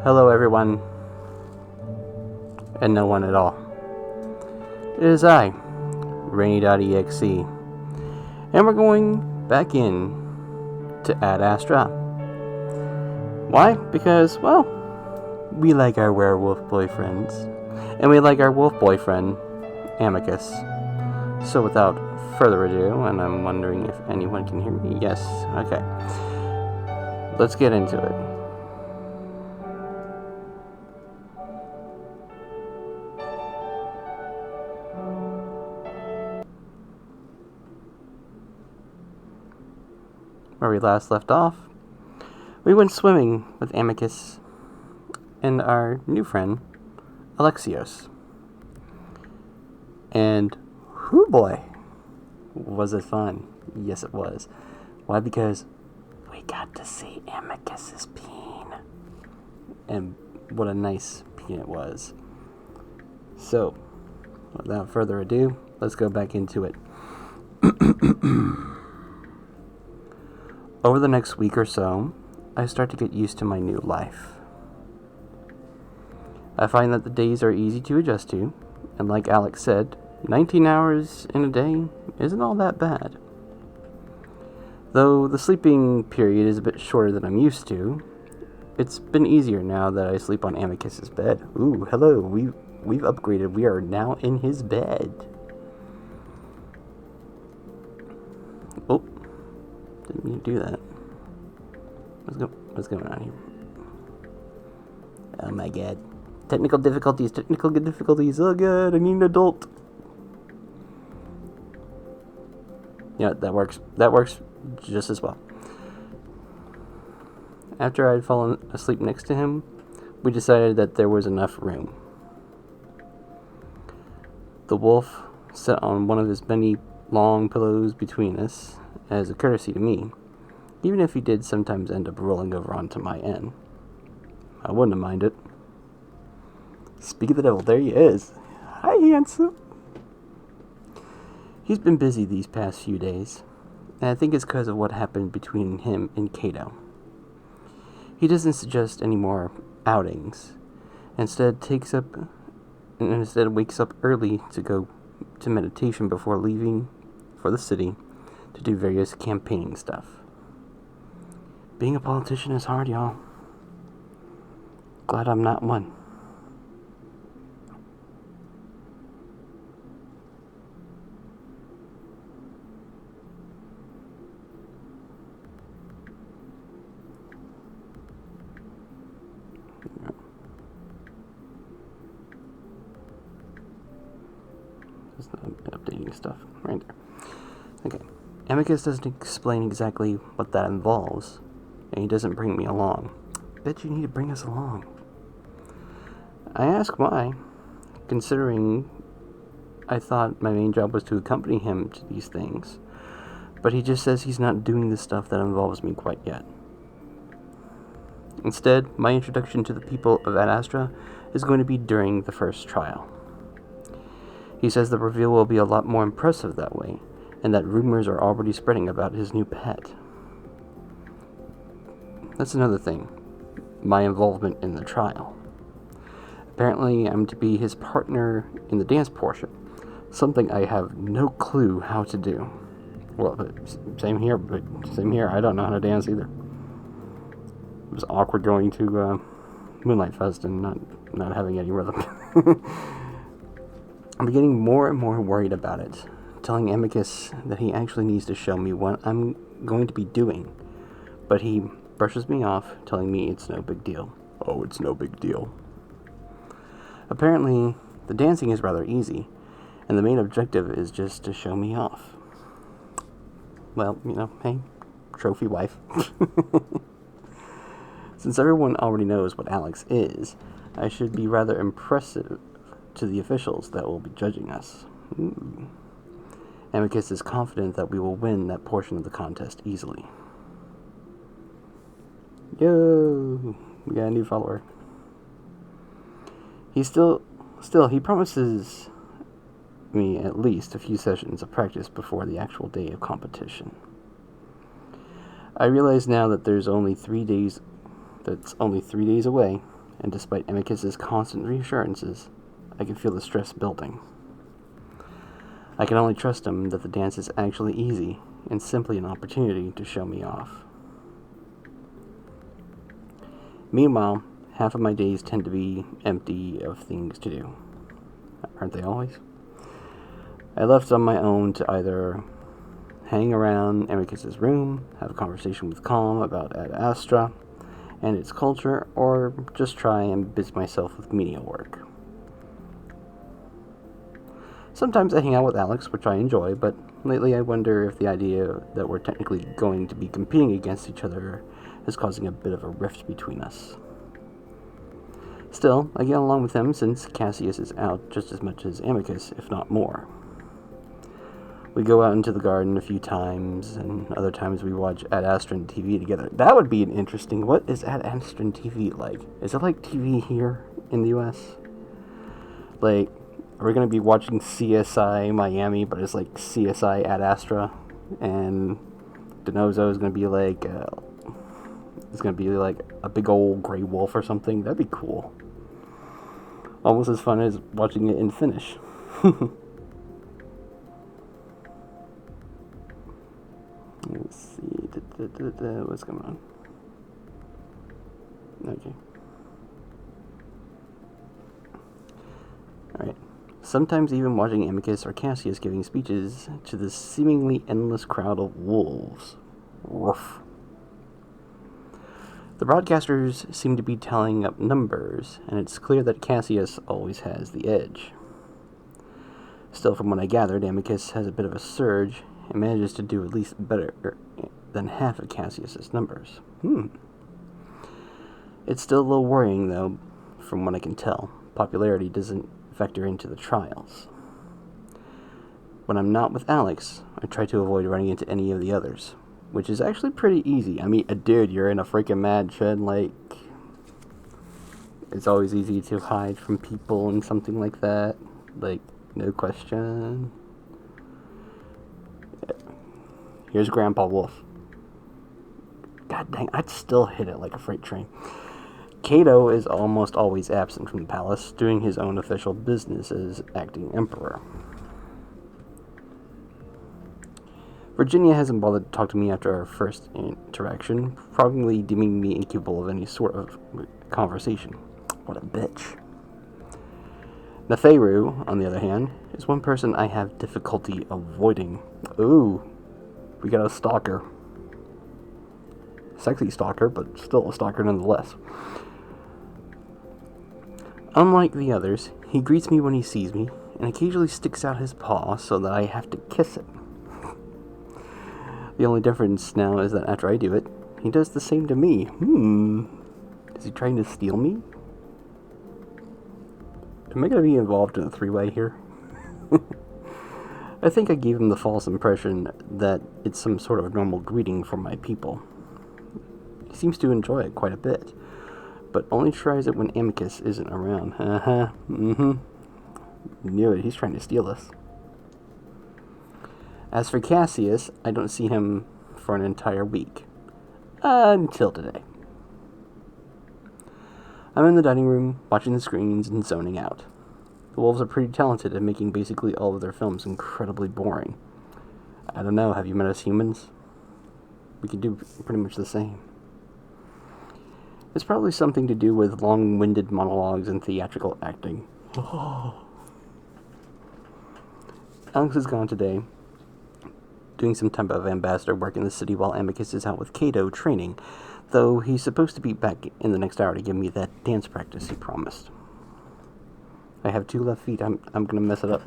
Hello everyone, and no one at all. It is I, Rainy.exe, and we're going back in to Adastra. Why? Because, well, we like our werewolf boyfriends, and we like our wolf boyfriend, Amicus. So without further ado, and I'm wondering if anyone can hear me. Yes, okay. Let's get into it. Where we last left off, we went swimming with Amicus and our new friend, Alexios. And, whoo boy, was it fun. Yes, it was. Why? Because we got to see Amicus's peen. And what a nice peen it was. So, without further ado, let's go back into it. Over the next week or so, I start to get used to my new life. I find that the days are easy to adjust to, and like Alex said, 19 hours in a day isn't all that bad. Though the sleeping period is a bit shorter than I'm used to, it's been easier now that I sleep on Amicus's bed. Ooh, hello, we've upgraded. We are now in his bed. Oh, didn't mean to do that. What's going on here? Oh my god. Technical difficulties. Oh god, I need an adult. Yeah, that works just as well. After I had fallen asleep next to him, we decided that there was enough room. The wolf sat on one of his many long pillows between us, as a courtesy to me, even if he did sometimes end up rolling over onto my end. I wouldn't have minded. Speak of the devil, there he is. Hi, handsome. He's been busy these past few days, and I think it's because of what happened between him and Cato. He doesn't suggest any more outings. Instead wakes up early to go to meditation before leaving for the city to do various campaigning stuff. Being a politician is hard, y'all. Glad I'm not one. Just updating stuff right there. Okay. Amicus doesn't explain exactly what that involves, and he doesn't bring me along. Bet you need to bring us along. I ask why, considering I thought my main job was to accompany him to these things, but he just says he's not doing the stuff that involves me quite yet. Instead, my introduction to the people of Adastra is going to be during the first trial. He says the reveal will be a lot more impressive that way, and that rumors are already spreading about his new pet. That's another thing, my involvement in the trial. Apparently, I'm to be his partner in the dance portion, something I have no clue how to do. Well, same here, I don't know how to dance either. It was awkward going to Moonlight Fest and not having any rhythm. I'm getting more and more worried about it, telling Amicus that he actually needs to show me what I'm going to be doing, but he brushes me off, telling me it's no big deal. Oh, it's no big deal. Apparently, the dancing is rather easy, and the main objective is just to show me off. Well, hey, trophy wife. Since everyone already knows what Alex is, I should be rather impressive to the officials that will be judging us. Amicus is confident that we will win that portion of the contest easily. Yo, we got a new follower. He he promises me at least a few sessions of practice before the actual day of competition. I realize now that that's only 3 days away, and despite Amicus's constant reassurances, I can feel the stress building. I can only trust him that the dance is actually easy and simply an opportunity to show me off. Meanwhile, half of my days tend to be empty of things to do. Aren't they always? I left on my own to either hang around Amicus's room, have a conversation with Calm about Adastra and its culture, or just try and busy myself with media work. Sometimes I hang out with Alex, which I enjoy, but lately I wonder if the idea that we're technically going to be competing against each other is causing a bit of a rift between us. Still, I get along with him since Cassius is out just as much as Amicus, if not more. We go out into the garden a few times, and other times we watch Adastra TV together. That would be an interesting... What is Adastra TV like? Is it like TV here in the US? Like, are we going to be watching CSI Miami, but it's like CSI Adastra, and DiNozzo is going to be like... it's going to be like a big old gray wolf or something. That'd be cool. Almost as fun as watching it in Finnish. Let's see. What's going on? Okay. Alright. Sometimes even watching Amicus or Cassius giving speeches to this seemingly endless crowd of wolves. Woof. The broadcasters seem to be tallying up numbers, and it's clear that Cassius always has the edge. Still, from what I gathered, Amicus has a bit of a surge and manages to do at least better than half of Cassius's numbers. It's still a little worrying, though, from what I can tell. Popularity doesn't factor into the trials. When I'm not with Alex, I try to avoid running into any of the others, which is actually pretty easy. I mean, dude, you're in a freaking mad shed, like, it's always easy to hide from people and something like that. Like, no question. Here's Grandpa Wolf. God dang, I'd still hit it like a freight train. Cato is almost always absent from the palace, doing his own official business as acting emperor. Virginia hasn't bothered to talk to me after our first interaction, probably deeming me incapable of any sort of conversation. What a bitch. Neferu, on the other hand, is one person I have difficulty avoiding. Ooh, we got a stalker. Sexy stalker, but still a stalker nonetheless. Unlike the others, he greets me when he sees me, and occasionally sticks out his paw so that I have to kiss it. The only difference now is that after I do it, he does the same to me. Is he trying to steal me? Am I going to be involved in a three-way here? I think I gave him the false impression that it's some sort of normal greeting from my people. He seems to enjoy it quite a bit, but only tries it when Amicus isn't around. Knew it, he's trying to steal us. As for Cassius, I don't see him for an entire week. Until today. I'm in the dining room, watching the screens and zoning out. The Wolves are pretty talented at making basically all of their films incredibly boring. I don't know, have you met us humans? We could do pretty much the same. It's probably something to do with long-winded monologues and theatrical acting. Alex is gone today, doing some type of ambassador work in the city while Amicus is out with Cato training, though he's supposed to be back in the next hour to give me that dance practice he promised. I have 2 left feet. I'm gonna mess it up.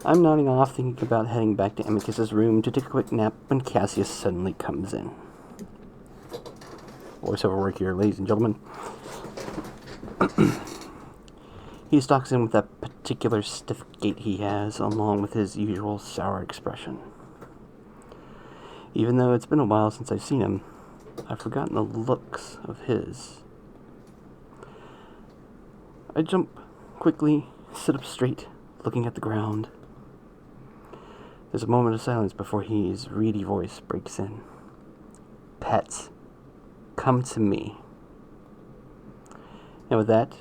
I'm nodding off, thinking about heading back to Amicus's room to take a quick nap when Cassius suddenly comes in. Voiceover work here, ladies and gentlemen. He stalks in with that particular stiff gait he has, along with his usual sour expression. Even though it's been a while since I've seen him, I've forgotten the looks of his. I jump quickly, sit up straight, looking at the ground. There's a moment of silence before his reedy voice breaks in. Pets, come to me. And with that,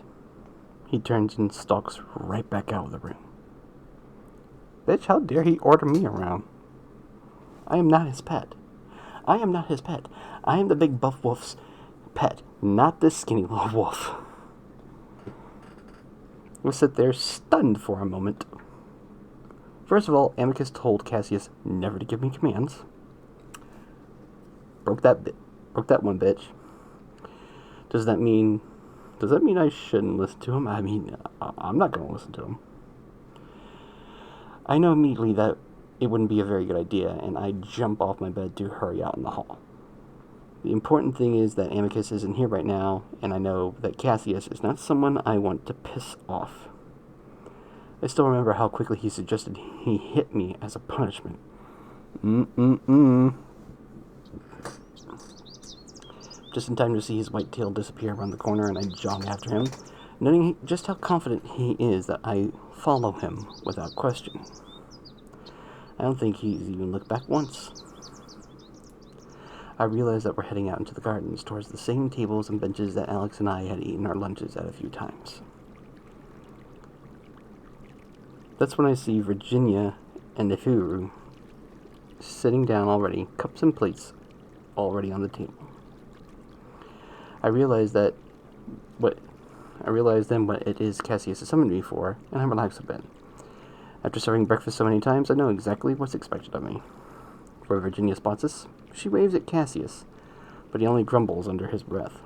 he turns and stalks right back out of the room. Bitch, how dare he order me around? I am not his pet. I am not his pet. I am the big buff wolf's pet, not this skinny little wolf. We'll sit there stunned for a moment. First of all, Amicus told Cassius never to give me commands. Broke that one, bitch. Does that mean I shouldn't listen to him? I mean, I'm not going to listen to him. I know immediately that it wouldn't be a very good idea, and I jump off my bed to hurry out in the hall. The important thing is that Amicus isn't here right now, and I know that Cassius is not someone I want to piss off. I still remember how quickly he suggested he hit me as a punishment. Just in time to see his white tail disappear around the corner, and I jog after him, noting just how confident he is that I follow him without question. I don't think he's even looked back once. I realize that we're heading out into the gardens towards the same tables and benches that Alex and I had eaten our lunches at a few times. That's when I see Virginia and Nefiru sitting down already, cups and plates already on the table. I realize then what it is Cassius has summoned me for, and I relax a bit. After serving breakfast so many times, I know exactly what's expected of me. Where Virginia spots us, she waves at Cassius, but he only grumbles under his breath.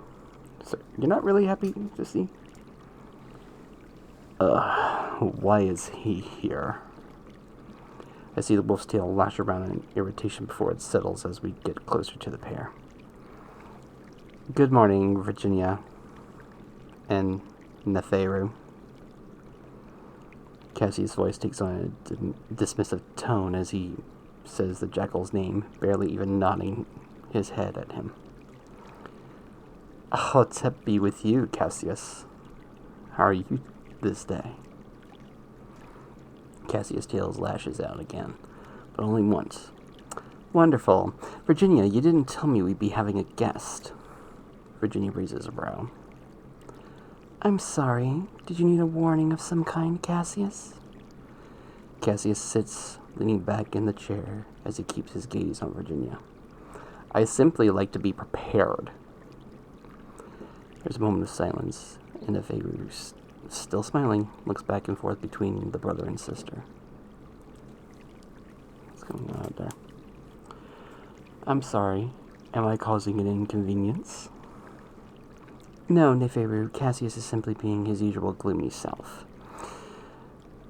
So, you're not really happy to see? Why is he here? I see the wolf's tail lash around in irritation before it settles as we get closer to the pair. Good morning, Virginia and Nefiru. Cassius' voice takes on a dismissive tone as he says the jackal's name, barely even nodding his head at him. Hotep be with you, Cassius. How are you this day? Cassius' tail lashes out again, but only once. Wonderful. Virginia, you didn't tell me we'd be having a guest. Virginia raises a brow. I'm sorry. Did you need a warning of some kind, Cassius? Cassius sits, leaning back in the chair as he keeps his gaze on Virginia. I simply like to be prepared. There's a moment of silence, and Nefiru, still smiling, looks back and forth between the brother and sister. What's going on out there? I'm sorry. Am I causing an inconvenience? No, Nefiru, Cassius is simply being his usual gloomy self.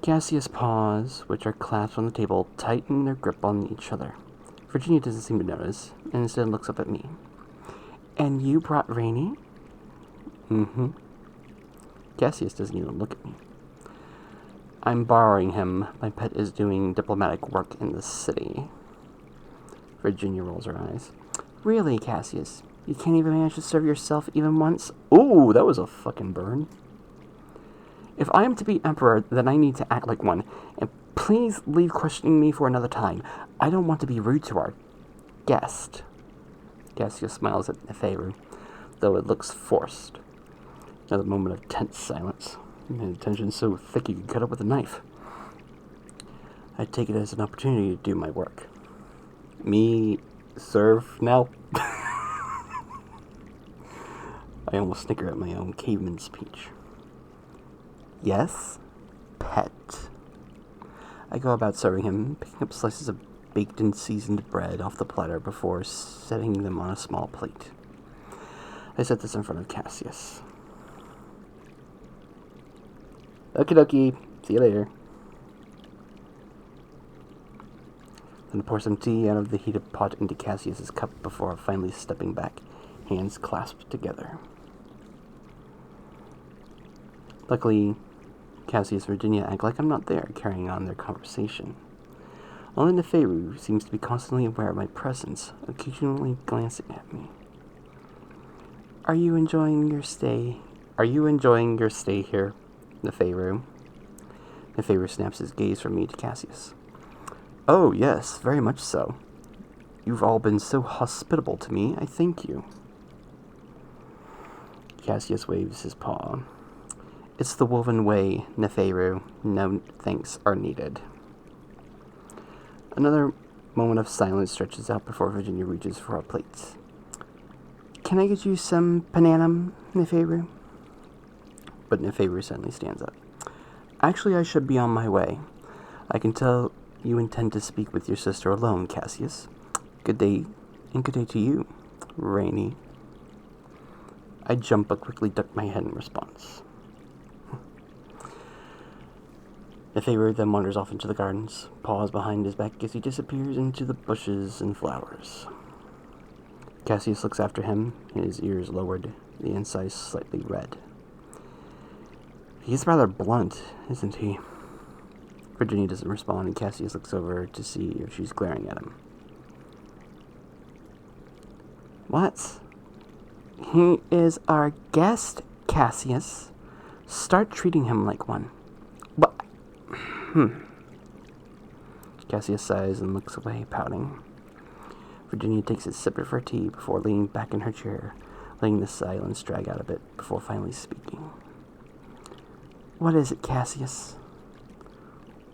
Cassius' paws, which are clasped on the table, tighten their grip on each other. Virginia doesn't seem to notice, and instead looks up at me. And you brought Rainey? Mm-hmm. Cassius doesn't even look at me. I'm borrowing him. My pet is doing diplomatic work in the city. Virginia rolls her eyes. Really, Cassius? You can't even manage to serve yourself even once? Ooh, that was a fucking burn. If I am to be emperor, then I need to act like one. And please leave questioning me for another time. I don't want to be rude to our guest. Cassius smiles at Nefiru, though it looks forced. Another moment of tense silence. The tension so thick you could cut it with a knife. I take it as an opportunity to do my work. Me serve now? I almost snicker at my own caveman speech. Yes, pet. I go about serving him, picking up slices of baked and seasoned bread off the platter before setting them on a small plate. I set this in front of Cassius. Okie dokie, see you later. Then I pour some tea out of the heated pot into Cassius's cup before finally stepping back, hands clasped together. Luckily, Cassius and Virginia act like I'm not there, carrying on their conversation. Only Nefiru seems to be constantly aware of my presence, occasionally glancing at me. Are you enjoying your stay here, Nefiru? Nefiru snaps his gaze from me to Cassius. Oh, yes, very much so. You've all been so hospitable to me, I thank you. Cassius waves his paw. It's the woven way, Neferu. No thanks are needed. Another moment of silence stretches out before Virginia reaches for a plate. Can I get you some pananum, Neferu? But Neferu suddenly stands up. Actually, I should be on my way. I can tell you intend to speak with your sister alone, Cassius. Good day, and good day to you, Rainy. I jump but quickly duck my head in response. Neferu then wanders off into the gardens, paws behind his back as he disappears into the bushes and flowers. Cassius looks after him, his ears lowered, the inside slightly red. He's rather blunt, isn't he? Virginia doesn't respond, and Cassius looks over to see if she's glaring at him. What? He is our guest, Cassius. Start treating him like one. What? Cassius sighs and looks away, pouting. Virginia takes a sip of her tea before leaning back in her chair, letting the silence drag out a bit before finally speaking. What is it, Cassius?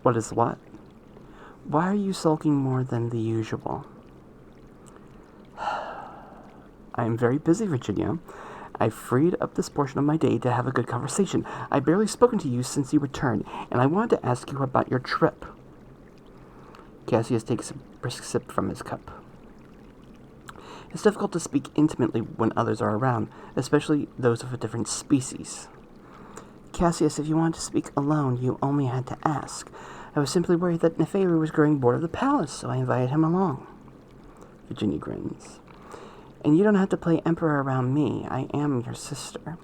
What is what? Why are you sulking more than the usual? I am very busy, Virginia. I freed up this portion of my day to have a good conversation. I've barely spoken to you since you returned, and I wanted to ask you about your trip. Cassius takes a brisk sip from his cup. It's difficult to speak intimately when others are around, especially those of a different species. Cassius, if you wanted to speak alone, you only had to ask. I was simply worried that Neferu was growing bored of the palace, so I invited him along. Virginia grins. And you don't have to play emperor around me. I am your sister.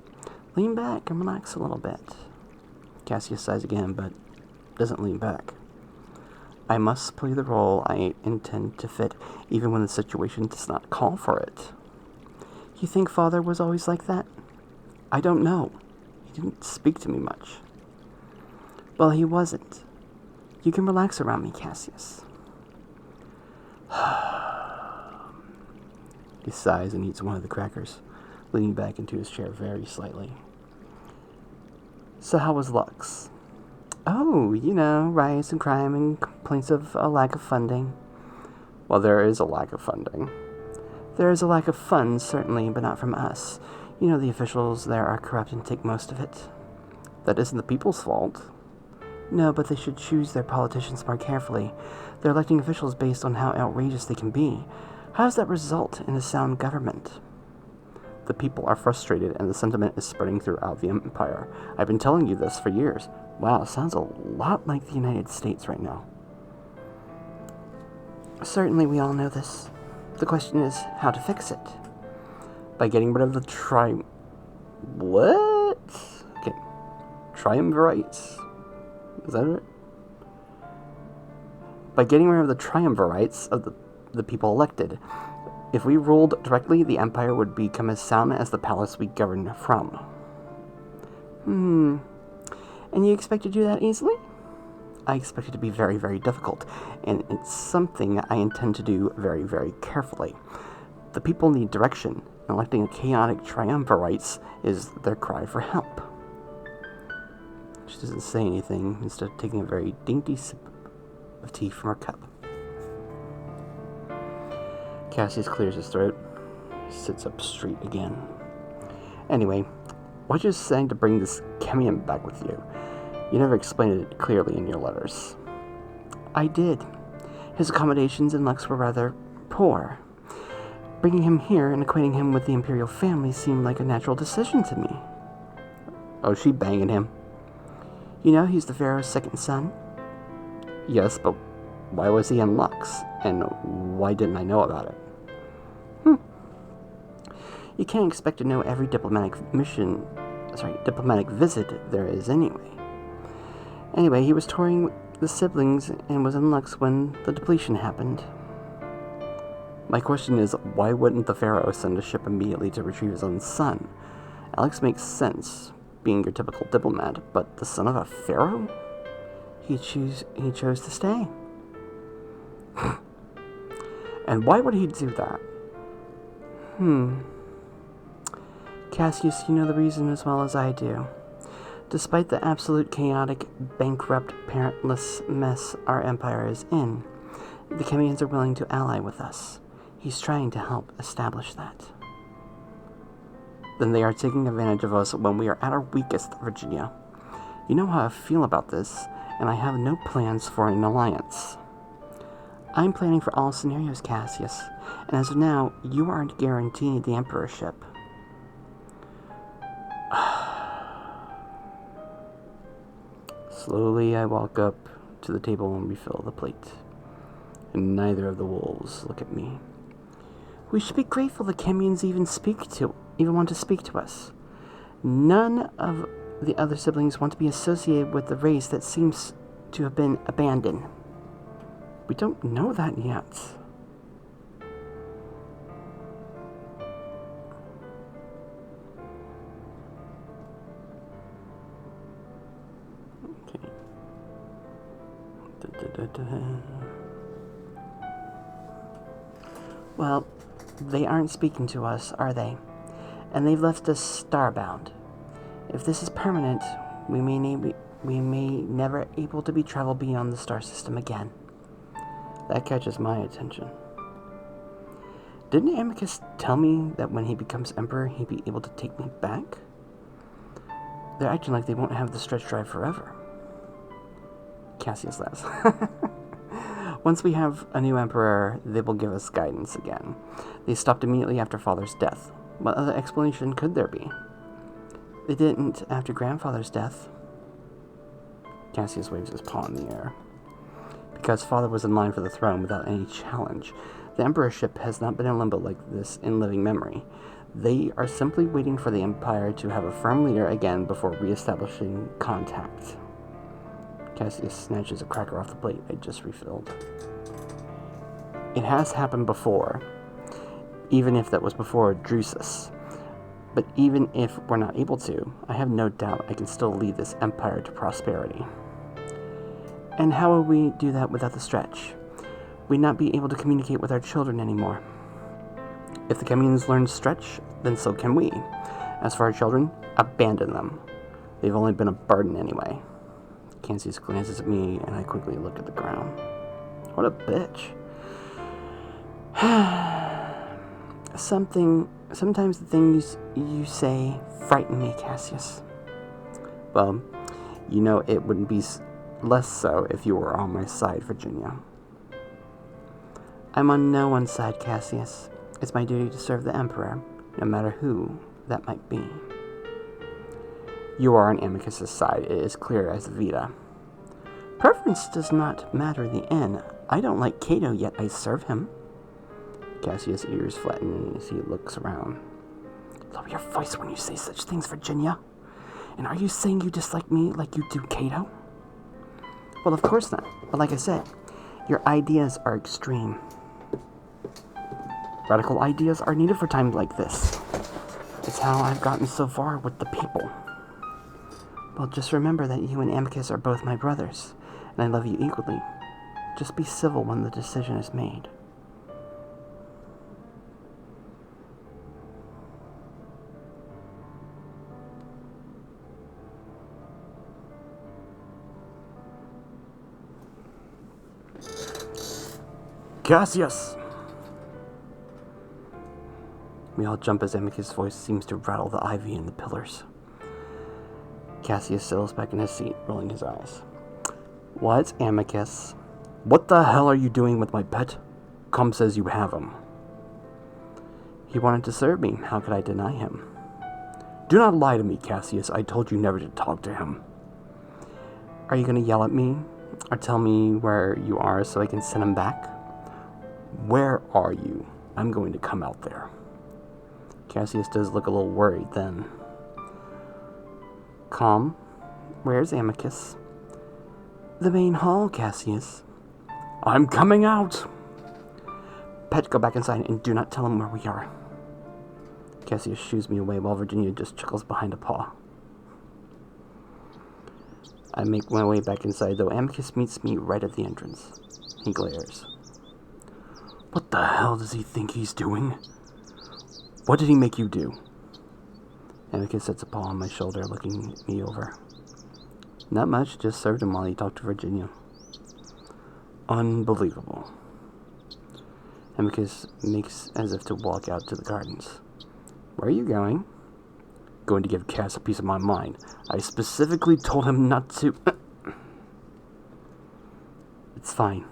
Lean back and relax a little bit. Cassius sighs again, but doesn't lean back. I must play the role I intend to fit, even when the situation does not call for it. You think Father was always like that? I don't know. He didn't speak to me much. Well, he wasn't. You can relax around me, Cassius. He sighs and eats one of the crackers, leaning back into his chair very slightly. So how was Lux? Oh, riots and crime and complaints of a lack of funding. Well, there is a lack of funding. There is a lack of funds, certainly, but not from us. The officials there are corrupt and take most of it. That isn't the people's fault. No, but they should choose their politicians more carefully. They're electing officials based on how outrageous they can be. How does that result in a sound government? The people are frustrated, and the sentiment is spreading throughout the empire. I've been telling you this for years. Wow, sounds a lot like the United States right now. Certainly we all know this. The question is how to fix it. By getting rid of the What? Okay. Triumvirates? Is that it? By getting rid of the triumvirates of the people elected. If we ruled directly, the empire would become as sound as the palace we govern from. And you expect to do that easily? I expect it to be very, very difficult, and it's something I intend to do very, very carefully. The people need direction, and electing a chaotic triumvirates is their cry for help. She doesn't say anything, instead of taking a very dainty sip of tea from her cup. Cassius clears his throat, sits up straight again. Anyway, why'd you decide to bring this Chemian back with you? You never explained it clearly in your letters. I did. His accommodations in Lux were rather poor. Bringing him here and equating him with the imperial family seemed like a natural decision to me. Oh, she banging him? He's the pharaoh's second son. Yes, but why was he in Lux? And why didn't I know about it? You can't expect to know every diplomatic visit there is anyway. Anyway, he was touring with the siblings and was in Lux when the depletion happened. My question is, why wouldn't the pharaoh send a ship immediately to retrieve his own son? Alex makes sense, being your typical diplomat, but the son of a pharaoh? He chose to stay. And why would he do that? Cassius, you know the reason as well as I do. Despite the absolute chaotic, bankrupt, parentless mess our empire is in, the Chemians are willing to ally with us. He's trying to help establish that. Then they are taking advantage of us when we are at our weakest, Virginia. You know how I feel about this, and I have no plans for an alliance. I'm planning for all scenarios, Cassius, and as of now, you aren't guaranteed the emperorship. Slowly, I walk up to the table and refill the plate, and neither of the wolves look at me. We should be grateful the Chemians even want to speak to us. None of the other siblings want to be associated with the race that seems to have been abandoned. We don't know that yet. Okay. Well, they aren't speaking to us, are they? And they've left us starbound. If this is permanent, we may never able to be traveled beyond the star system again. That catches my attention. Didn't Amicus tell me that when he becomes emperor, he'd be able to take me back? They're acting like they won't have the stretch drive forever. Cassius laughs. Once we have a new emperor, they will give us guidance again. They stopped immediately after father's death. What other explanation could there be? They didn't after grandfather's death. Cassius waves his paw in the air. Because father was in line for the throne without any challenge, the emperorship has not been in limbo like this in living memory. They are simply waiting for the empire to have a firm leader again before re-establishing contact. Cassius snatches a cracker off the plate I just refilled. It has happened before, even if that was before Drusus. But even if we're not able to, I have no doubt I can still lead this empire to prosperity. And how will we do that without the stretch? We'd not be able to communicate with our children anymore. If the Chemians learn stretch, then so can we. As for our children, abandon them. They've only been a burden anyway. Cassius glances at me, and I quickly look at the ground. What a bitch. Sometimes the things you say frighten me, Cassius. Well, you know it wouldn't be less so if you were on my side, Virginia. I'm on no one's side, Cassius. It's my duty to serve the Emperor, no matter who that might be. You are on Amicus's side, it is clear as Vita. Preference does not matter in the end. I don't like Cato, yet I serve him. Cassius' ears flatten as he looks around. Lower your voice when you say such things, Virginia. And are you saying you dislike me like you do Cato? Well, of course not. But like I said, your ideas are extreme. Radical ideas are needed for times like this. It's how I've gotten so far with the people. Well, just remember that you and Amicus are both my brothers, and I love you equally. Just be civil when the decision is made. Cassius! We all jump as Amicus' voice seems to rattle the ivy in the pillars. Cassius settles back in his seat, rolling his eyes. What, Amicus? What the hell are you doing with my pet? Com says you have him. He wanted to serve me. How could I deny him? Do not lie to me, Cassius. I told you never to talk to him. Are you going to yell at me? Or tell me where you are so I can send him back? Where are you? I'm going to come out there. Cassius does look a little worried then. Calm. Where's Amicus? The main hall, Cassius. I'm coming out! Pet, go back inside and do not tell him where we are. Cassius shoos me away while Virginia just chuckles behind a paw. I make my way back inside, though Amicus meets me right at the entrance. He glares. What the hell does he think he's doing? What did he make you do? Amicus sets a paw on my shoulder, looking me over. Not much, just served him while he talked to Virginia. Unbelievable. Amicus makes as if to walk out to the gardens. Where are you going? Going to give Cass a piece of my mind. I specifically told him not to. It's fine.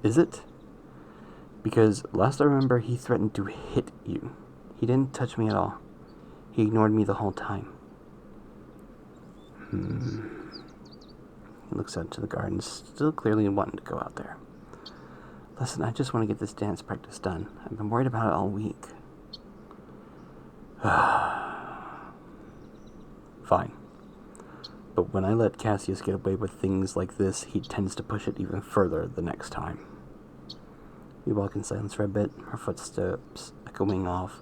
Is it? Because last I remember, he threatened to hit you. He didn't touch me at all. He ignored me the whole time. He looks out to the garden, still clearly wanting to go out there. Listen, I just want to get this dance practice done. I've been worried about it all week. Fine. But when I let Cassius get away with things like this, he tends to push it even further the next time. We walk in silence for a bit, our footsteps echoing off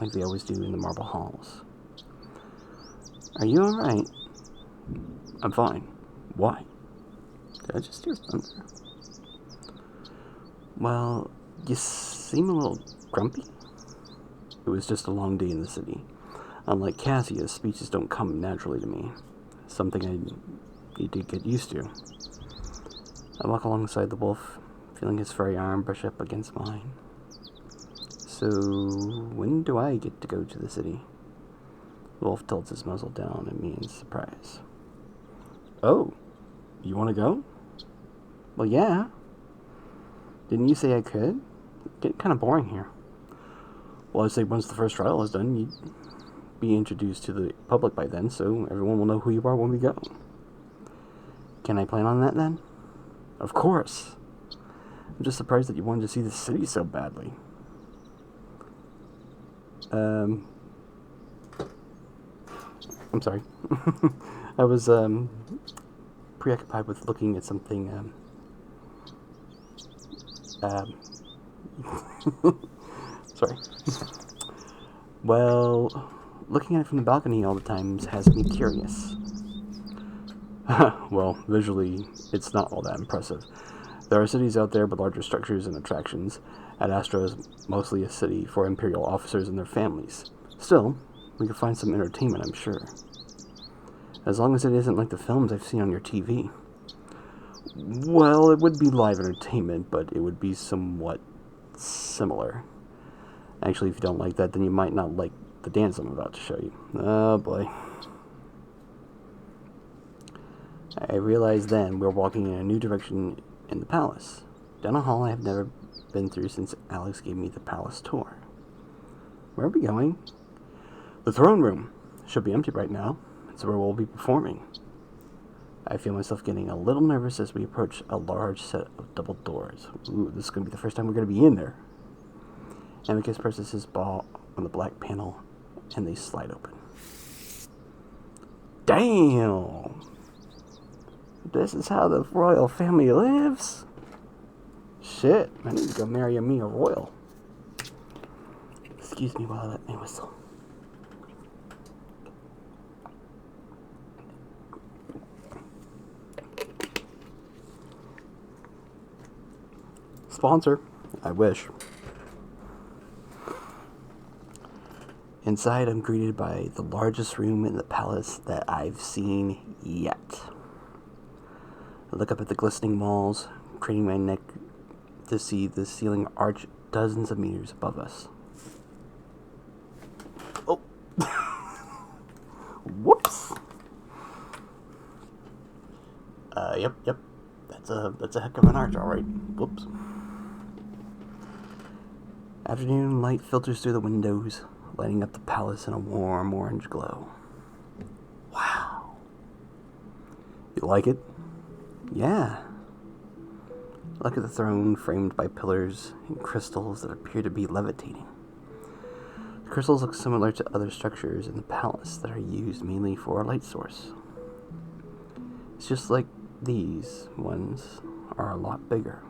like they always do in the marble halls. Are you alright? I'm fine. Why? Did I just hear thunder? Well, you seem a little grumpy. It was just a long day in the city. Unlike Cassius, speeches don't come naturally to me. Something I need to get used to. I walk alongside the wolf, feeling his furry arm brush up against mine. So, when do I get to go to the city? The wolf tilts his muzzle down at me in surprise. Oh, you want to go? Well, yeah. Didn't you say I could? Getting kind of boring here. Well, I'd say once the first trial is done, you'd be introduced to the public by then, so everyone will know who you are when we go. Can I plan on that then? Of course. I'm just surprised that you wanted to see the city so badly. I'm sorry. I was preoccupied with looking at something. Sorry. Well, looking at it from the balcony all the time has me curious. Well, visually, it's not all that impressive. There are cities out there with larger structures and attractions. Adastra is mostly a city for Imperial officers and their families. Still, we could find some entertainment, I'm sure. As long as it isn't like the films I've seen on your TV. Well, it would be live entertainment, but it would be somewhat similar. Actually, if you don't like that, then you might not like the dance I'm about to show you. Oh boy. I realized then we're walking in a new direction in the palace. Down a hall I have never been through since Alex gave me the palace tour. Where are we going? The throne room. Should be empty right now. It's where we'll be performing. I feel myself getting a little nervous as we approach a large set of double doors. Ooh, this is going to be the first time we're going to be in there. Amicus presses his paw on the black panel, and they slide open. Damn! This is how the royal family lives? Shit, I need to go marry a royal. Excuse me while I let me whistle. Sponsor. I wish. Inside, I'm greeted by the largest room in the palace that I've seen yet. I look up at the glistening walls, craning my neck to see the ceiling arch dozens of meters above us. Oh! Whoops! Yep. That's a heck of an arch, alright. Whoops. Afternoon light filters through the windows, lighting up the palace in a warm orange glow. Wow. You like it? Yeah. Look at the throne framed by pillars and crystals that appear to be levitating. The crystals look similar to other structures in the palace that are used mainly for a light source. It's just like these ones are a lot bigger.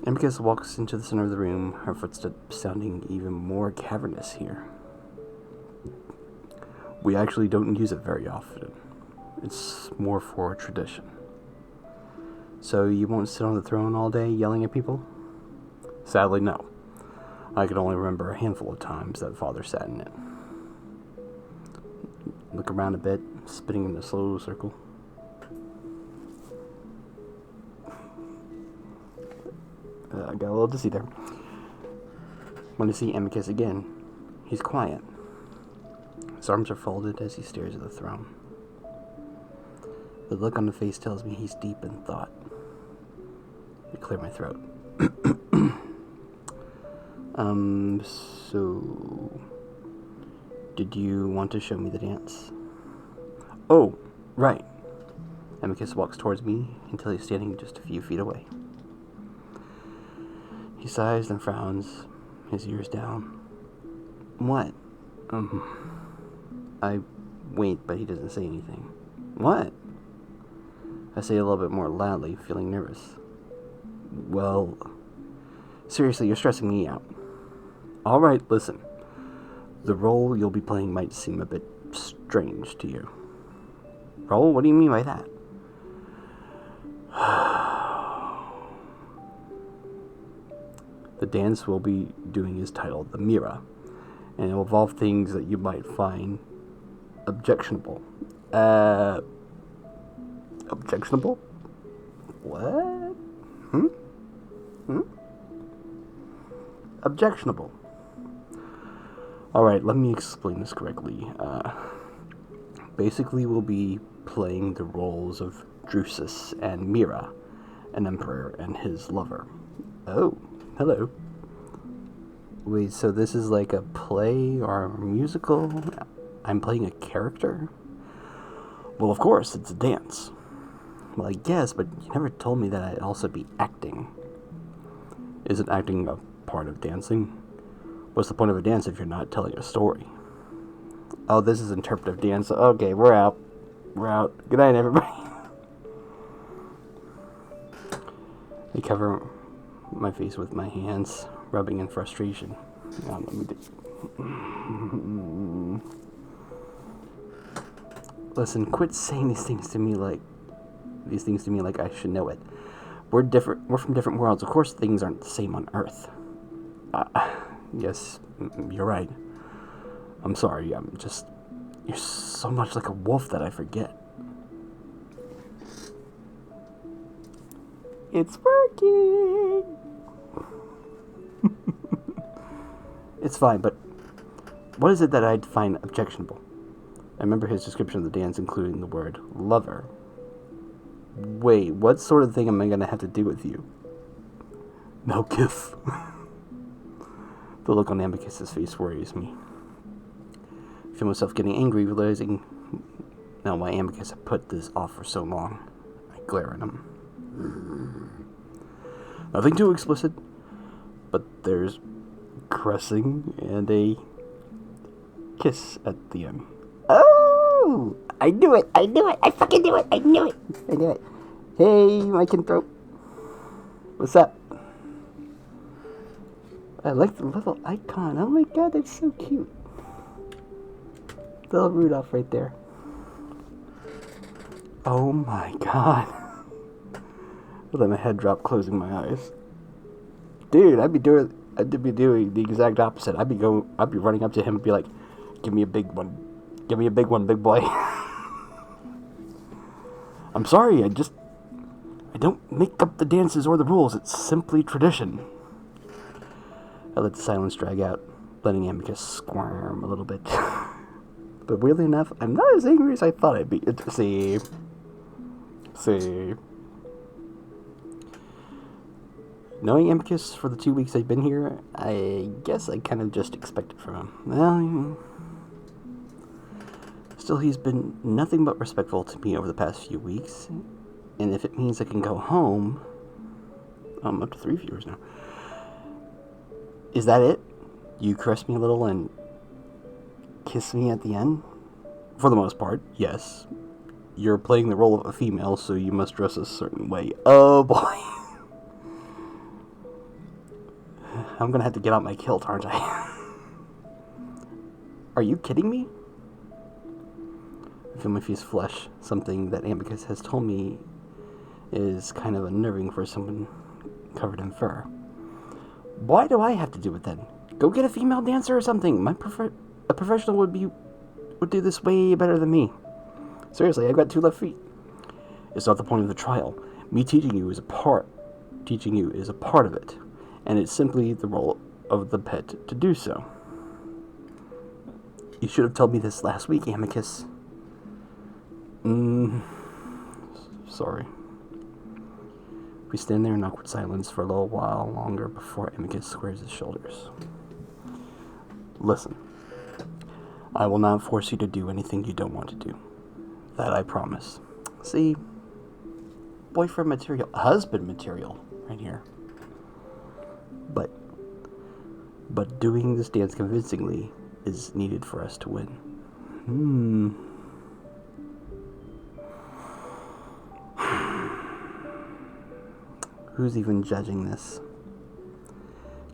Amicus walks into the center of the room, her footsteps sounding even more cavernous here. We actually don't use it very often. It's more for tradition. So you won't sit on the throne all day yelling at people? Sadly, no. I could only remember a handful of times that Father sat in it. Look around a bit, spinning in a slow circle. I got a little dizzy there. When I see Amicus again, he's quiet. His arms are folded as he stares at the throne. The look on the face tells me he's deep in thought. I clear my throat. So... Did you want to show me the dance? Oh, right. Amicus walks towards me until he's standing just a few feet away. He sighs and frowns, his ears down. What? I wait, but he doesn't say anything. What? I say a little bit more loudly, feeling nervous. Well, seriously, you're stressing me out. Alright, listen. The role you'll be playing might seem a bit strange to you. Role? What do you mean by that? The dance we'll be doing is titled The Mira, and it will involve things that you might find objectionable. Objectionable? What? Objectionable. Alright, let me explain this correctly. Basically, we'll be playing the roles of Drusus and Mira, an emperor and his lover. Oh, hello. Wait, so this is like a play or a musical? I'm playing a character? Well, of course, it's a dance. Well, I guess, but you never told me that I'd also be acting. Isn't acting a part of dancing? What's the point of a dance if you're not telling a story? Oh, this is interpretive dance. Okay, we're out. We're out. Good night, everybody. I cover my face with my hands, rubbing in frustration. Now, let me Listen, quit saying these things to me like I should know it. We're different. We're from different worlds. Of course, things aren't the same on Earth. Yes, you're right. I'm sorry. You're so much like a wolf that I forget. It's working. It's fine, but what is it that I'd find objectionable? I remember his description of the dance including the word lover. Wait, what sort of thing am I going to have to do with you? No kiss. The look on Amicus's face worries me. I feel myself getting angry, realizing now why Amicus had put this off for so long. I glare at him. Nothing too explicit, but there's caressing and a kiss at the end. Oh! I knew it! I fucking knew it! I knew it! Hey, Lycanthrope. What's up? I like the little icon. Oh my god, that's so cute. Little Rudolph right there. Oh my god. I let my head drop, closing my eyes. Dude, I'd be doing the exact opposite. I'd be running up to him and be like, "Give me a big one. Give me a big one, big boy." I'm sorry, I don't make up the dances or the rules. It's simply tradition. I let the silence drag out, letting Amicus squirm a little bit. But weirdly enough, I'm not as angry as I thought I'd be. See. Knowing Amicus for the 2 weeks I've been here, I guess I kind of just expected from him. Well, still, he's been nothing but respectful to me over the past few weeks. And if it means I can go home... I'm up to 3 viewers now. Is that it? You caress me a little and kiss me at the end? For the most part, yes. You're playing the role of a female, so you must dress a certain way. Oh boy. I'm gonna have to get out my kilt, aren't I? Are you kidding me? I feel my face flush, something that Amicus has told me is kind of unnerving for someone covered in fur. Why do I have to do it then? Go get a female dancer or something. A professional would do this way better than me. Seriously, I've got 2 left feet. It's not the point of the trial. Me teaching you is a part of it, and it's simply the role of the pet to do so. You should have told me this last week, Amicus. Sorry. We stand there in awkward silence for a little while longer before Amicus squares his shoulders. Listen, I will not force you to do anything you don't want to do. That I promise. See, boyfriend material, husband material, right here. But doing this dance convincingly is needed for us to win. Who's even judging this?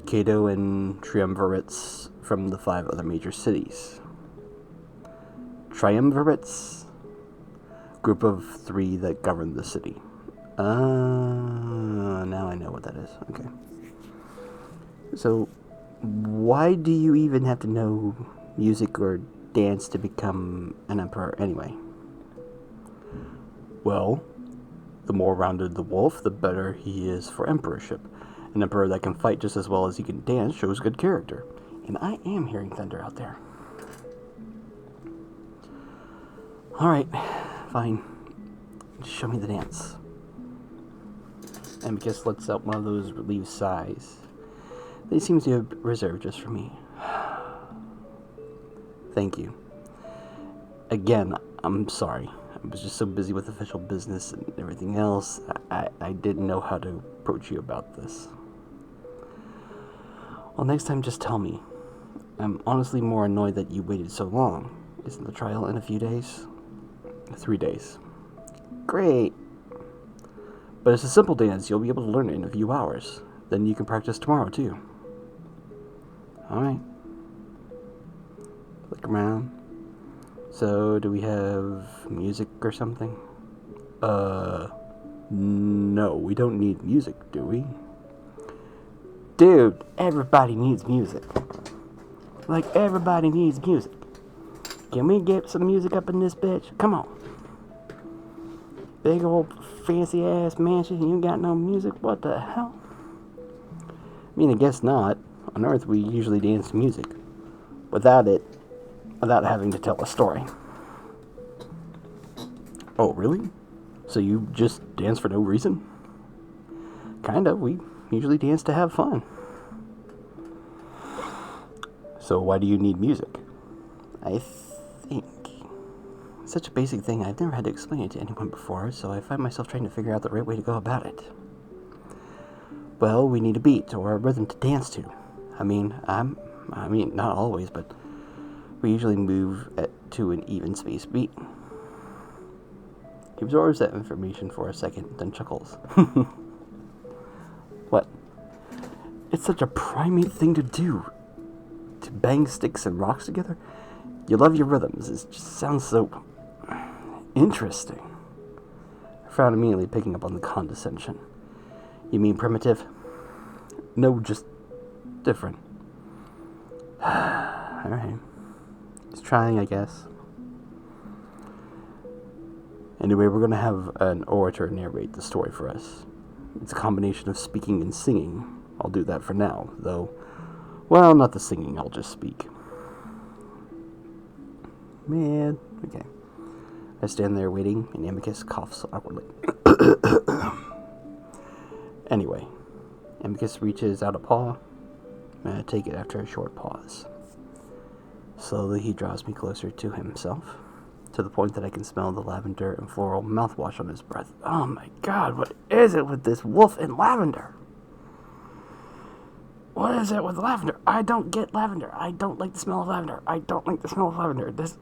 Cato and triumvirates from the 5 other major cities. Triumvirates? Group of 3 that govern the city. Now I know what that is. Okay. So, why do you even have to know music or dance to become an emperor anyway? Well, the more rounded the wolf, the better he is for emperorship. An emperor that can fight just as well as he can dance shows good character. And I am hearing thunder out there. Alright, fine. Just show me the dance. Amicus lets out one of those relieved sighs. They seem to have reserved just for me. Thank you. Again, I'm sorry. I was just so busy with official business and everything else, I didn't know how to approach you about this. Well, next time just tell me. I'm honestly more annoyed that you waited so long. Isn't the trial in a few days? 3 days. Great. But it's a simple dance. You'll be able to learn it in a few hours. Then you can practice tomorrow, too. Alright. Look around. So, do we have music or something? No, we don't need music, do we? Dude, everybody needs music. Like, everybody needs music. Can we get some music up in this bitch? Come on. Big old fancy ass mansion, you got no music? What the hell? I mean, I guess not. On Earth, we usually dance to music. Without having to tell a story. Oh, really? So you just dance for no reason? Kind of. We usually dance to have fun. So why do you need music? I think it's such a basic thing. I've never had to explain it to anyone before, so I find myself trying to figure out the right way to go about it. Well, we need a beat or a rhythm to dance to. I mean, not always, but we usually move to an even space beat. He absorbs that information for a second, then chuckles. What? It's such a primate thing to do. To bang sticks and rocks together? You love your rhythms. It just sounds so interesting. I frowned immediately, picking up on the condescension. You mean primitive? No, just different. Alright. Just trying, I guess. Anyway, we're going to have an orator narrate the story for us. It's a combination of speaking and singing. I'll do that for now, though. Well, not the singing, I'll just speak. Man, okay. I stand there waiting, and Amicus coughs awkwardly. Anyway, Amicus reaches out a paw, and I take it after a short pause. Slowly, he draws me closer to himself, to the point that I can smell the lavender and floral mouthwash on his breath. Oh my god, what is it with this wolf and lavender? What is it with lavender? I don't get lavender. I don't like the smell of lavender. I don't like the smell of lavender. This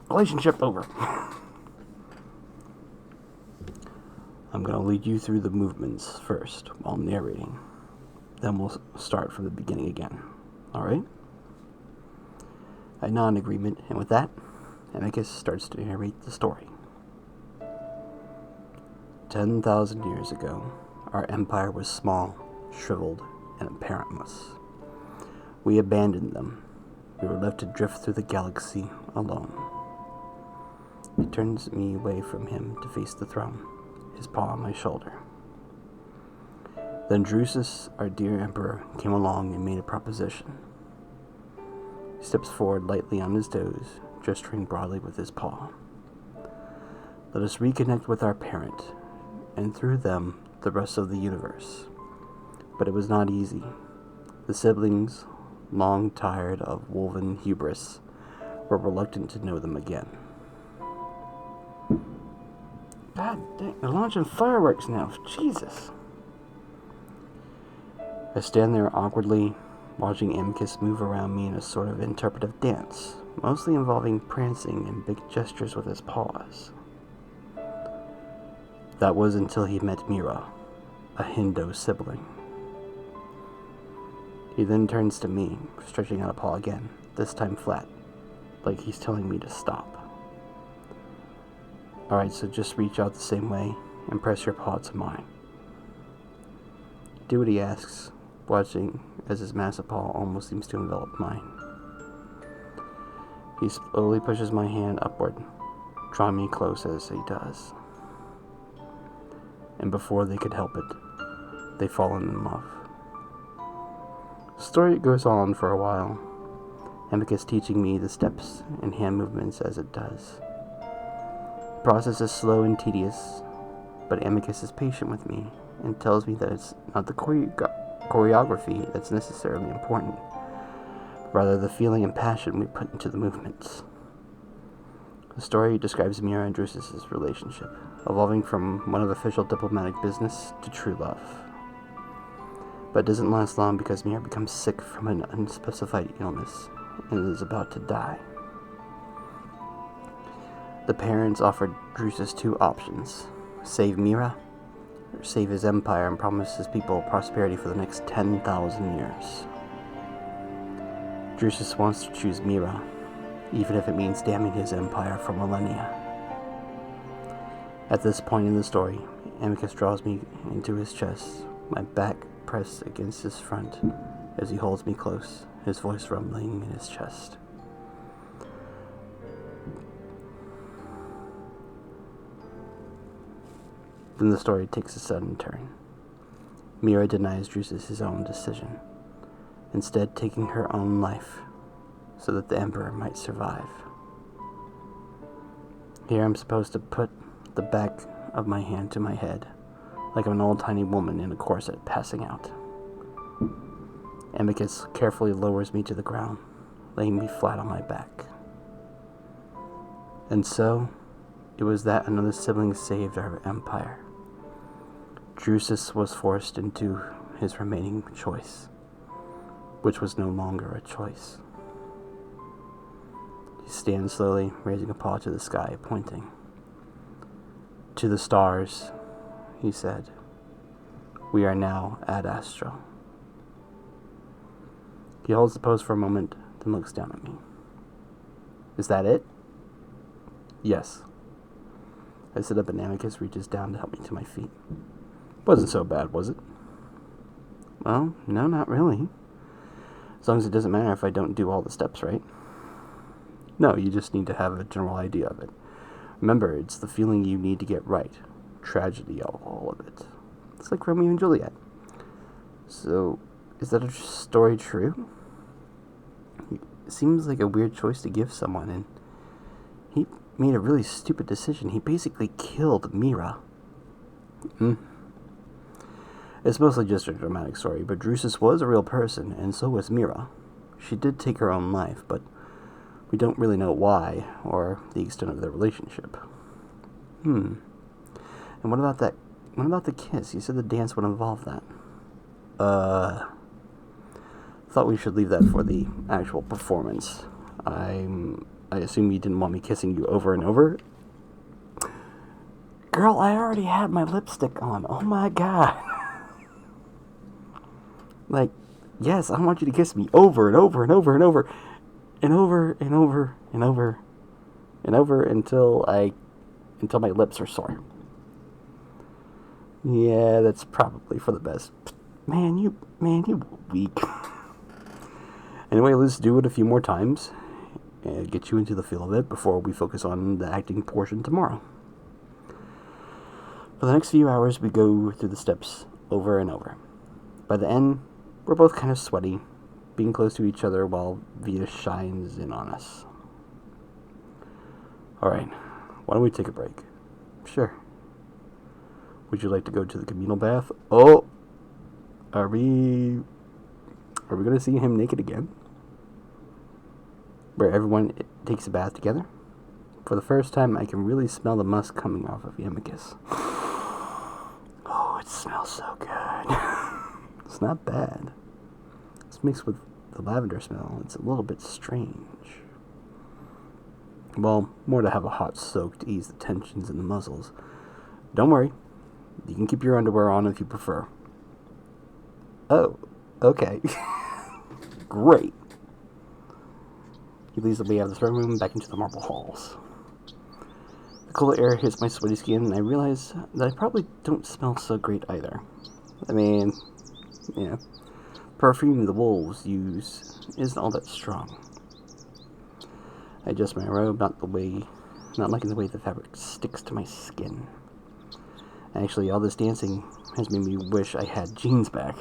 relationship over. I'm going to lead you through the movements first while narrating. Then we'll start from the beginning again. Alright? I nod in agreement, and with that, Amicus starts to narrate the story. 10,000 years ago, our empire was small, shriveled, and parentless. We abandoned them. We were left to drift through the galaxy alone. He turns me away from him to face the throne, his paw on my shoulder. Then Drusus, our dear Emperor, came along and made a proposition. He steps forward lightly on his toes, gesturing broadly with his paw. Let us reconnect with our parent, and through them, the rest of the universe. But it was not easy. The siblings, long tired of woven hubris, were reluctant to know them again. God dang, they're launching fireworks now. Jesus. I stand there awkwardly, watching Amicus move around me in a sort of interpretive dance, mostly involving prancing and big gestures with his paws. That was until he met Mira, a Hindu sibling. He then turns to me, stretching out a paw again, this time flat, like he's telling me to stop. Alright, so just reach out the same way and press your paw to mine. Do what he asks, watching as his massive paw almost seems to envelop mine. He slowly pushes my hand upward, drawing me close as he does. And before they could help it, they've fallen in love. The story goes on for a while, Amicus teaching me the steps and hand movements as it does. The process is slow and tedious, but Amicus is patient with me and tells me that it's not the choreography that's necessarily important, rather the feeling and passion we put into the movements. The story describes Mira and Drusus' relationship, evolving from one of official diplomatic business to true love. But it doesn't last long because Mira becomes sick from an unspecified illness and is about to die. The parents offered Drusus two options: save Mira, or save his empire and promise his people prosperity for the next 10,000 years. Drusus wants to choose Mira, even if it means damning his empire for millennia. At this point in the story, Amicus draws me into his chest, my back pressed against his front as he holds me close, his voice rumbling in his chest. Then the story takes a sudden turn. Mira denies Drusus his own decision, instead taking her own life so that the Emperor might survive. Here I'm supposed to put the back of my hand to my head, like an old tiny woman in a corset passing out. Amicus carefully lowers me to the ground, laying me flat on my back. And so, it was that another sibling saved our empire. Drusus was forced into his remaining choice, which was no longer a choice. He stands slowly, raising a paw to the sky, pointing. To the stars, he said. We are now Adastra. He holds the pose for a moment, then looks down at me. Is that it? Yes. I sit up and Amicus reaches down to help me to my feet. Wasn't so bad, was it? Well, no, not really. As long as it doesn't matter if I don't do all the steps right. No, you just need to have a general idea of it. Remember, it's the feeling you need to get right. Tragedy of all of it. It's like Romeo and Juliet. So, is that a story true? It seems like a weird choice to give someone, and he made a really stupid decision. He basically killed Mira. It's mostly just a dramatic story, but Drusus was a real person, and so was Mira. She did take her own life, but we don't really know why, or the extent of their relationship. And what about that? What about the kiss? You said the dance would involve that. Thought we should leave that for the actual performance. I assume you didn't want me kissing you over and over? Girl, I already had my lipstick on. Oh my god. Like, yes, I want you to kiss me over and over and over and over. And over and over and over and over until my lips are sore. Yeah, that's probably for the best. Man, you weak. Anyway, let's do it a few more times and get you into the feel of it before we focus on the acting portion tomorrow. For the next few hours, we go through the steps over and over. By the end, we're both kind of sweaty, being close to each other while Vita shines in on us. Alright, why don't we take a break? Sure. Would you like to go to the communal bath? Oh! Are we going to see him naked again? Where everyone takes a bath together? For the first time, I can really smell the musk coming off of Amicus. Oh, it smells so good. It's not bad. It's mixed with the lavender smell. It's a little bit strange. Well, more to have a hot soak to ease the tensions in the muscles. Don't worry. You can keep your underwear on if you prefer. Oh, okay. Great. He leads the way out of the throne room back into the marble halls. The cool air hits my sweaty skin, and I realize that I probably don't smell so great either. I mean, yeah, perfume the wolves use isn't all that strong. I adjust my robe, not liking the way the fabric sticks to my skin. Actually, all this dancing has made me wish I had jeans back.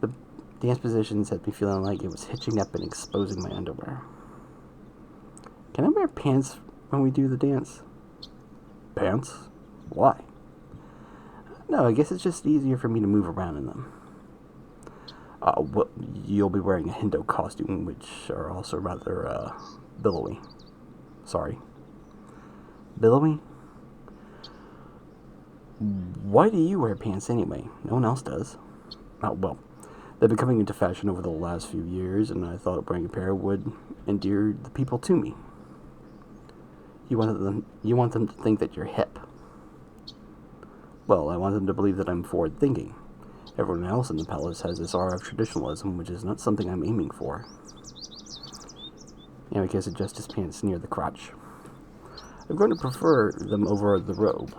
The dance positions had me feeling like it was hitching up and exposing my underwear. Can I wear pants when we do the dance? Pants? Why? No, I guess it's just easier for me to move around in them. Well, you'll be wearing a Hindu costume, which are also rather, billowy. Sorry. Billowy? Why do you wear pants anyway? No one else does. Oh, well, they've been coming into fashion over the last few years, and I thought wearing a pair would endear the people to me. You want them to think that you're hip. Well, I want them to believe that I'm forward-thinking. Everyone else in the palace has this aura of traditionalism, which is not something I'm aiming for. Amicus adjusts his pants near the crotch. I'm going to prefer them over the robe,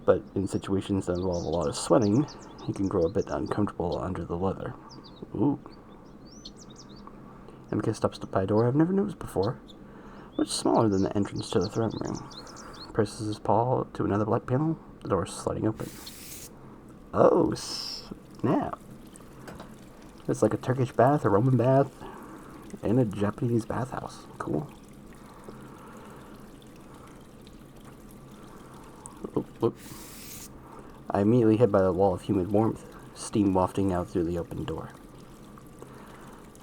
but in situations that involve a lot of sweating, he can grow a bit uncomfortable under the leather. Ooh. Amicus stops by a door I've never noticed before, much smaller than the entrance to the throne room. Presses his paw to another black panel, the door sliding open. Oh, snap. It's like a Turkish bath, a Roman bath, and a Japanese bathhouse. Cool. Whoop. I immediately hit by the wall of humid warmth, steam wafting out through the open door.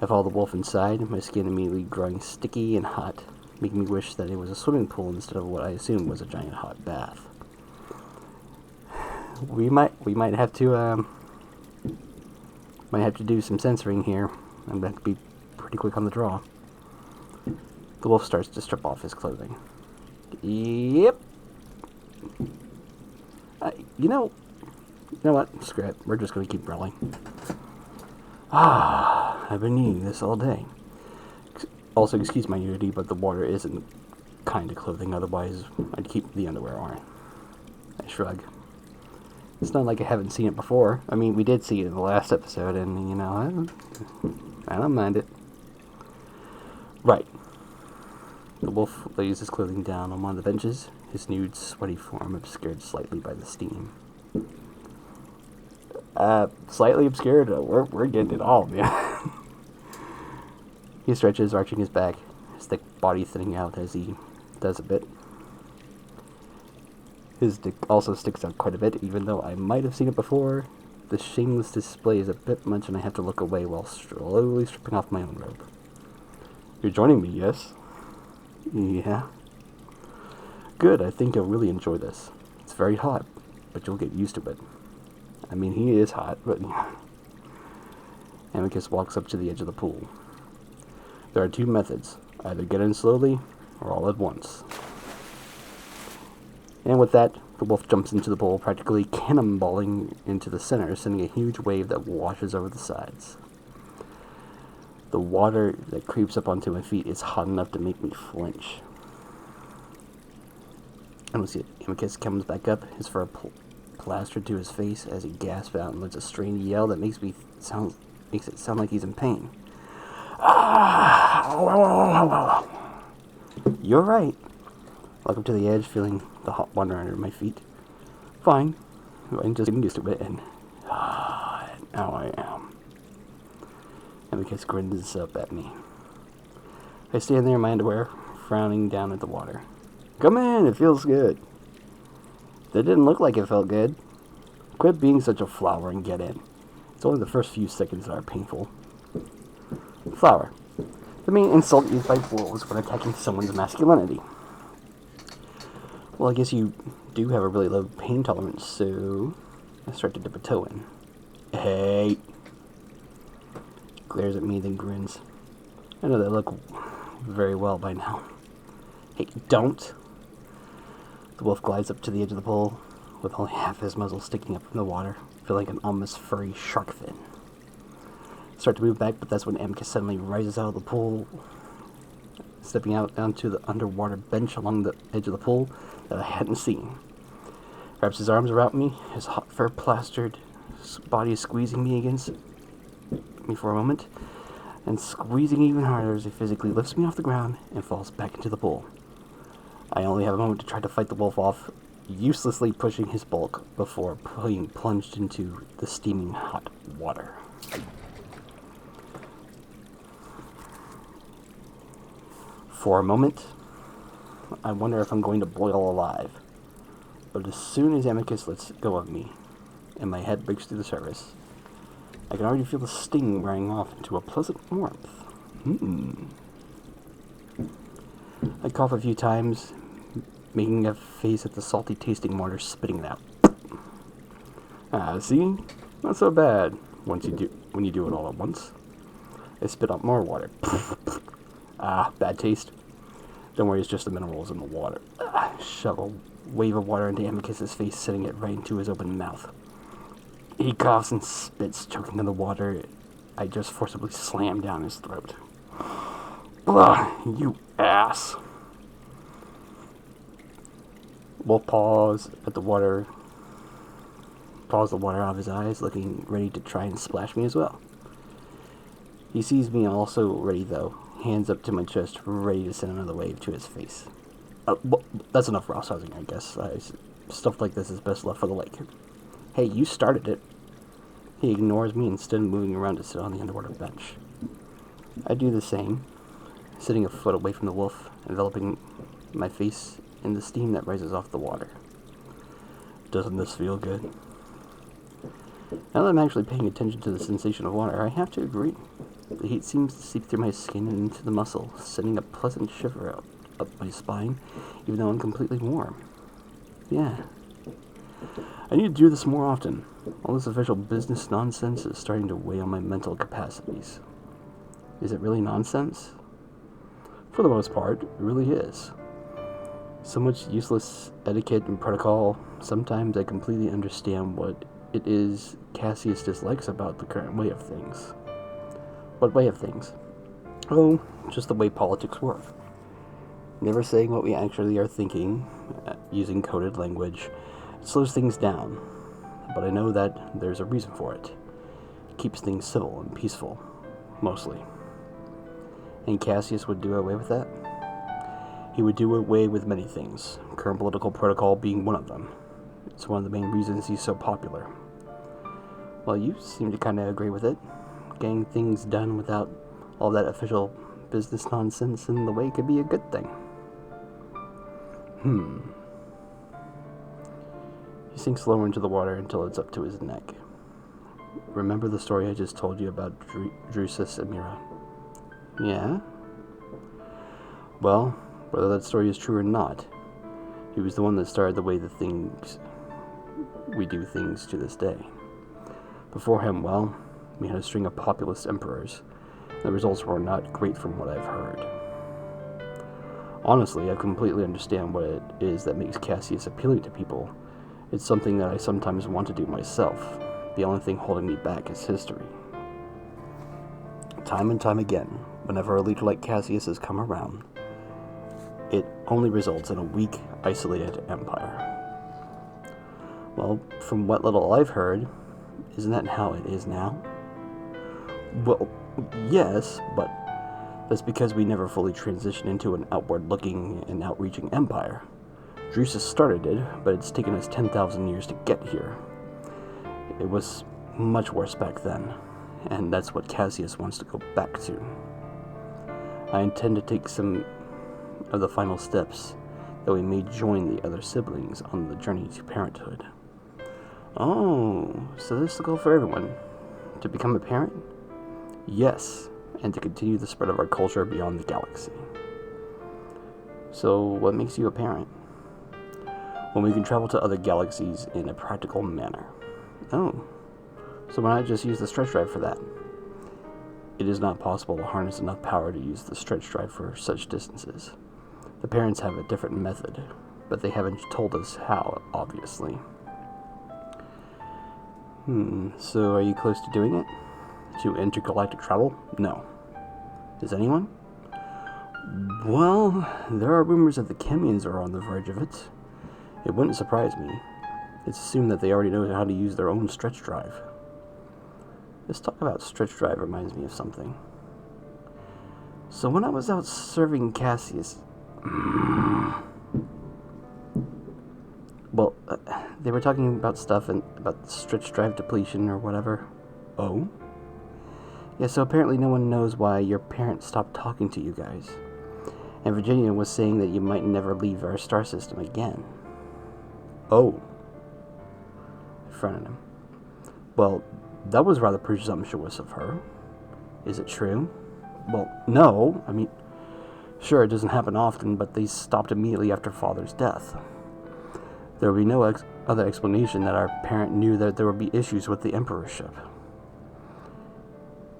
I follow the wolf inside, my skin immediately growing sticky and hot, making me wish that it was a swimming pool instead of what I assumed was a giant hot bath. We might have to do some censoring here. I'm going to have to be pretty quick on the draw. The wolf starts to strip off his clothing. Yep. You know what? Screw it. We're just going to keep rolling. I've been needing this all day. Also, excuse my nudity, but the water isn't kind of clothing. Otherwise, I'd keep the underwear on. I shrug. It's not like I haven't seen it before. I mean, we did see it in the last episode, and, I don't mind it. Right. The wolf lays his clothing down on one of the benches, his nude, sweaty form obscured slightly by the steam. Slightly obscured? We're getting it all, man. He stretches, arching his back, his thick body thinning out as he does a bit. His dick also sticks out quite a bit, even though I might have seen it before. The shameless display is a bit much, and I have to look away while slowly stripping off my own robe. You're joining me, yes? Yeah. Good, I think you'll really enjoy this. It's very hot, but you'll get used to it. I mean, he is hot, but... Amicus walks up to the edge of the pool. There are two methods. Either get in slowly, or all at once. And with that, the wolf jumps into the pool, practically cannonballing into the center, sending a huge wave that washes over the sides. The water that creeps up onto my feet is hot enough to make me flinch. And we see Amicus comes back up, his fur plastered to his face as he gasps out and lets a strained yell that makes it sound like he's in pain. You're right. Walk up to the edge, feeling the hot water under my feet. Fine. I'm just getting used to it, and now I am. Amicus grins up at me. I stand there in my underwear, frowning down at the water. Come in, it feels good. That didn't look like it felt good. Quit being such a flower and get in. It's only the first few seconds that are painful. Flower. The main insult used by wolves when attacking someone's masculinity. Well, I guess you do have a really low pain tolerance, so I start to dip a toe in. Hey! Glares at me, then grins. I know they look very well by now. Hey, don't! The wolf glides up to the edge of the pool, with only half his muzzle sticking up from the water, feeling like an ominous furry shark fin. I start to move back, but that's when Amicus suddenly rises out of the pool, stepping out onto the underwater bench along the edge of the pool that I hadn't seen. Wraps his arms around me, his hot fur plastered body squeezing me against me for a moment, and squeezing even harder as he physically lifts me off the ground and falls back into the pool. I only have a moment to try to fight the wolf off, uselessly pushing his bulk before being plunged into the steaming hot water. For a moment, I wonder if I'm going to boil alive. But as soon as Amicus lets go of me, and my head breaks through the surface, I can already feel the sting wearing off into a pleasant warmth. I cough a few times, making a face at the salty tasting water, spitting it out. See? Not so bad when you do it all at once. I spit out more water. Bad taste. Don't worry, it's just the minerals in the water. Shove a wave of water into Amicus's face, sending it right into his open mouth. He coughs and spits, choking on the water I just forcibly slam down his throat. Ugh, you ass. Wolf paws the water out of his eyes, looking ready to try and splash me as well. He sees me also ready, though, hands up to my chest, ready to send another wave to his face. Well, that's enough roughhousing, I guess. Stuff like this is best left for the lake. Hey, you started it. He ignores me, instead of moving around to sit on the underwater bench. I do the same, sitting a foot away from the wolf, enveloping my face in the steam that rises off the water. Doesn't this feel good? Now that I'm actually paying attention to the sensation of water, I have to agree. The heat seems to seep through my skin and into the muscle, sending a pleasant shiver up my spine, even though I'm completely warm. Yeah. I need to do this more often. All this official business nonsense is starting to weigh on my mental capacities. Is it really nonsense? For the most part, it really is. So much useless etiquette and protocol. Sometimes I completely understand what it is Cassius dislikes about the current way of things. What way of things? Oh, just the way politics work. Never saying what we actually are thinking, using coded language. It slows things down, but I know that there's a reason for it. It keeps things civil and peaceful, mostly. And Cassius would do away with that? He would do away with many things, current political protocol being one of them. It's one of the main reasons he's so popular. Well, you seem to kind of agree with it. Getting things done without all that official business nonsense in the way could be a good thing. He sinks lower into the water until it's up to his neck. Remember the story I just told you about Drusus and Mira? Yeah? Well, whether that story is true or not, he was the one that started the way we do things to this day. Before him, well, we had a string of populist emperors. The results were not great from what I've heard. Honestly, I completely understand what it is that makes Cassius appealing to people. It's something that I sometimes want to do myself. The only thing holding me back is history. Time and time again, whenever a leader like Cassius has come around, it only results in a weak, isolated empire. Well, from what little I've heard, isn't that how it is now? Well, yes, but That's because we never fully transitioned into an outward-looking and outreaching empire. Drusus started it, but it's taken us 10,000 years to get here. It was much worse back then, and that's what Cassius wants to go back to. I intend to take some of the final steps that we may join the other siblings on the journey to parenthood. Oh, so this is the goal for everyone? To become a parent? Yes, and to continue the spread of our culture beyond the galaxy. So, what makes you a parent? When we can travel to other galaxies in a practical manner. Oh, so why not just use the stretch drive for that? It is not possible to harness enough power to use the stretch drive for such distances. The parents have a different method, but they haven't told us how, obviously. So are you close to doing it? To intergalactic travel? No. Is anyone? Well, there are rumors that the Chemians are on the verge of it. It wouldn't surprise me. It's assumed that they already know how to use their own stretch drive. This talk about stretch drive reminds me of something. So when I was out serving Cassius... Well, they were talking about stuff and about stretch drive depletion or whatever. Oh? Yeah, so apparently no one knows why your parents stopped talking to you guys. And Virginia was saying that you might never leave our star system again. Oh. I fronted him. Well, that was rather presumptuous of her. Is it true? Well, no. I mean, sure, it doesn't happen often, but they stopped immediately after Father's death. There would be no other explanation that our parent knew that there would be issues with the Emperorship.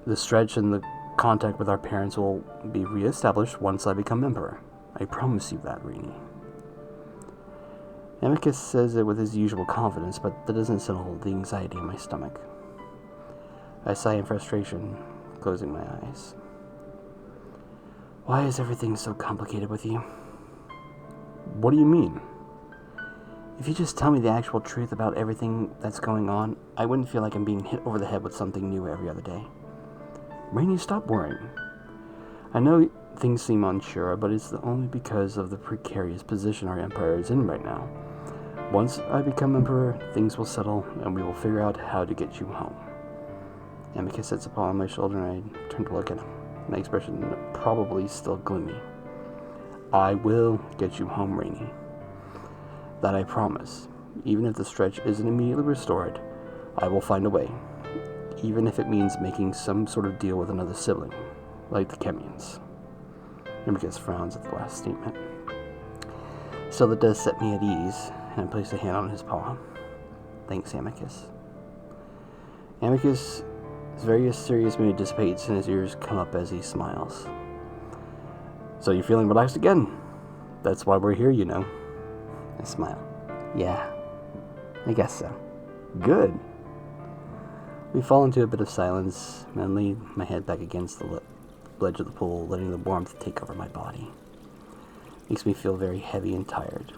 The stretch and the contact with our parents will be reestablished once I become Emperor. I promise you that, Rainey. Amicus says it with his usual confidence, but that doesn't settle the anxiety in my stomach. I sigh in frustration, closing my eyes. Why is everything so complicated with you? What do you mean? If you just tell me the actual truth about everything that's going on, I wouldn't feel like I'm being hit over the head with something new every other day. Rainey, stop worrying. I know things seem unsure, but it's only because of the precarious position our empire is in right now. Once I become Emperor, things will settle, and we will figure out how to get you home. Amicus sits upon my shoulder, and I turn to look at him, my expression probably still gloomy. I will get you home, Rainey. That I promise. Even if the stretch isn't immediately restored, I will find a way. Even if it means making some sort of deal with another sibling, like the Chemians. Amicus frowns at the last statement. Still, it does set me at ease, and I place a hand on his paw. Thanks, Amicus. Amicus' very serious mood dissipates, and his ears come up as he smiles. So you're feeling relaxed again? That's why we're here, you know. I smile. Yeah, I guess so. Good. We fall into a bit of silence, and I lean my head back against the ledge of the pool, letting the warmth take over my body. Makes me feel very heavy and tired,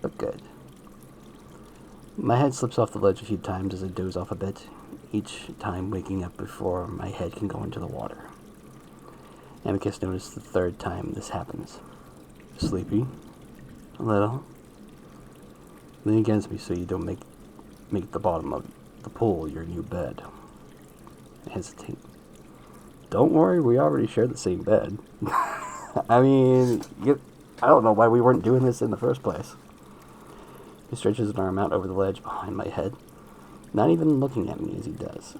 but good. My head slips off the ledge a few times as I doze off a bit, each time waking up before my head can go into the water. Amicus noticed the third time this happens. Sleepy? A little? Lean against me so you don't make the bottom of the pool your new bed. I hesitate. Don't worry, we already share the same bed. I mean, I don't know why we weren't doing this in the first place. He stretches an arm out over the ledge behind my head, not even looking at me as he does.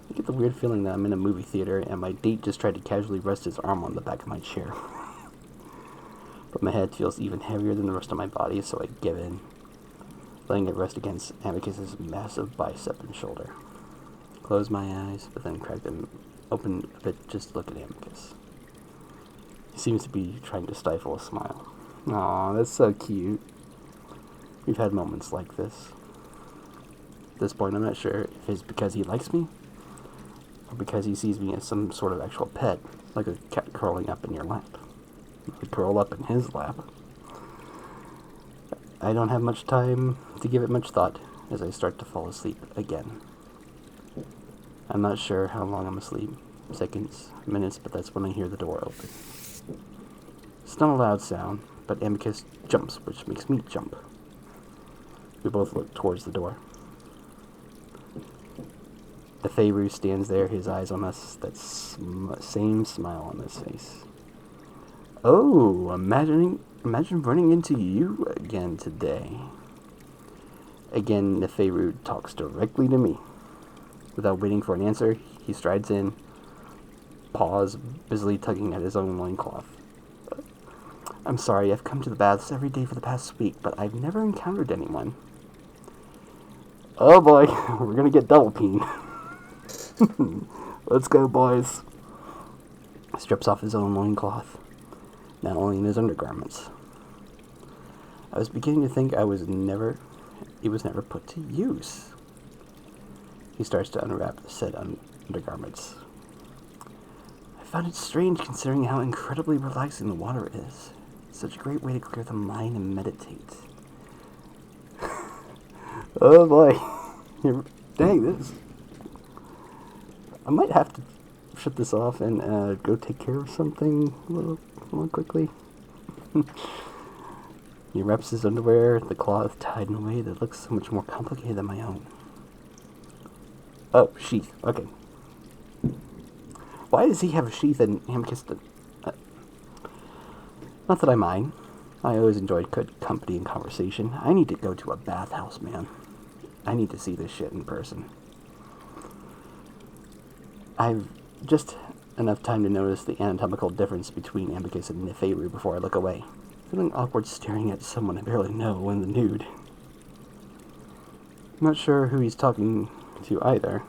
I get the weird feeling that I'm in a movie theater and my date just tried to casually rest his arm on the back of my chair. But my head feels even heavier than the rest of my body, so I give in, letting it rest against Amicus' massive bicep and shoulder. Close my eyes, but then crack them open a bit just to look at Amicus. He seems to be trying to stifle a smile. Aw, that's so cute. We've had moments like this. At this point, I'm not sure if it's because he likes me, or because he sees me as some sort of actual pet, like a cat curling up in your lap. I curl up in his lap. I don't have much time to give it much thought as I start to fall asleep again. I'm not sure how long I'm asleep, seconds, minutes, but that's when I hear the door open. It's not a loud sound, but Amicus jumps, which makes me jump. We both look towards the door. The Feyru stands there, his eyes on us, that same smile on his face. Oh, imagine running into you again today. Again, the Feyru talks directly to me. Without waiting for an answer, he strides in, paws, busily tugging at his own loincloth. I'm sorry, I've come to the baths every day for the past week, but I've never encountered anyone. Oh boy, we're gonna get double peened. Let's go, boys. Strips off his own loincloth, not only in his undergarments. I was beginning to think it was never put to use. He starts to unwrap the said undergarments. I found it strange considering how incredibly relaxing the water is. It's such a great way to clear the mind and meditate. Oh boy. Dang, this. I might have to shut this off and go take care of something a little quickly. He wraps his underwear, the cloth tied in a way that looks so much more complicated than my own. Oh, sheath. Okay. Why does he have a sheath and Amicus? Not that I mind. I always enjoyed good company and conversation. I need to go to a bathhouse, man. I need to see this shit in person. I've just enough time to notice the anatomical difference between Amicus and Nefeyru before I look away. Feeling awkward staring at someone I barely know in the nude. I'm not sure who he's talking to either.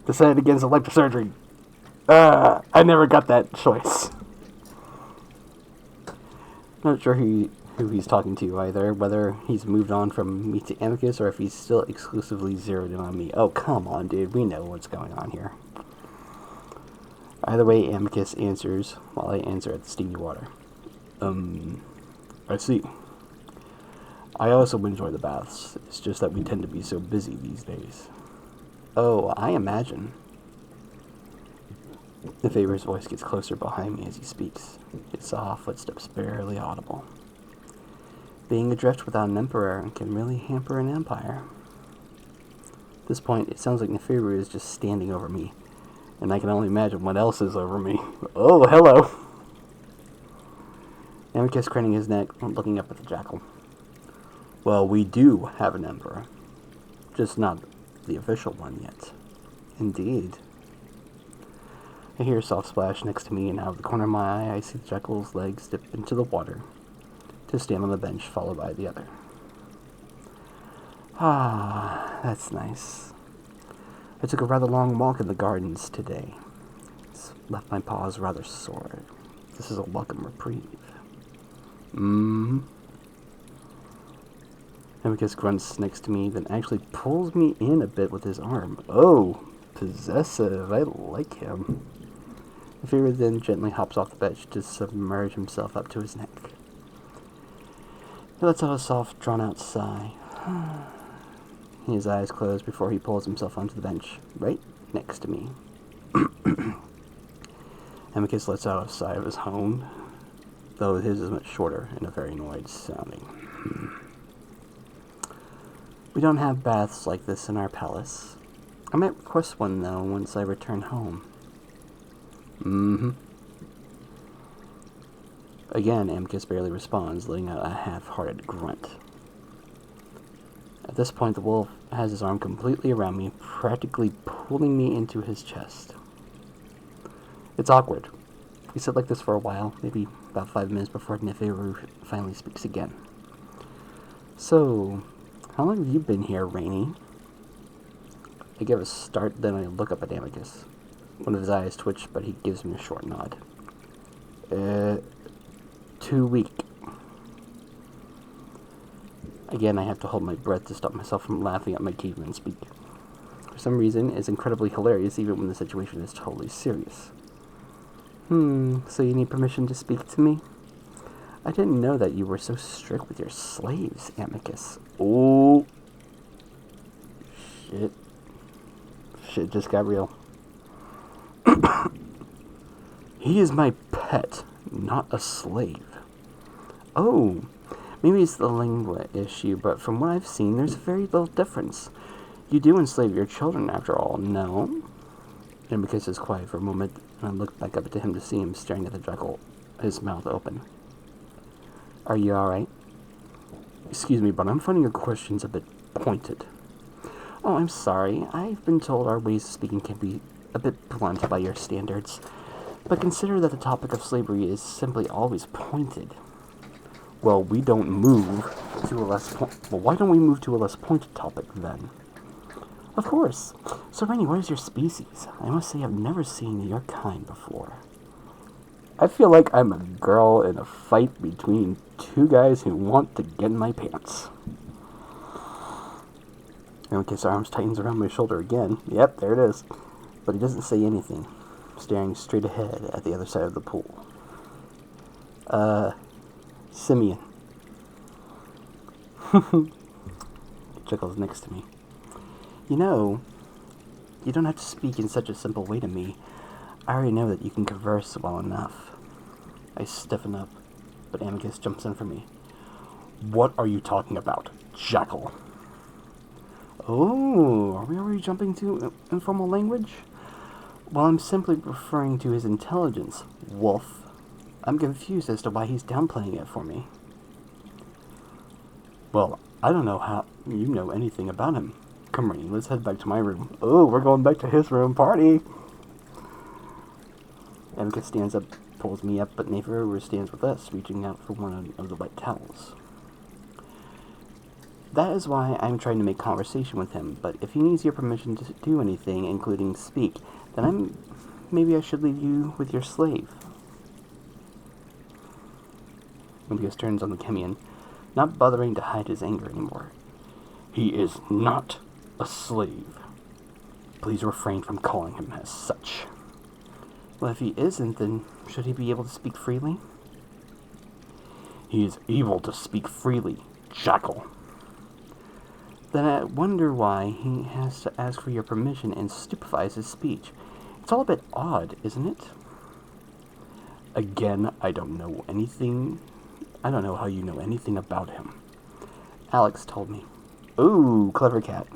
Decided against electrosurgery. I never got that choice. Not sure who he's talking to either, whether he's moved on from me to Amicus or if he's still exclusively zeroed in on me. Oh, come on, dude. We know what's going on here. Either way, Amicus answers while I answer at the steamy water. I see. I also enjoy the baths. It's just that we tend to be so busy these days. Oh, I imagine. The Favor's voice gets closer behind me as he speaks. His soft footsteps barely audible. Being adrift without an emperor can really hamper an empire. At this point, it sounds like Neferu is just standing over me, and I can only imagine what else is over me. Oh, hello! Amicus craning his neck, looking up at the jackal. Well, we do have an emperor. Just not the official one yet. Indeed. I hear a soft splash next to me, and out of the corner of my eye, I see the jackal's legs dip into the water to stand on the bench, followed by the other. Ah, that's nice. I took a rather long walk in the gardens today. It's left my paws rather sore. This is a welcome reprieve. Amicus grunts next to me, then actually pulls me in a bit with his arm. Oh, possessive. I like him. The figure then gently hops off the bench to submerge himself up to his neck. He lets out a soft, drawn-out sigh. His eyes close before he pulls himself onto the bench, right next to me. Amicus lets out a sigh of his own, though his is much shorter and a very annoyed sounding. We don't have baths like this in our palace. I might request one, though, once I return home. Again, Amicus barely responds, letting out a half-hearted grunt. At this point, the wolf has his arm completely around me, practically pulling me into his chest. It's awkward. We sit like this for a while, maybe about 5 minutes before Neferu finally speaks again. So, how long have you been here, Rainy? I give a start, then I look up at Amicus. One of his eyes twitch, but he gives me a short nod. 2 weeks. Again, I have to hold my breath to stop myself from laughing at my caveman speak. For some reason, it's incredibly hilarious even when the situation is totally serious. So you need permission to speak to me? I didn't know that you were so strict with your slaves, Amicus. Oh. Shit. shit just got real. He is my pet, not a slave. Oh, maybe it's the lingua issue, but from what I've seen, there's very little difference. You do enslave your children, after all, no? And because it's quiet for a moment, and I looked back up to him to see him staring at the jackal, his mouth open. Are you alright? Excuse me, but I'm finding your questions a bit pointed. Oh, I'm sorry. I've been told our ways of speaking can be a bit blunt by your standards. But consider that the topic of slavery is simply always pointed. Well, we don't move to a less why don't we move to a less pointed topic then? Of course. So, Rainy, what is your species? I must say I've never seen your kind before. I feel like I'm a girl in a fight between two guys who want to get in my pants. Amicus' arms tightens around my shoulder again. Yep, there it is. But he doesn't say anything, staring straight ahead at the other side of the pool. Simeon. He chuckles next to me. You know, you don't have to speak in such a simple way to me. I already know that you can converse well enough. I stiffen up, but Amicus jumps in for me. What are you talking about, jackal? Oh, are we already jumping to informal language? Well, I'm simply referring to his intelligence, wolf. I'm confused as to why he's downplaying it for me. Well, I don't know how you know anything about him. Come, Rainy, let's head back to my room. Oh, we're going back to his room. Party! Amicus stands up, pulls me up, but Neferu stands with us, reaching out for one of the white towels. That is why I'm trying to make conversation with him, but if he needs your permission to do anything, including speak, then maybe I should leave you with your slave. Amicus turns on the Chemian, not bothering to hide his anger anymore. He is not a slave. Please refrain from calling him as such. Well, if he isn't, then should he be able to speak freely? He is able to speak freely, jackal. Then I wonder why he has to ask for your permission and stupefies his speech. It's all a bit odd, isn't it? Again, I don't know how you know anything about him. Alex told me. Ooh, clever cat.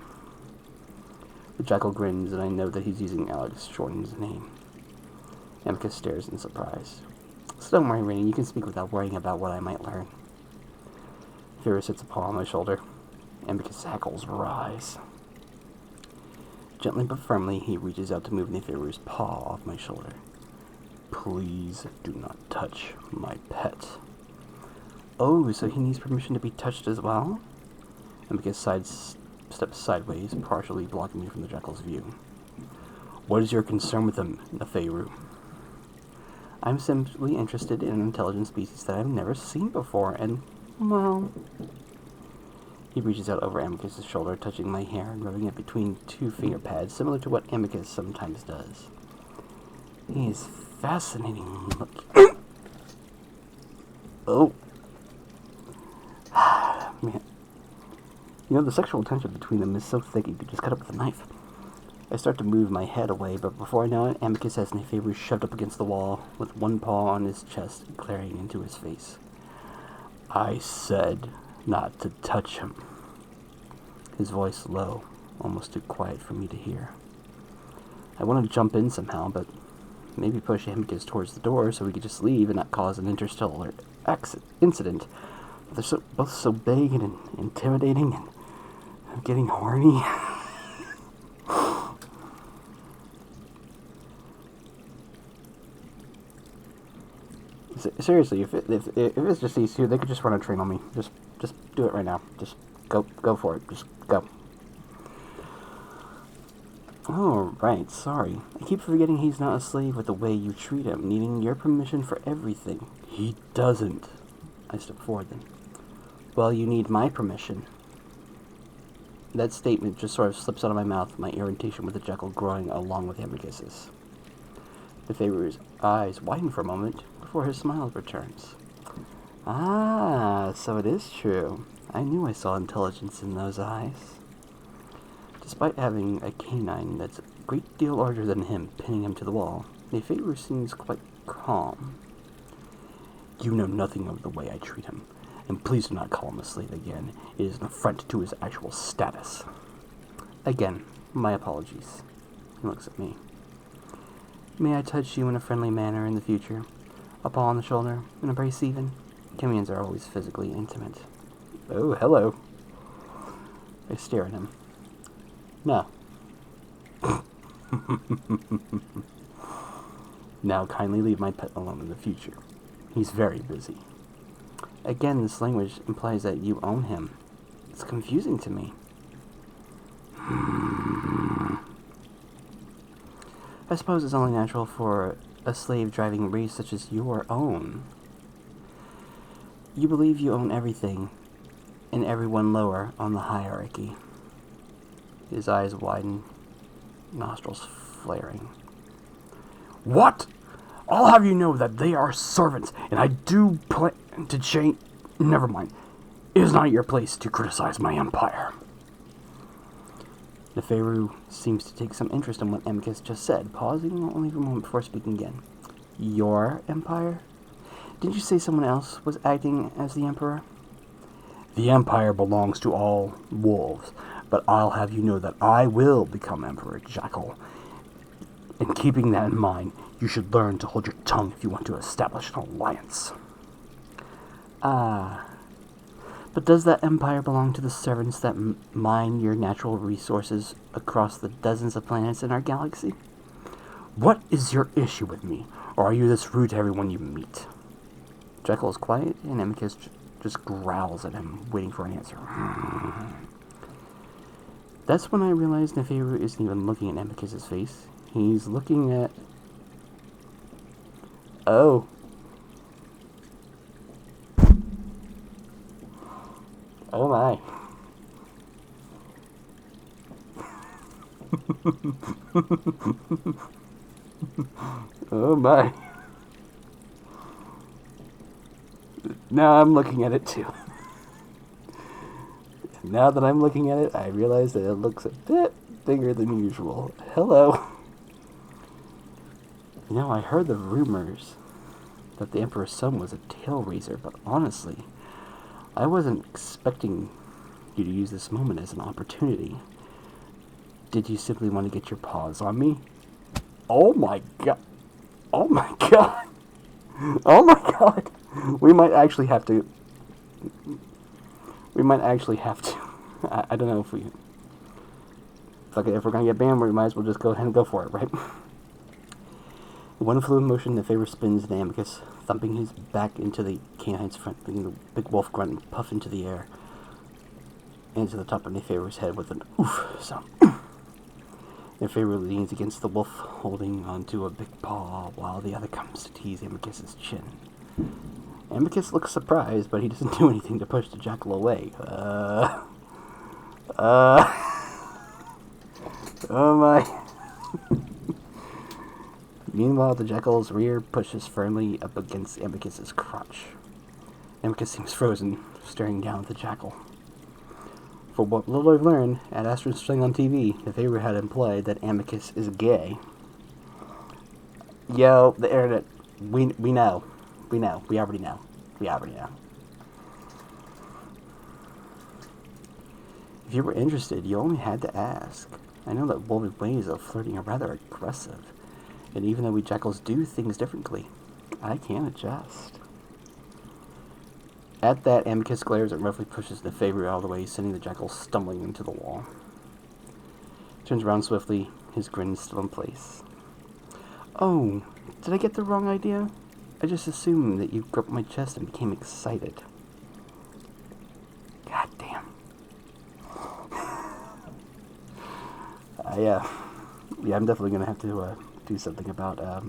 The jackal grins, and I know that he's using Alex to shorten his name. Amicus stares in surprise. So don't worry, Rainy, you can speak without worrying about what I might learn. Vera sits a paw on my shoulder. Amicus' hackles rise. Gently but firmly, he reaches out to move Neferu's paw off my shoulder. Please do not touch my pet. Oh, so he needs permission to be touched as well? Amicus steps sideways, partially blocking me from the jackal's view. What is your concern with him, Neferu? I'm simply interested in an intelligent species that I've never seen before, and, well... He reaches out over Amicus' shoulder, touching my hair and rubbing it between two finger pads, similar to what Amicus sometimes does. He is fascinating looking. Oh. Man. You know, the sexual tension between them is so thick you could just cut it with a knife. I start to move my head away, but before I know it, Amicus has Neferu shoved up against the wall, with one paw on his chest, glaring into his face. I said not to touch him. His voice low, almost too quiet for me to hear. I want to jump in somehow, but maybe push Amicus towards the door so we could just leave and not cause an interstellar incident. But they're both so big and intimidating, and I'm getting horny. Seriously, if it's just these two, they could just run a train on me. Just do it right now. Just go for it. Just go. Oh, right, sorry. I keep forgetting he's not a slave with the way you treat him, needing your permission for everything. He doesn't. I step forward then. Well, you need my permission. That statement just sort of slips out of my mouth, my irritation with the jackal growing along with Amicus's. Neferu's eyes widen for a moment before his smile returns. Ah, so it is true. I knew I saw intelligence in those eyes. Despite having a canine that's great deal larger than him, pinning him to the wall. Neferu seems quite calm. You know nothing of the way I treat him, and please do not call him a slave again. It is an affront to his actual status. Again, my apologies. He looks at me. May I touch you in a friendly manner in the future? A paw on the shoulder, an embrace even? Communions are always physically intimate. Oh, hello. I stare at him. No. Now kindly leave my pet alone in the future. He's very busy. Again, this language implies that you own him. It's confusing to me. I suppose it's only natural for a slave-driving race such as your own. You believe you own everything, and everyone lower on the hierarchy. His eyes widen, nostrils flaring. What? I'll have you know that they are servants, and I do plan to change. Never mind. It is not your place to criticize my empire. Neferu seems to take some interest in what Amicus just said, pausing only for a moment before speaking again. Your empire? Didn't you say someone else was acting as the emperor? The empire belongs to all wolves, but I'll have you know that I will become emperor, Jackal. And keeping that in mind, you should learn to hold your tongue if you want to establish an alliance. But does that empire belong to the servants that mine your natural resources across the dozens of planets in our galaxy? What is your issue with me, or are you this rude to everyone you meet? Jekyll is quiet, and Amicus just growls at him, waiting for an answer. That's when I realize Neferu isn't even looking at Amicus's face. He's looking at... Oh. Oh my. Oh my. Now I'm looking at it too. Now that I'm looking at it, I realize that it looks a bit bigger than usual. Hello. You know, I heard the rumors that the Emperor's son was a tail raiser, but honestly, I wasn't expecting you to use this moment as an opportunity. Did you simply want to get your paws on me? Oh my god. Oh my god. Oh my god. We might actually have to... I don't know if we... Fuck it, if we're gonna get banned, we might as well just go ahead and go for it, right? In one fluid motion, the favor spins the Amicus, thumping his back into the canine's front, making the big wolf grunt and puff into the air, and to the top of Neferu's head with an oof sound. Neferu leans against the wolf, holding onto a big paw, while the other comes to tease Amicus's chin. Amicus looks surprised, but he doesn't do anything to push the jackal away. Oh my. Meanwhile, the jackal's rear pushes firmly up against Amicus's crotch. Amicus seems frozen, staring down at the jackal. For what little I've learned, at Astra's thing on TV, the favor had implied that Amicus is gay. Yo, the internet, we know. We know. We already know. We already know. If you were interested, you only had to ask. I know that Wolver's ways of flirting are rather aggressive. And even though we jackals do things differently, I can adjust. At that, Amicus glares and roughly pushes the favor out of the way, sending the jackal stumbling into the wall. Turns around swiftly, his grin still in place. Oh, did I get the wrong idea? I just assumed that you gripped my chest and became excited. God damn. Yeah, I'm definitely gonna have to do something about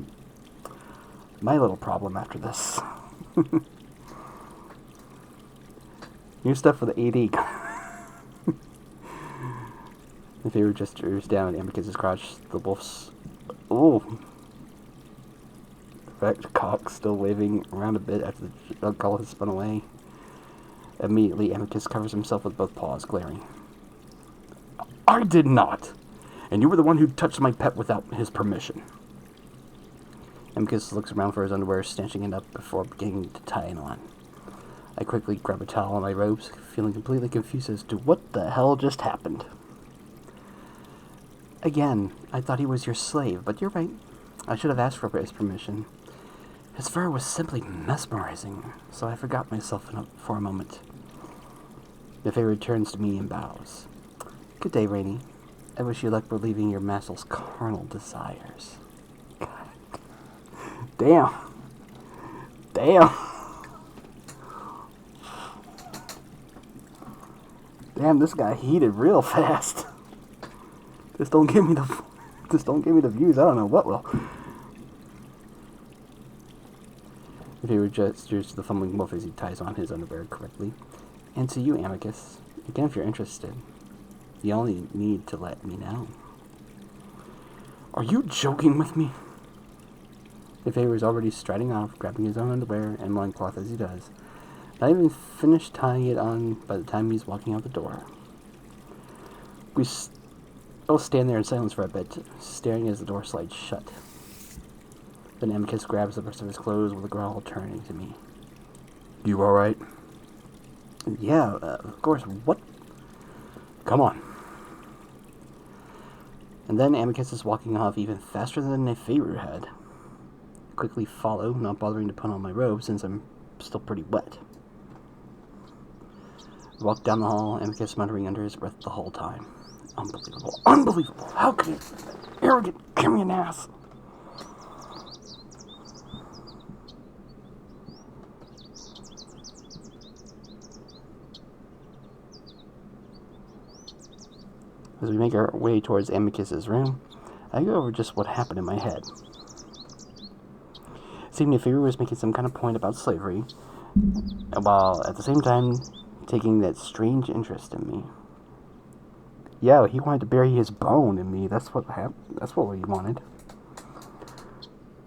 my little problem after this. New stuff for the AD. The favor gestures down at Amicus's crotch. The wolf's... Ooh. Erect cock still waving around a bit after the gull has spun away. Immediately, Amicus covers himself with both paws, glaring. I did not! And you were the one who touched my pet without his permission. Amicus looks around for his underwear, snatching it up before beginning to tie it on. I quickly grab a towel on my robes, feeling completely confused as to what the hell just happened. Again, I thought he was your slave, but you're right. I should have asked for his permission. His fur was simply mesmerizing, so I forgot myself for a moment. The fairy turns to me and bows. Good day, Rainy. I wish you luck relieving your master's carnal desires. God. Damn. Damn. Damn, this got heated real fast. Just don't give me the views. I don't know what will. The fairy gestures to the fumbling wolf as he ties on his underwear correctly. And to you, Amicus. Again, if you're interested, you only need to let me know. Are you joking with me? The fairy is already striding off, grabbing his own underwear and loincloth as he does. Not even finished tying it on by the time he's walking out the door. We all stand there in silence for a bit, staring as the door slides shut. Then Amicus grabs the rest of his clothes with a growl, turning to me. You alright? Yeah, of course. What? Come on. And then Amicus is walking off even faster than Neferu had. Quickly follow, not bothering to put on my robe since I'm still pretty wet. Walk down the hall, Amicus muttering under his breath the whole time. Unbelievable. Unbelievable. How could you? Arrogant, Kimian ass. As we make our way towards Amicus's room, I go over just what happened in my head. It seemed Neferu was making some kind of point about slavery, while at the same time taking that strange interest in me. Yeah, he wanted to bury his bone in me. That's what happened. That's what he wanted.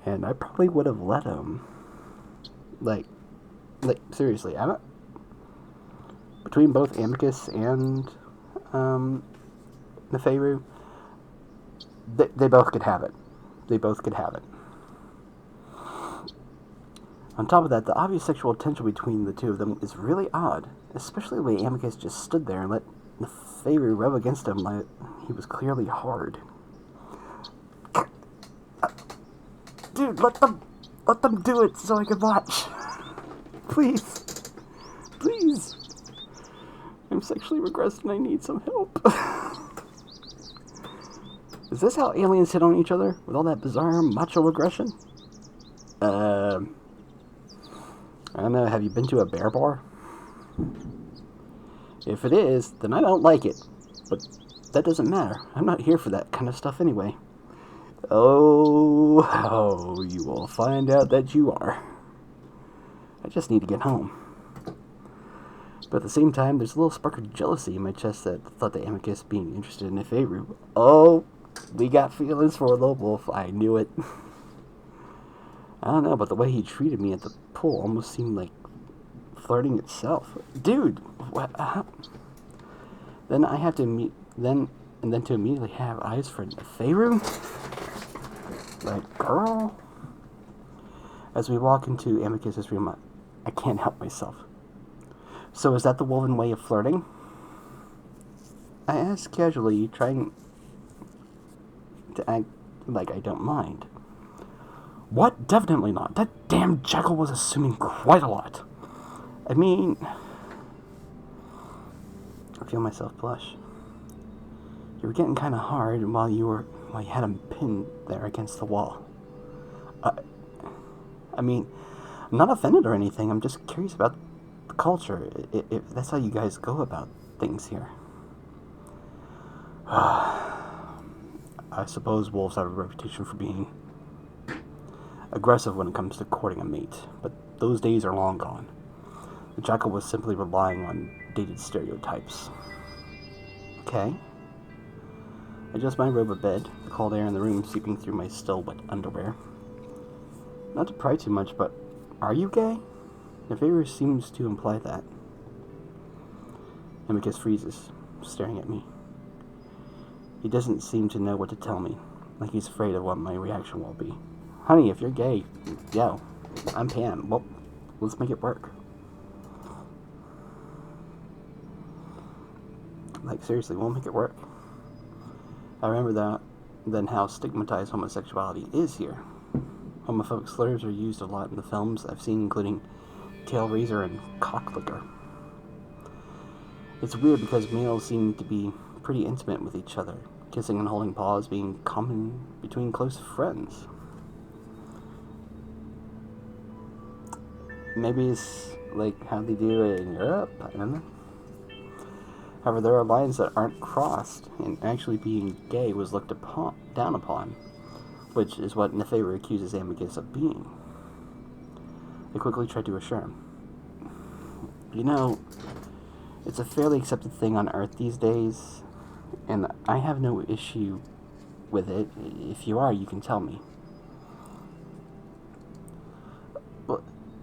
And I probably would have let him. Like seriously, I don't. Between both Amicus and Neferu, they both could have it. They both could have it. On top of that, the obvious sexual tension between the two of them is really odd, especially the way Amicus just stood there and let Neferu rub against him like he was clearly hard. Dude, let them do it so I can watch. Please. Please. I'm sexually regressed and I need some help. Is this how aliens hit on each other? With all that bizarre macho aggression? I don't know, have you been to a bear bar? If it is, then I don't like it. But that doesn't matter. I'm not here for that kind of stuff anyway. Oh, you will find out that you are. I just need to get home. But at the same time, there's a little spark of jealousy in my chest that thought that Amicus being interested in Neferu. Oh, we got feelings for the wolf. I knew it. I don't know, but the way he treated me at the pool almost seemed like flirting itself. Dude, what? Then I have to to immediately have eyes for Neferu? Like, girl? As we walk into Amicus's room, I can't help myself. So is that the woven way of flirting? I ask casually, trying to act like I don't mind. What? Definitely not. That damn jackal was assuming quite a lot. I mean, I feel myself blush. You were getting kind of hard while you had him pinned there against the wall. I mean, I'm not offended or anything. I'm just curious about the culture. If that's how you guys go about things here. I suppose wolves have a reputation for being aggressive when it comes to courting a mate, but those days are long gone. The jackal was simply relying on dated stereotypes. Okay. I adjust my robe a bit, the cold air in the room seeping through my still wet underwear. Not to pry too much, but are you gay? Neferu seems to imply that. Amicus freezes, staring at me. He doesn't seem to know what to tell me, like he's afraid of what my reaction will be. Honey, if you're gay, yo, I'm Pam. Well, let's make it work. Like, seriously, we'll make it work. I remember that, then how stigmatized homosexuality is here. Homophobic slurs are used a lot in the films I've seen, including tail raiser and cocklicker. It's weird because males seem to be pretty intimate with each other, kissing and holding paws being common between close friends. Maybe it's like how they do it in Europe, I don't know. However, there are lines that aren't crossed, and actually being gay was looked down upon, which is what Nefeber accuses Amicus of being. They quickly tried to assure him. You know, it's a fairly accepted thing on Earth these days, and I have no issue with it. If you are, you can tell me.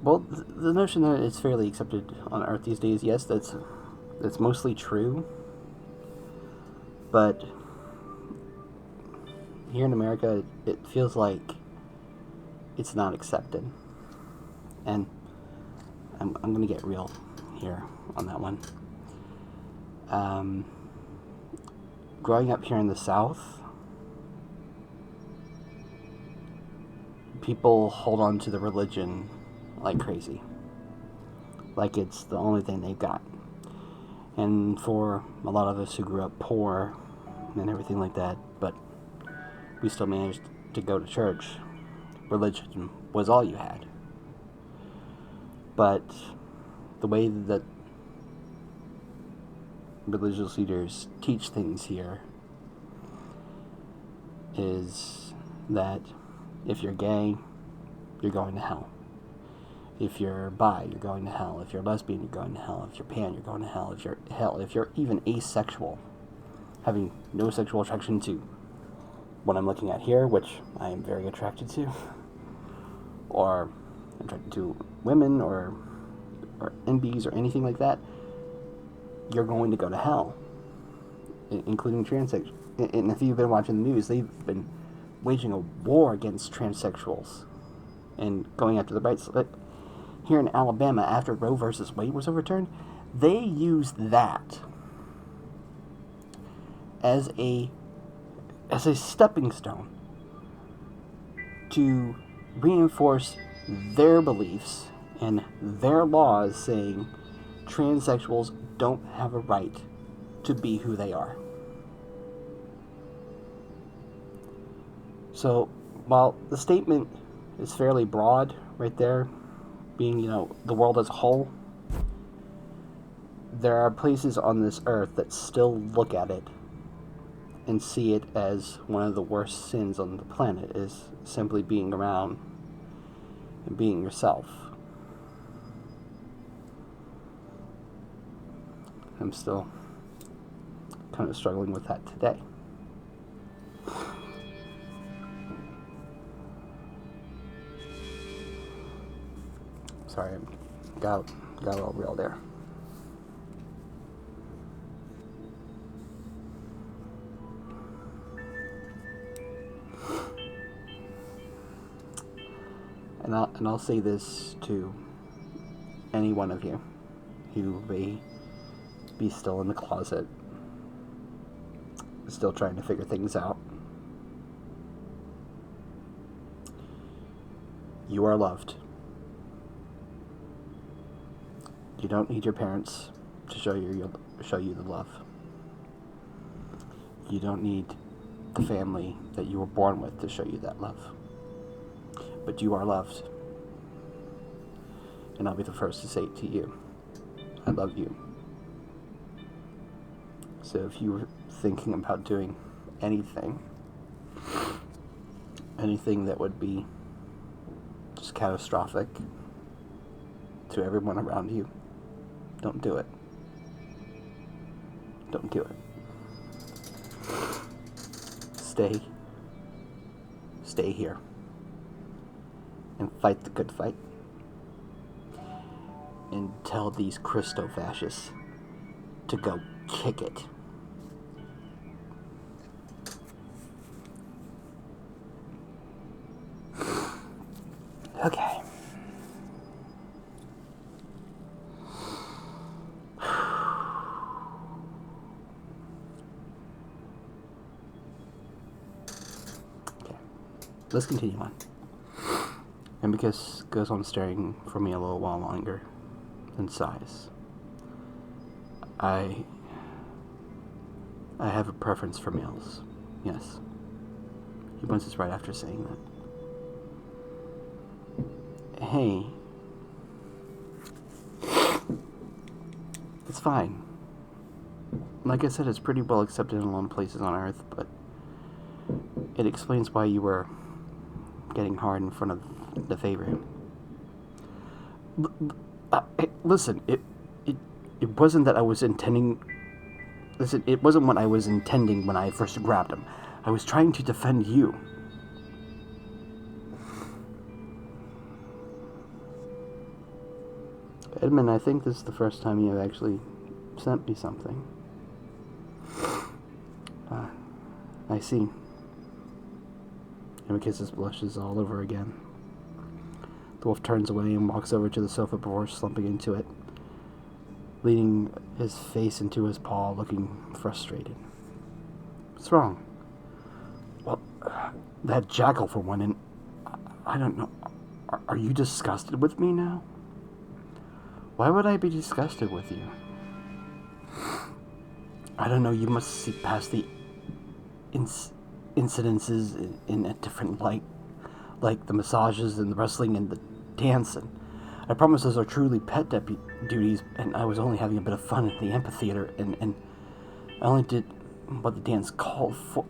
Well, the notion that it's fairly accepted on Earth these days, yes, that's mostly true. But here in America, it feels like it's not accepted. And I'm going to get real here on that one. Growing up here in the South, people hold on to the religion like crazy. Like it's the only thing they've got. And for a lot of us who grew up poor and everything like that, but we still managed to go to church, religion was all you had. But the way that religious leaders teach things here is that if you're gay, you're going to hell. If you're bi, you're going to hell. If you're lesbian, you're going to hell. If you're pan, you're going to hell. If you're even asexual, having no sexual attraction to what I'm looking at here, which I am very attracted to, or attracted to women or NBs or anything like that, you're going to go to hell, including transsexuals. And if you've been watching the news, they've been waging a war against transsexuals and going after the rights. Here in Alabama, after Roe versus Wade was overturned, they used that as a stepping stone to reinforce their beliefs and their laws, saying transsexuals don't have a right to be who they are. So, while the statement is fairly broad right there, being, the world as a whole, there are places on this earth that still look at it and see it as one of the worst sins on the planet, is simply being around and being yourself. I'm still kind of struggling with that today. Sorry, I got a little real there. And I'll say this to any one of you who may be still in the closet, still trying to figure things out. You are loved. You don't need your parents to show you the love. You don't need the family that you were born with to show you that love. But you are loved. And I'll be the first to say it to you. I love you. So if you were thinking about doing anything that would be just catastrophic to everyone around you, don't do it. Don't do it. Stay here and fight the good fight, and tell these Christo-fascists to go kick it. Okay. Okay. Let's continue on. Amicus goes on staring for me a little while longer, then sighs. I have a preference for males, yes. He winces right after saying that. Hey. It's fine. Like I said, it's pretty well accepted in a lot of places on Earth, but it explains why you were getting hard in front of the favor. Listen, it wasn't that I was intending... Listen, it wasn't what I was intending when I first grabbed him. I was trying to defend you. Edmund, I think this is the first time you have actually sent me something. I see. Amicus blushes all over again. The wolf turns away and walks over to the sofa before slumping into it, leaning his face into his paw, looking frustrated. What's wrong? Well, that jackal for one, and I don't know. Are you disgusted with me now? Why would I be disgusted with you? I don't know, you must see past the incidences in a different light, like the massages and the wrestling and the dancing. I promise those are truly pet duties, and I was only having a bit of fun at the amphitheater, and I only did what the dance called for.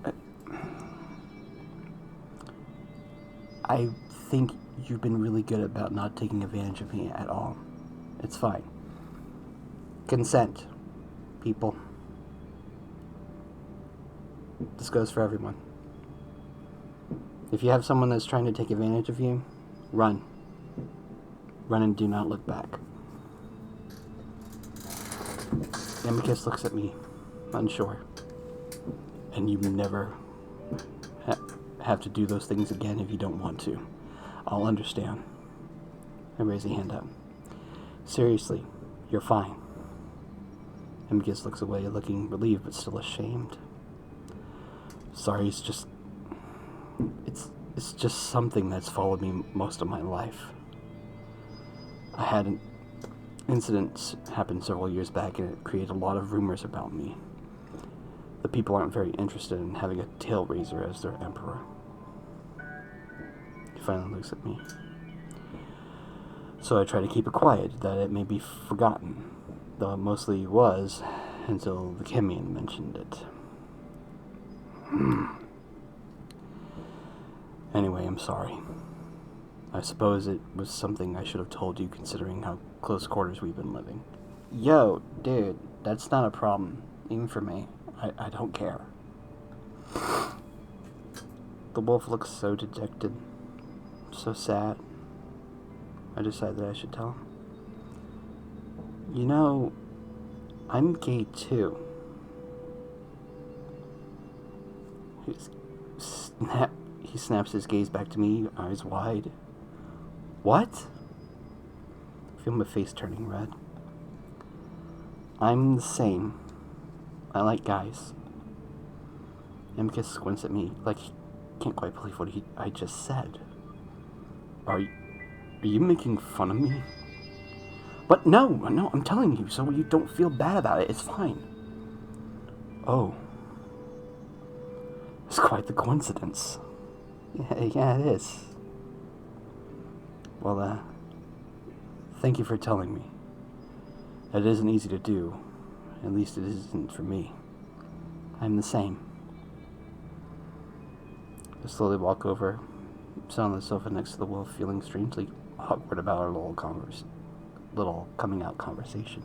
I think you've been really good about not taking advantage of me at all. It's fine. Consent, people. This goes for everyone. If you have someone that's trying to take advantage of you, run. Run and do not look back. Amicus looks at me, unsure. And you never have to do those things again if you don't want to. I'll understand. I raise a hand up. Seriously, you're fine. Amicus looks away, looking relieved but still ashamed. Sorry, it's just something that's followed me most of my life. I had an incident happen several years back, and it created a lot of rumors about me. The people aren't very interested in having a tail raiser as their emperor. He finally looks at me. So I try to keep it quiet, that it may be forgotten, though it mostly was until the Chemian mentioned it. Anyway, I'm sorry. I suppose it was something I should have told you, considering how close quarters we've been living. Yo, dude, that's not a problem, even for me. I don't care. The wolf looks so dejected, so sad. I decided that I should tell him. You know, I'm gay too. He snaps his gaze back to me, eyes wide. What? I feel my face turning red. I'm the same. I like guys. Amicus squints at me like he can't quite believe what I just said. Are you making fun of me? But no, I'm telling you, so you don't feel bad about it. It's fine. Oh. It's quite the coincidence. Yeah, it is. Well, thank you for telling me. It isn't easy to do. At least it isn't for me. I'm the same. I slowly walk over, sit on the sofa next to the wolf, feeling strangely awkward about our little coming out conversation.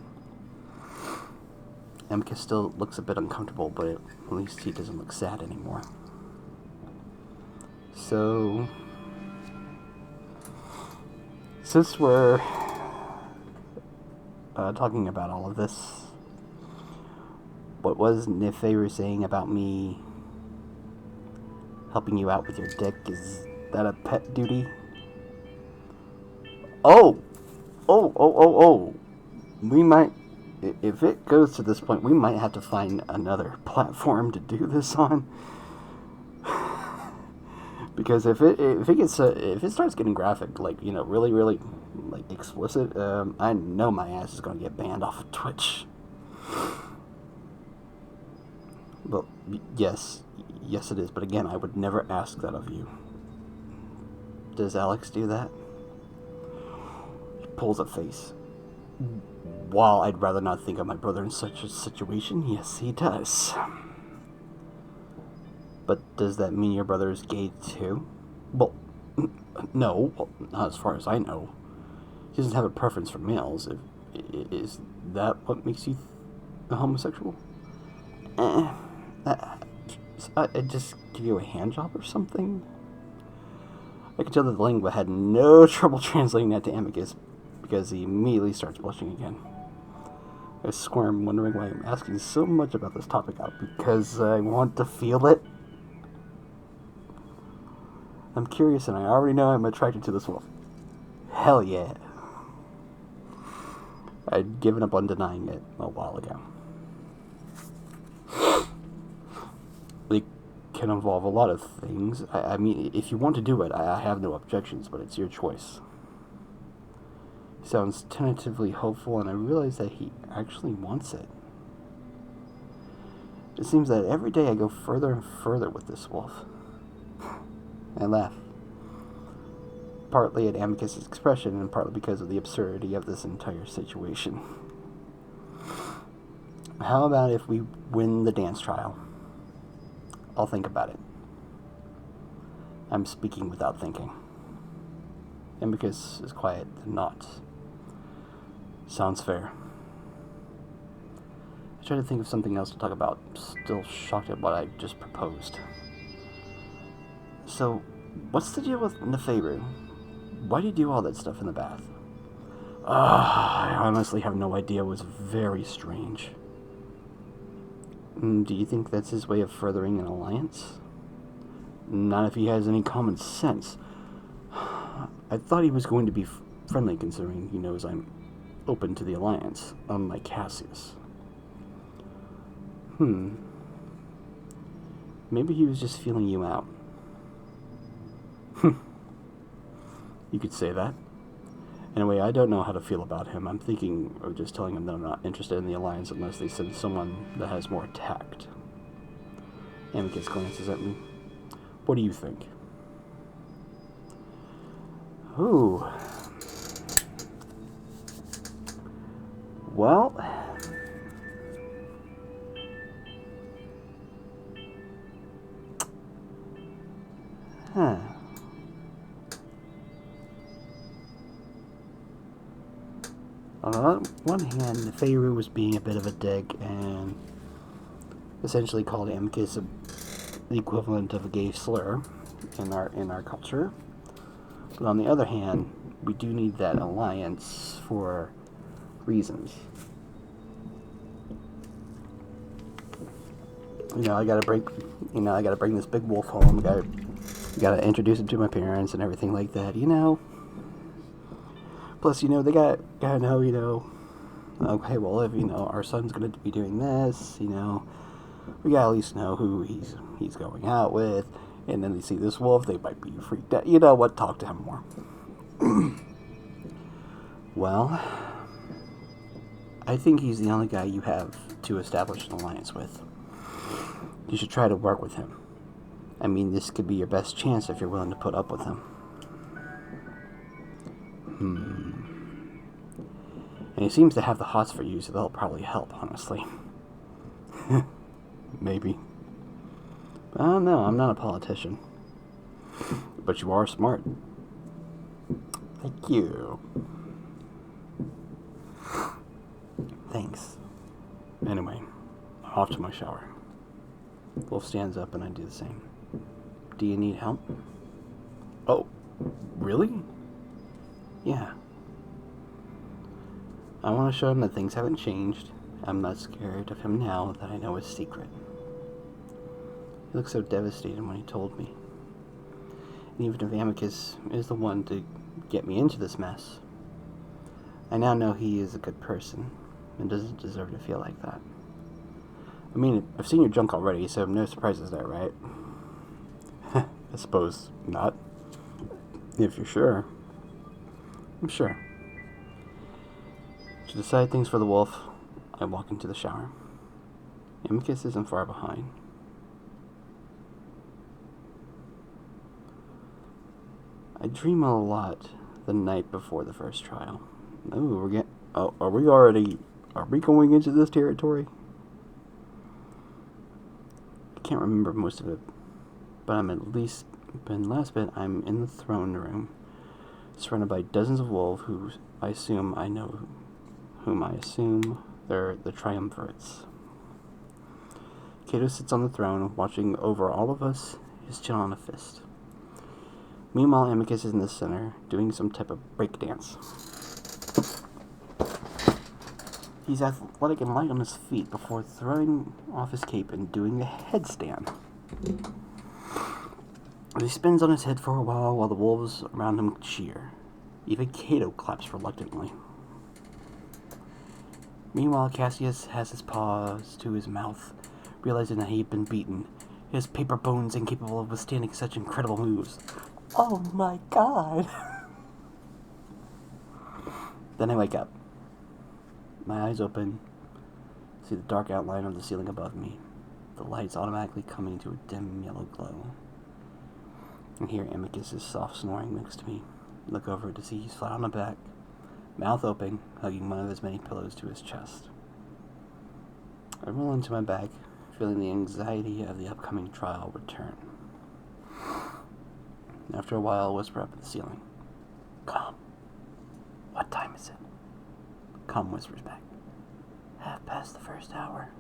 Amicus still looks a bit uncomfortable, but at least he doesn't look sad anymore. So, since we're talking about all of this, what was Nefe saying about me helping you out with your dick? Is that a pet duty? Oh! Oh! We might... If it goes to this point, we might have to find another platform to do this on. Because if it starts getting graphic, like, really, like, explicit, I know my ass is going to get banned off of Twitch. Well, yes it is, but again, I would never ask that of you. Does Alex do that? He pulls a face. While I'd rather not think of my brother in such a situation, yes, he does. But does that mean your brother is gay too? Well, no, not as far as I know. He doesn't have a preference for males. Is that what makes you a homosexual? I'd just give you a hand job or something? I can tell that the lingua had no trouble translating that to Amicus, because he immediately starts blushing again. I squirm, wondering why I'm asking so much about this topic out, because I want to feel it. I'm curious, and I already know I'm attracted to this wolf. Hell yeah. I'd given up on denying it a while ago. It can involve a lot of things. I mean, if you want to do it, I have no objections, but it's your choice. He sounds tentatively hopeful, and I realize that he actually wants it. It seems that every day I go further and further with this wolf. I laugh. Partly at Amicus's expression, and partly because of the absurdity of this entire situation. How about if we win the dance trial? I'll think about it. I'm speaking without thinking. Amicus is quiet and nods. Sounds fair. I try to think of something else to talk about, still shocked at what I just proposed. So, what's the deal with Neferu? Why do you do all that stuff in the bath? I honestly have no idea. It was very strange. Do you think that's his way of furthering an alliance? Not if he has any common sense. I thought he was going to be friendly, considering he knows I'm open to the alliance, unlike Cassius. Maybe he was just feeling you out. You could say that. Anyway, I don't know how to feel about him. I'm thinking of just telling him that I'm not interested in the alliance unless they send someone that has more tact. Amicus glances at me. What do you think? Ooh. Well... On the one hand, Neferu was being a bit of a dick and essentially called Amicus the equivalent of a gay slur in our culture. But on the other hand, we do need that alliance for reasons. I gotta bring this big wolf home. Gotta introduce him to my parents and everything like that. Plus, they gotta know, okay, well, if, our son's gonna be doing this, we gotta at least know who he's going out with, and then they see this wolf, they might be freaked out. You know what? Talk to him more. Well, I think he's the only guy you have to establish an alliance with. You should try to work with him. I mean, this could be your best chance if you're willing to put up with him. And he seems to have the hots for you, so that'll probably help, honestly. Maybe. I don't know, I'm not a politician. But you are smart. Thank you. Thanks. Anyway, off to my shower. Wolf stands up and I do the same. Do you need help? Oh, really? Yeah. I want to show him that things haven't changed. I'm not scared of him now that I know his secret. He looked so devastated when he told me. And even if Amicus is the one to get me into this mess, I now know he is a good person and doesn't deserve to feel like that. I mean, I've seen your junk already, so no surprises there, right? I suppose not. If you're sure. I'm sure. To decide things for the wolf, I walk into the shower. Amicus isn't far behind. I dream a lot the night before the first trial. Ooh, are we going into this territory? I can't remember most of it, but I'm in the throne room, surrounded by dozens of wolves whom I assume they're the triumvirates. Cato sits on the throne, watching over all of us, his chin on a fist. Meanwhile, Amicus is in the center, doing some type of breakdance. He's athletic and light on his feet before throwing off his cape and doing a headstand. He spins on his head for a while the wolves around him cheer. Even Cato claps reluctantly. Meanwhile, Cassius has his paws to his mouth, realizing that he'd been beaten, his paper bones incapable of withstanding such incredible moves. Oh my god! Then I wake up. My eyes open, see the dark outline of the ceiling above me, the lights automatically coming to a dim yellow glow. And hear Amicus' soft snoring next to me. Look over to see he's flat on the back, mouth open, hugging one of his many pillows to his chest. I roll into my bag, feeling the anxiety of the upcoming trial return. After a while, I whisper up at the ceiling. "Calm. What time is it?" Calm whispers back. "Half past the first hour."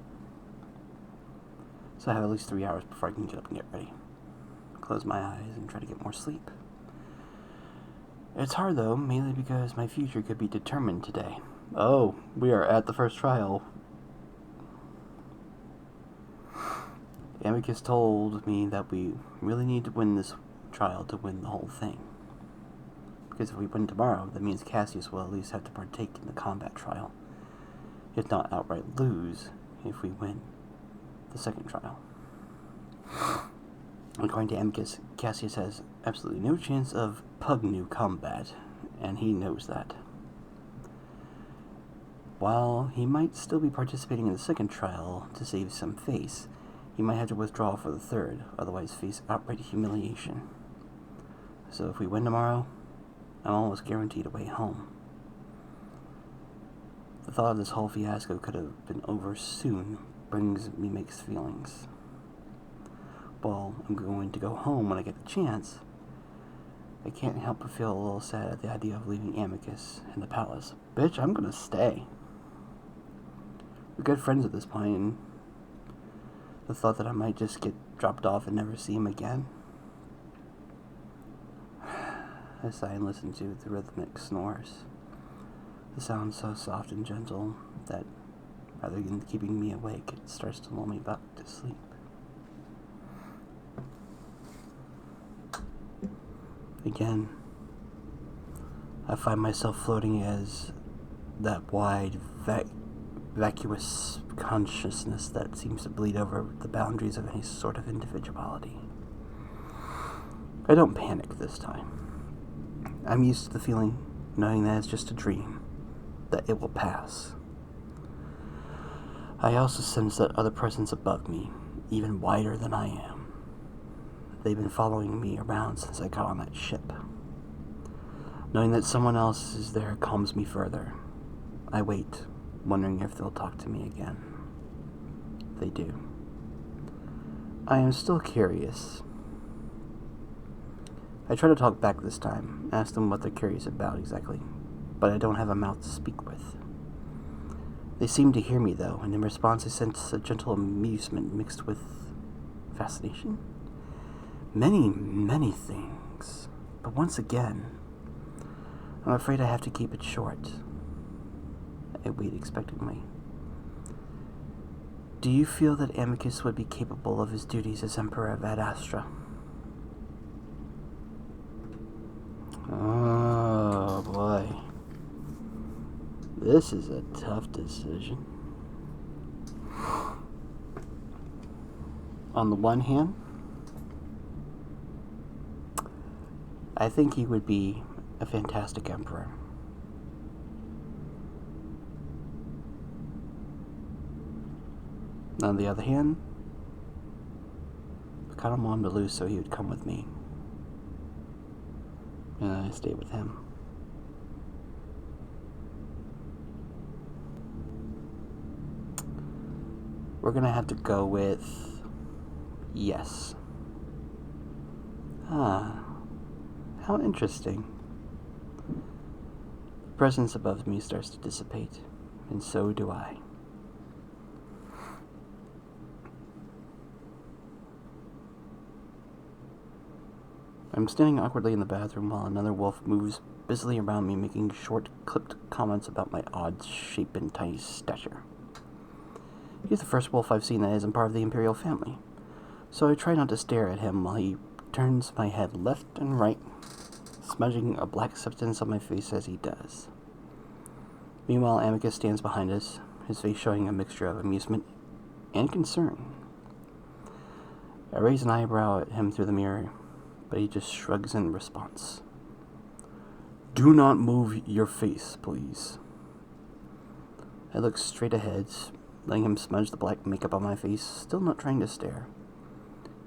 So I have at least 3 hours before I can get up and get ready. Close my eyes and try to get more sleep. It's hard though, mainly because my future could be determined today. Oh, we are at the first trial. Amicus told me that we really need to win this trial to win the whole thing. Because if we win tomorrow, that means Cassius will at least have to partake in the combat trial, if not outright lose if we win the second trial. According to Amicus, Cassius has absolutely no chance of Pugnu combat, and he knows that. While he might still be participating in the second trial to save some face, he might have to withdraw for the third, otherwise face outright humiliation. So if we win tomorrow, I'm almost guaranteed a way home. The thought of this whole fiasco could have been over soon brings me mixed feelings. While I'm going to go home when I get the chance, I can't help but feel a little sad at the idea of leaving Amicus in the palace. Bitch, I'm gonna stay. We're good friends at this point, and the thought that I might just get dropped off and never see him again. I sigh and listen to the rhythmic snores. The sound so soft and gentle that, rather than keeping me awake, it starts to lull me back to sleep. Again, I find myself floating as that wide, vacuous consciousness that seems to bleed over the boundaries of any sort of individuality. I don't panic this time. I'm used to the feeling, knowing that it's just a dream, that it will pass. I also sense that other presence above me, even wider than I am. They've been following me around since I got on that ship. Knowing that someone else is there calms me further. I wait, wondering if they'll talk to me again. They do. I am still curious. I try to talk back this time, ask them what they're curious about exactly, but I don't have a mouth to speak with. They seem to hear me, though, and in response I sense a gentle amusement mixed with fascination. Many, many things, but once again, I'm afraid I have to keep it short. I wait expectantly. Do you feel that Amicus would be capable of his duties as Emperor of Adastra? Oh, boy. This is a tough decision. On the one hand, I think he would be a fantastic emperor. On the other hand, I kind of wanted him to lose so he would come with me. And I stayed with him. We're gonna have to go with yes. How interesting. The presence above me starts to dissipate, and so do I. I'm standing awkwardly in the bathroom while another wolf moves busily around me, making short, clipped comments about my odd shape and tiny stature. He's the first wolf I've seen that isn't part of the imperial family, so I try not to stare at him while he turns my head left and right, smudging a black substance on my face as he does. Meanwhile, Amicus stands behind us, his face showing a mixture of amusement and concern. I raise an eyebrow at him through the mirror, but he just shrugs in response. Do not move your face, please. I look straight ahead, letting him smudge the black makeup on my face, still not trying to stare.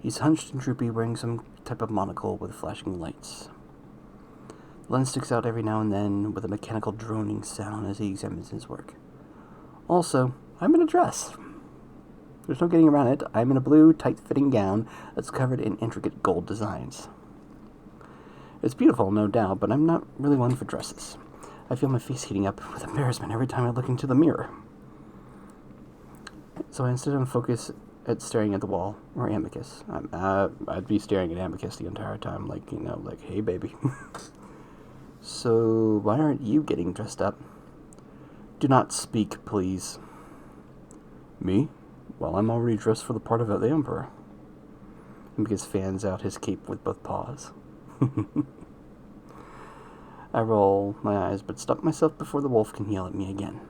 He's hunched and droopy, wearing some type of monocle with flashing lights. The lens sticks out every now and then with a mechanical droning sound as he examines his work. Also, I'm in a dress. There's no getting around it. I'm in a blue, tight-fitting gown that's covered in intricate gold designs. It's beautiful, no doubt, but I'm not really one for dresses. I feel my face heating up with embarrassment every time I look into the mirror. So instead of focus at staring at the wall or Amicus, I'd be staring at Amicus the entire time, like, hey, baby. So why aren't you getting dressed up? Do not speak, please. Me? Well, I'm already dressed for the part of the Emperor. Amicus fans out his cape with both paws. I roll my eyes, but stop myself before the wolf can yell at me again.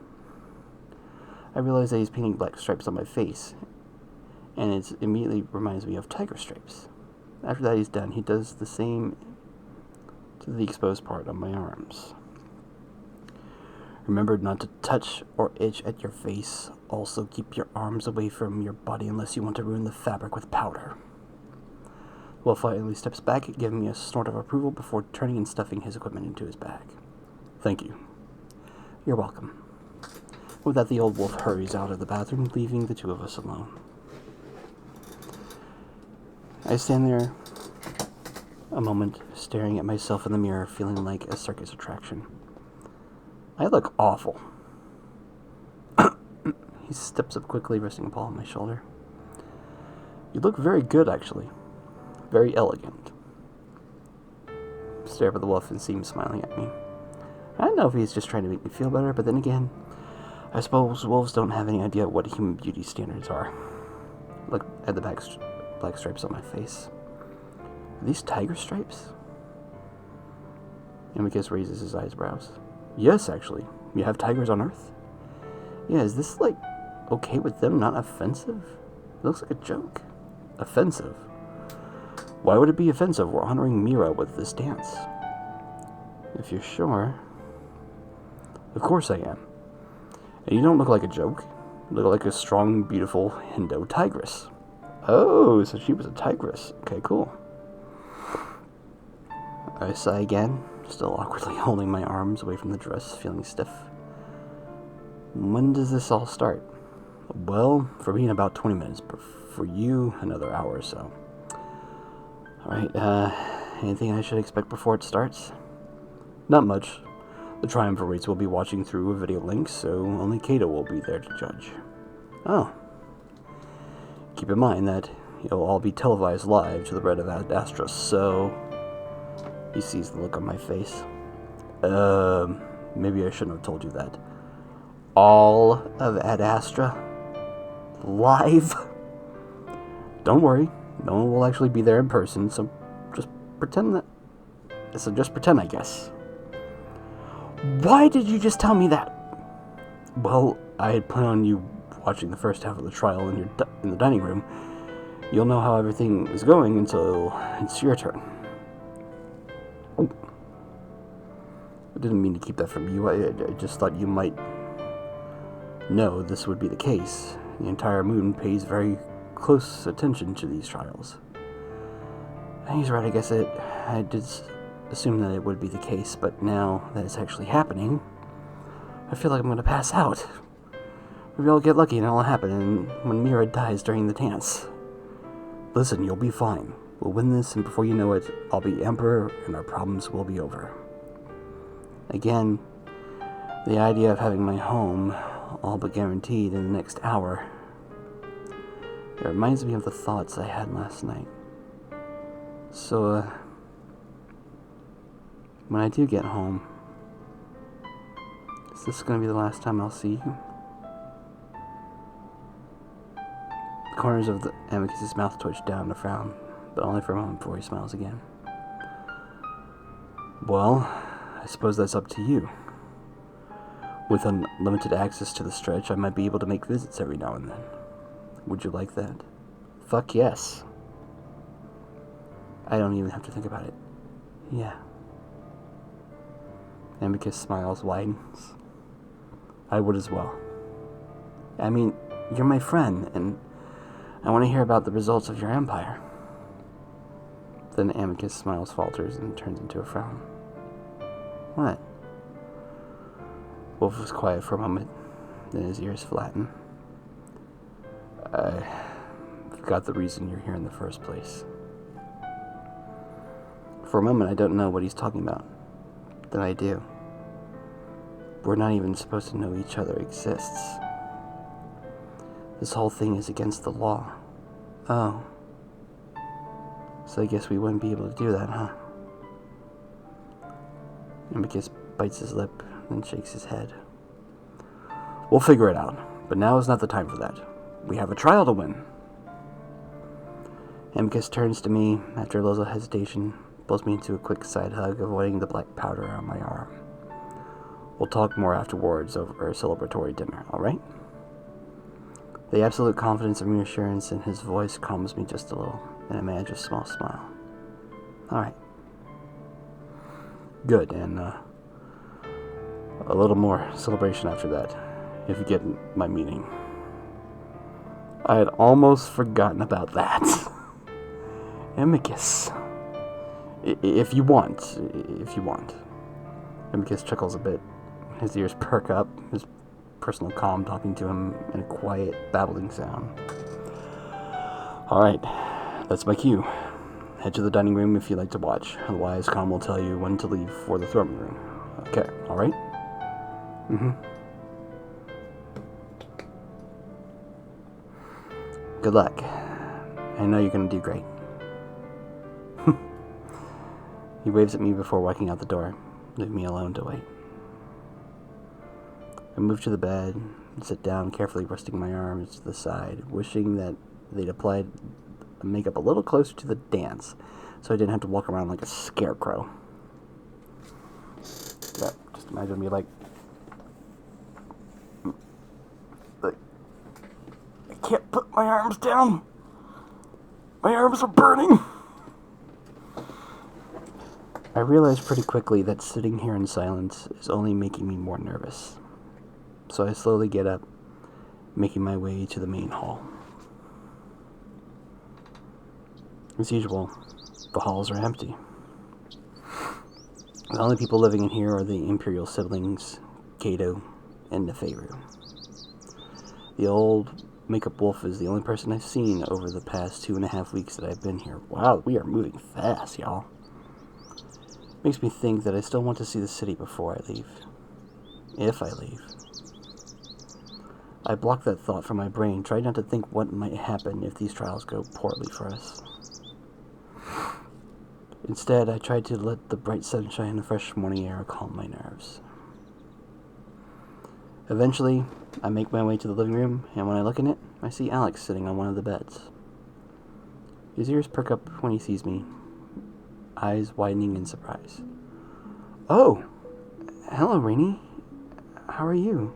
I realize that he's painting black stripes on my face, and it immediately reminds me of tiger stripes. After that he's done, he does the same to the exposed part on my arms. Remember not to touch or itch at your face. Also keep your arms away from your body unless you want to ruin the fabric with powder. Wolf finally steps back, giving me a snort of approval before turning and stuffing his equipment into his bag. Thank you. You're welcome. With that, the old wolf hurries out of the bathroom, leaving the two of us alone. I stand there a moment, staring at myself in the mirror, feeling like a circus attraction. I look awful. He steps up quickly, resting a paw on my shoulder. You look very good, actually. Very elegant. Stare up at the wolf and see him smiling at me. I don't know if he's just trying to make me feel better, but then again, I suppose wolves don't have any idea what human beauty standards are. Look at the black stripes on my face. Are these tiger stripes? Amicus raises his eyebrows. Yes, actually. You have tigers on Earth? Yeah, is this, okay with them, not offensive? It looks like a joke. Offensive? Why would it be offensive? We're honoring Mira with this dance. If you're sure. Of course I am. And you don't look like a joke. You look like a strong, beautiful Hindo tigress. Oh, so she was a tigress. Okay, cool. I sigh again, still awkwardly holding my arms away from the dress, feeling stiff. When does this all start? Well, for me in about 20 minutes, but for you, another hour or so. Alright, anything I should expect before it starts? Not much. The triumvirates will be watching through a video link, so only Kato will be there to judge. Oh. Keep in mind that it'll all be televised live to the red of Adastra, so... He sees the look on my face. Maybe I shouldn't have told you that. All of Adastra? Live? Don't worry. No one will actually be there in person, so just pretend, I guess. Why did you just tell me that? Well, I had planned on you watching the first half of the trial in the dining room. You'll know how everything is going until it's your turn. Oh. I didn't mean to keep that from you. I just thought you might know this would be the case. The entire moon pays very close attention to these trials. And he's right, I guess I did assume that it would be the case, but now that it's actually happening, I feel like I'm going to pass out. Maybe I'll get lucky and it'll happen, and when Mira dies during the dance. Listen, you'll be fine. We'll win this, and before you know it, I'll be Emperor, and our problems will be over. Again, the idea of having my home all but guaranteed in the next hour, it reminds me of the thoughts I had last night. So, when I do get home, is this going to be the last time I'll see you? The corners of the Amicus's mouth twitched down to frown, but only for a moment before he smiles again. Well, I suppose that's up to you. With unlimited access to the stretch, I might be able to make visits every now and then. Would you like that? Fuck yes. I don't even have to think about it. Yeah. Amicus smiles, widens. I would as well. I mean, you're my friend, and I want to hear about the results of your empire. Then Amicus smiles, falters, and turns into a frown. What? Wolf was quiet for a moment, then his ears flatten. I forgot the reason you're here in the first place. For a moment, I don't know what he's talking about. Then I do. We're not even supposed to know each other exists. This whole thing is against the law. Oh. So I guess we wouldn't be able to do that, huh? Amicus bites his lip, then shakes his head. We'll figure it out, but now is not the time for that. We have a trial to win. Amicus turns to me after a little hesitation, pulls me into a quick side hug, avoiding the black powder on my arm. We'll talk more afterwards over a celebratory dinner, alright? The absolute confidence and reassurance in his voice calms me just a little, and I manage a small smile. Alright. Good, and a little more celebration after that, if you get my meaning. I had almost forgotten about that. Amicus. If you want. Amicus chuckles a bit. His ears perk up, his personal calm talking to him in a quiet, babbling sound. Alright, that's my cue. Head to the dining room if you like to watch. Otherwise, Calm will tell you when to leave for the throne room. Okay, alright? Good luck. I know you're gonna do great. He waves at me before walking out the door, leaving me alone to wait. I move to the bed and sit down, carefully resting my arms to the side, wishing that they'd applied makeup a little closer to the dance, so I didn't have to walk around like a scarecrow. Yeah, just imagine me like I can't put my arms down. My arms are burning. I realized pretty quickly that sitting here in silence is only making me more nervous. So I slowly get up, making my way to the main hall. As usual, the halls are empty. The only people living in here are the Imperial siblings, Kato and Neferu. The old makeup wolf is the only person I've seen over the past 2.5 weeks that I've been here. Wow, we are moving fast, y'all. Makes me think that I still want to see the city before I leave. If I leave. I block that thought from my brain, try not to think what might happen if these trials go poorly for us. Instead, I tried to let the bright sunshine and the fresh morning air calm my nerves. Eventually, I make my way to the living room, and when I look in it, I see Alex sitting on one of the beds. His ears perk up when he sees me, eyes widening in surprise. Oh! Hello, Rainey. How are you?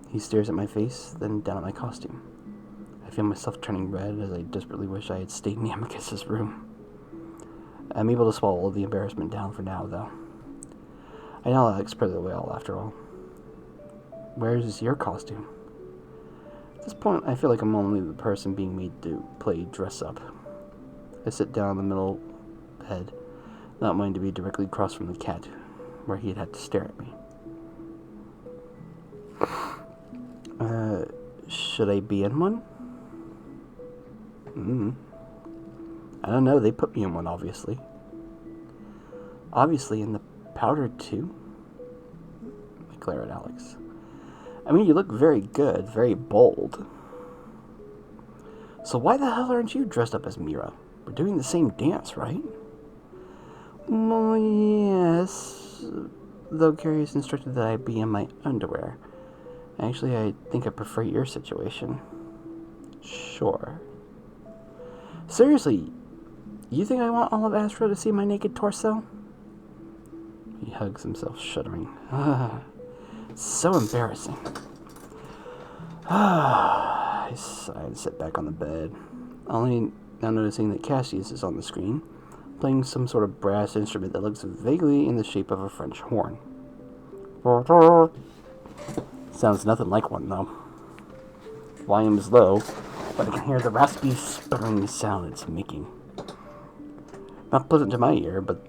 He stares at my face, then down at my costume. I feel myself turning red as I desperately wish I had stayed in Amicus's room. I'm able to swallow the embarrassment down for now, though. I know Alex pretty well, after all. Where's your costume? At this point, I feel like I'm only the person being made to play dress-up. I sit down on the middle bed, not wanting to be directly across from the cat, where he'd had to stare at me. Should I be in one? I don't know, they put me in one, obviously. Obviously, in the powder, too? I glare at Alex. I mean, you look very good, very bold. So why the hell aren't you dressed up as Mira? We're doing the same dance, right? Well, yes. Though Carrie has instructed that I be in my underwear. Actually, I think I prefer your situation. Sure. Seriously, you think I want all of Adastra to see my naked torso? He hugs himself, shuddering. So embarrassing. I sigh and sit back on the bed, only now noticing that Cassius is on the screen, playing some sort of brass instrument that looks vaguely in the shape of a French horn. Sounds nothing like one, though. Volume is low, but I can hear the raspy, sputtering sound it's making. Not pleasant to my ear, but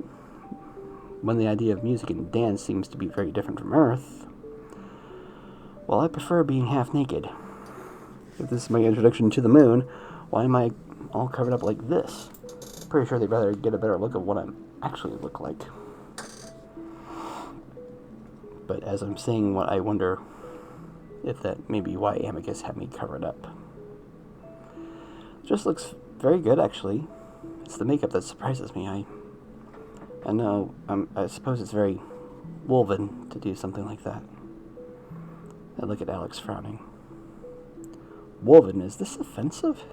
when the idea of music and dance seems to be very different from Earth, well, I prefer being half naked. If this is my introduction to the moon, why am I all covered up like this? Pretty sure they'd rather get a better look at what I actually look like. But as I'm saying what, I wonder if that may be why Amicus had me covered up. Just looks very good, actually. It's the makeup that surprises me. I know, I suppose it's very woven to do something like that. I look at Alex frowning. Woven, is this offensive?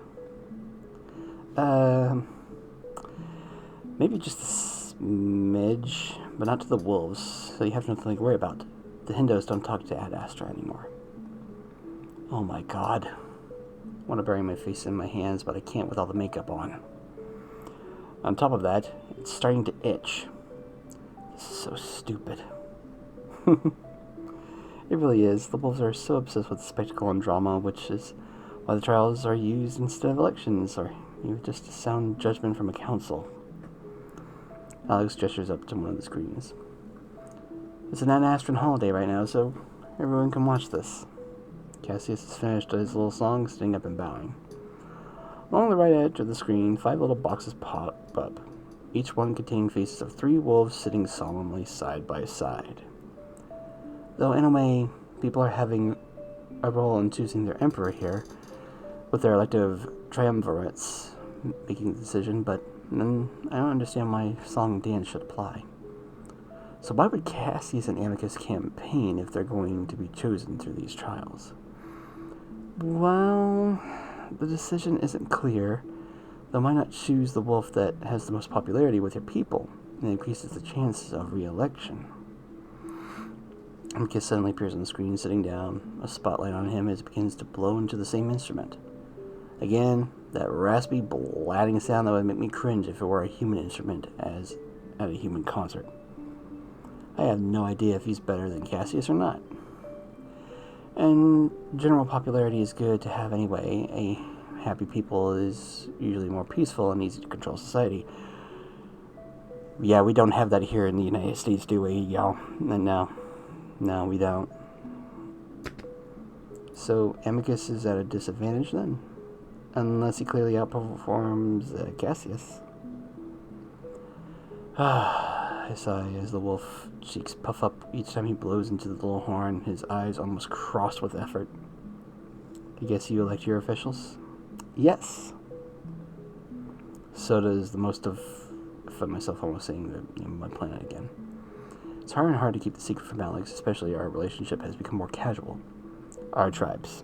Maybe just a smidge, but not to the wolves, so you have nothing to worry about. The Hindos don't talk to Adastra anymore. Oh my god. I want to bury my face in my hands, but I can't with all the makeup on. On top of that, it's starting to itch. This is so stupid. It really is. The wolves are so obsessed with spectacle and drama, which is why the trials are used instead of elections, or even just a sound judgment from a council. Alex gestures up to one of the screens. It's an Adastran holiday right now, so everyone can watch this. Cassius has finished his little song, sitting up and bowing. Along the right edge of the screen, 5 little boxes pop up, each one containing faces of 3 wolves sitting solemnly side by side. Though in a way, people are having a role in choosing their emperor here, with their elective triumvirates making the decision, but I don't understand why song and dance should apply. So why would Cassius and Amicus campaign if they're going to be chosen through these trials? Well, the decision isn't clear, though why not choose the wolf that has the most popularity with your people and increases the chances of re-election? Amicus suddenly appears on the screen, sitting down, a spotlight on him as it begins to blow into the same instrument. Again, that raspy, blatting sound that would make me cringe if it were a human instrument, as at a human concert. I have no idea if he's better than Cassius or not. And general popularity is good to have anyway. A happy people is usually more peaceful and easy to control society. Yeah, we don't have that here in the United States, do we, y'all? No, we don't. So, Amicus is at a disadvantage then? Unless he clearly outperforms Cassius. I sigh as the wolf cheeks puff up each time he blows into the little horn, his eyes almost crossed with effort. I guess you elect your officials? Yes. So does the most of... I find myself almost saying my planet again. It's hard to keep the secret from Alex, especially our relationship has become more casual. Our tribes.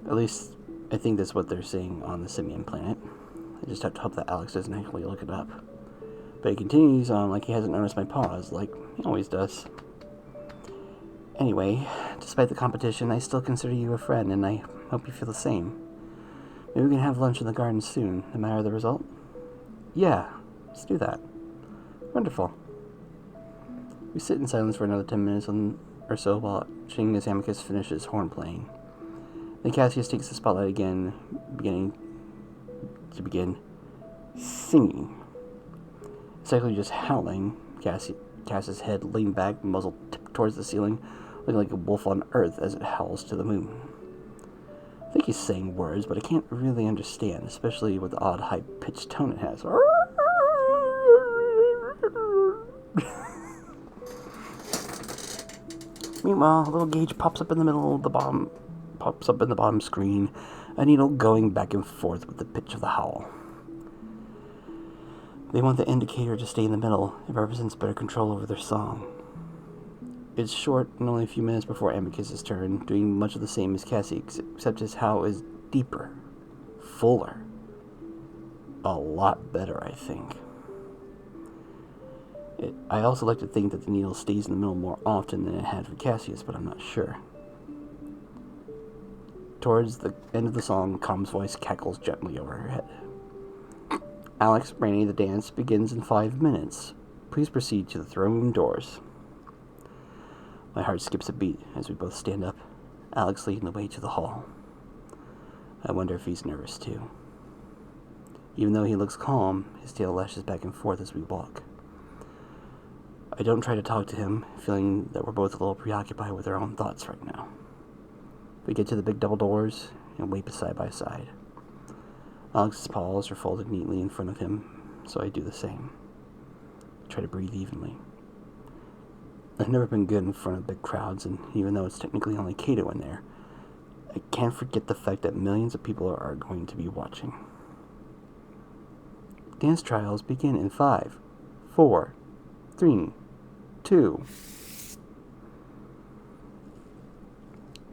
At least, I think that's what they're saying on the Simian planet. I just have to hope that Alex doesn't actually look it up. But he continues on like he hasn't noticed my pause, like he always does. Anyway, despite the competition, I still consider you a friend, and I hope you feel the same. Maybe we can have lunch in the garden soon, no matter the result? Yeah, let's do that. Wonderful. We sit in silence for another 10 minutes or so watching as Amicus finishes horn playing. Then Cassius takes the spotlight again, begin singing. Instead of just howling, Cassius' head leaned back, muzzle tipped towards the ceiling, looking like a wolf on earth as it howls to the moon. I think he's saying words, but I can't really understand, especially with the odd high-pitched tone it has. Meanwhile, a little gauge pops up in the bottom screen, a needle going back and forth with the pitch of the howl. They want the indicator to stay in the middle. It represents better control over their song. It's short and only a few minutes before Amicus' turn, doing much of the same as Cassie, except his howl is deeper, fuller. A lot better, I think. I also like to think that the needle stays in the middle more often than it had for Cassius, but I'm not sure. Towards the end of the song, Com's voice cackles gently over her head. Alex, Rainey, the dance begins in 5 minutes. Please proceed to the throne room doors. My heart skips a beat as we both stand up, Alex leading the way to the hall. I wonder if he's nervous too. Even though he looks calm, his tail lashes back and forth as we walk. I don't try to talk to him, feeling that we're both a little preoccupied with our own thoughts right now. We get to the big double doors and wait side by side. Alex's paws are folded neatly in front of him, so I do the same. Try to breathe evenly. I've never been good in front of big crowds, and even though it's technically only Kato in there, I can't forget the fact that millions of people are going to be watching. Dance trials begin in 5, 4, 3, 2.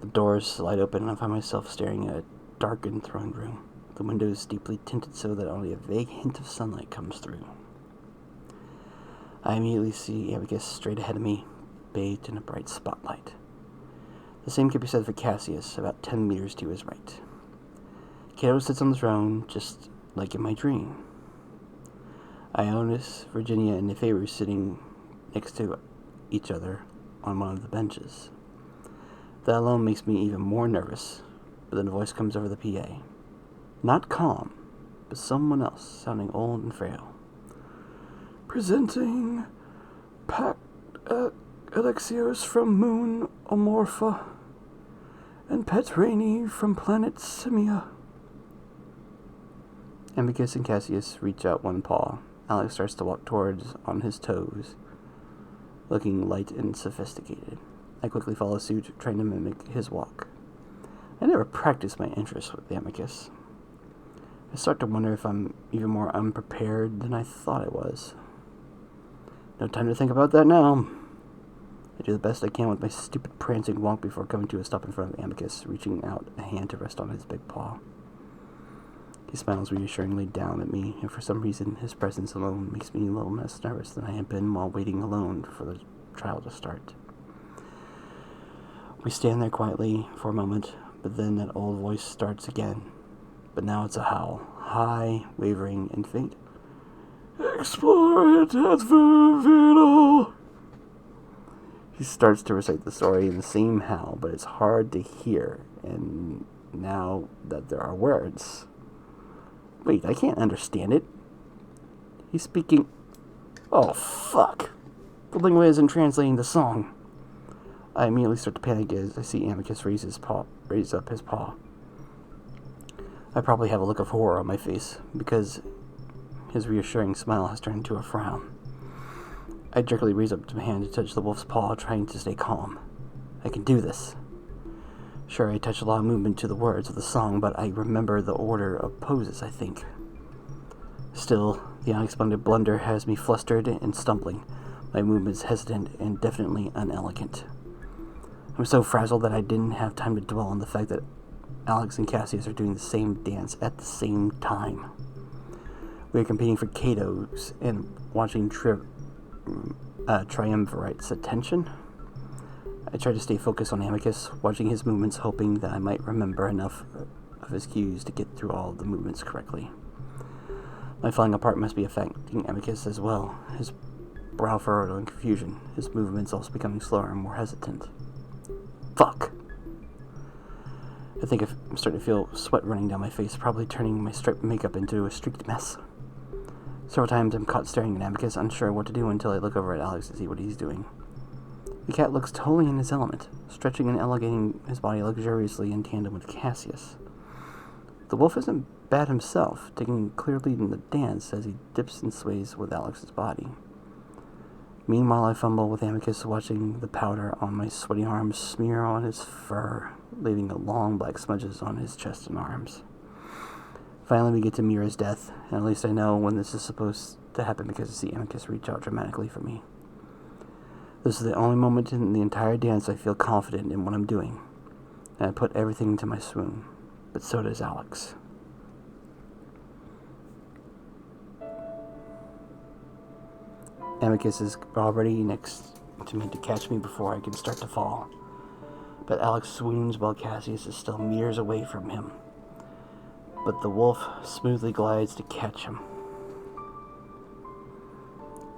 The doors slide open and I find myself staring at a darkened throne room. The window is deeply tinted so that only a vague hint of sunlight comes through. I immediately see Amicus straight ahead of me, bathed in a bright spotlight. The same can be said for Cassius, about 10 meters to his right. Kato sits on the throne, just like in my dream. I notice Virginia and Neferu sitting next to each other on one of the benches. That alone makes me even more nervous, but then a voice comes over the PA. Not calm, but someone else, sounding old and frail. Presenting Pact Alexios from Moon Omorpha and Pet Rainey from planet Simia. Amicus and Cassius reach out one paw. Alex starts to walk towards on his toes, looking light and sophisticated. I quickly follow suit, trying to mimic his walk. I never practiced my interest with Amicus. I start to wonder if I'm even more unprepared than I thought I was. No time to think about that now. I do the best I can with my stupid prancing walk before coming to a stop in front of Amicus, reaching out a hand to rest on his big paw. He smiles reassuringly down at me, and for some reason his presence alone makes me a little less nervous than I have been while waiting alone for the trial to start. We stand there quietly for a moment, but then that old voice starts again. But now it's a howl, high, wavering, and faint. Explore it at Vervino. He starts to recite the story in the same howl, but it's hard to hear, and now that there are words. Wait, I can't understand it. He's speaking... Oh, fuck. The lingua isn't translating the song. I immediately start to panic as I see Amicus raise up his paw. I probably have a look of horror on my face, because his reassuring smile has turned into a frown. I jerkily raise up my hand to touch the wolf's paw, trying to stay calm. I can do this. Sure, I touch a lot of movement to the words of the song, but I remember the order of poses, I think. Still, the unexpected blunder has me flustered and stumbling, my movements hesitant and definitely unelegant. I'm so frazzled that I didn't have time to dwell on the fact that Alex and Cassius are doing the same dance at the same time. We are competing for Kato's and watching Triumvirite's attention. I tried to stay focused on Amicus, watching his movements, hoping that I might remember enough of his cues to get through all of the movements correctly. My falling apart must be affecting Amicus as well, his brow furrowed in confusion, his movements also becoming slower and more hesitant. Fuck! I think I'm starting to feel sweat running down my face, probably turning my striped makeup into a streaked mess. Several times I'm caught staring at Amicus, unsure what to do until I look over at Alex to see what he's doing. The cat looks totally in his element, stretching and elongating his body luxuriously in tandem with Cassius. The wolf isn't bad himself, taking clear lead in the dance as he dips and sways with Alex's body. Meanwhile, I fumble with Amicus, watching the powder on my sweaty arms smear on his fur, leaving long black smudges on his chest and arms. Finally, we get to Mira's death, and at least I know when this is supposed to happen because I see Amicus reach out dramatically for me. This is the only moment in the entire dance I feel confident in what I'm doing, and I put everything into my swoon, but so does Alex. Amicus is already next to me to catch me before I can start to fall, but Alex swoons while Cassius is still meters away from him. But the wolf smoothly glides to catch him.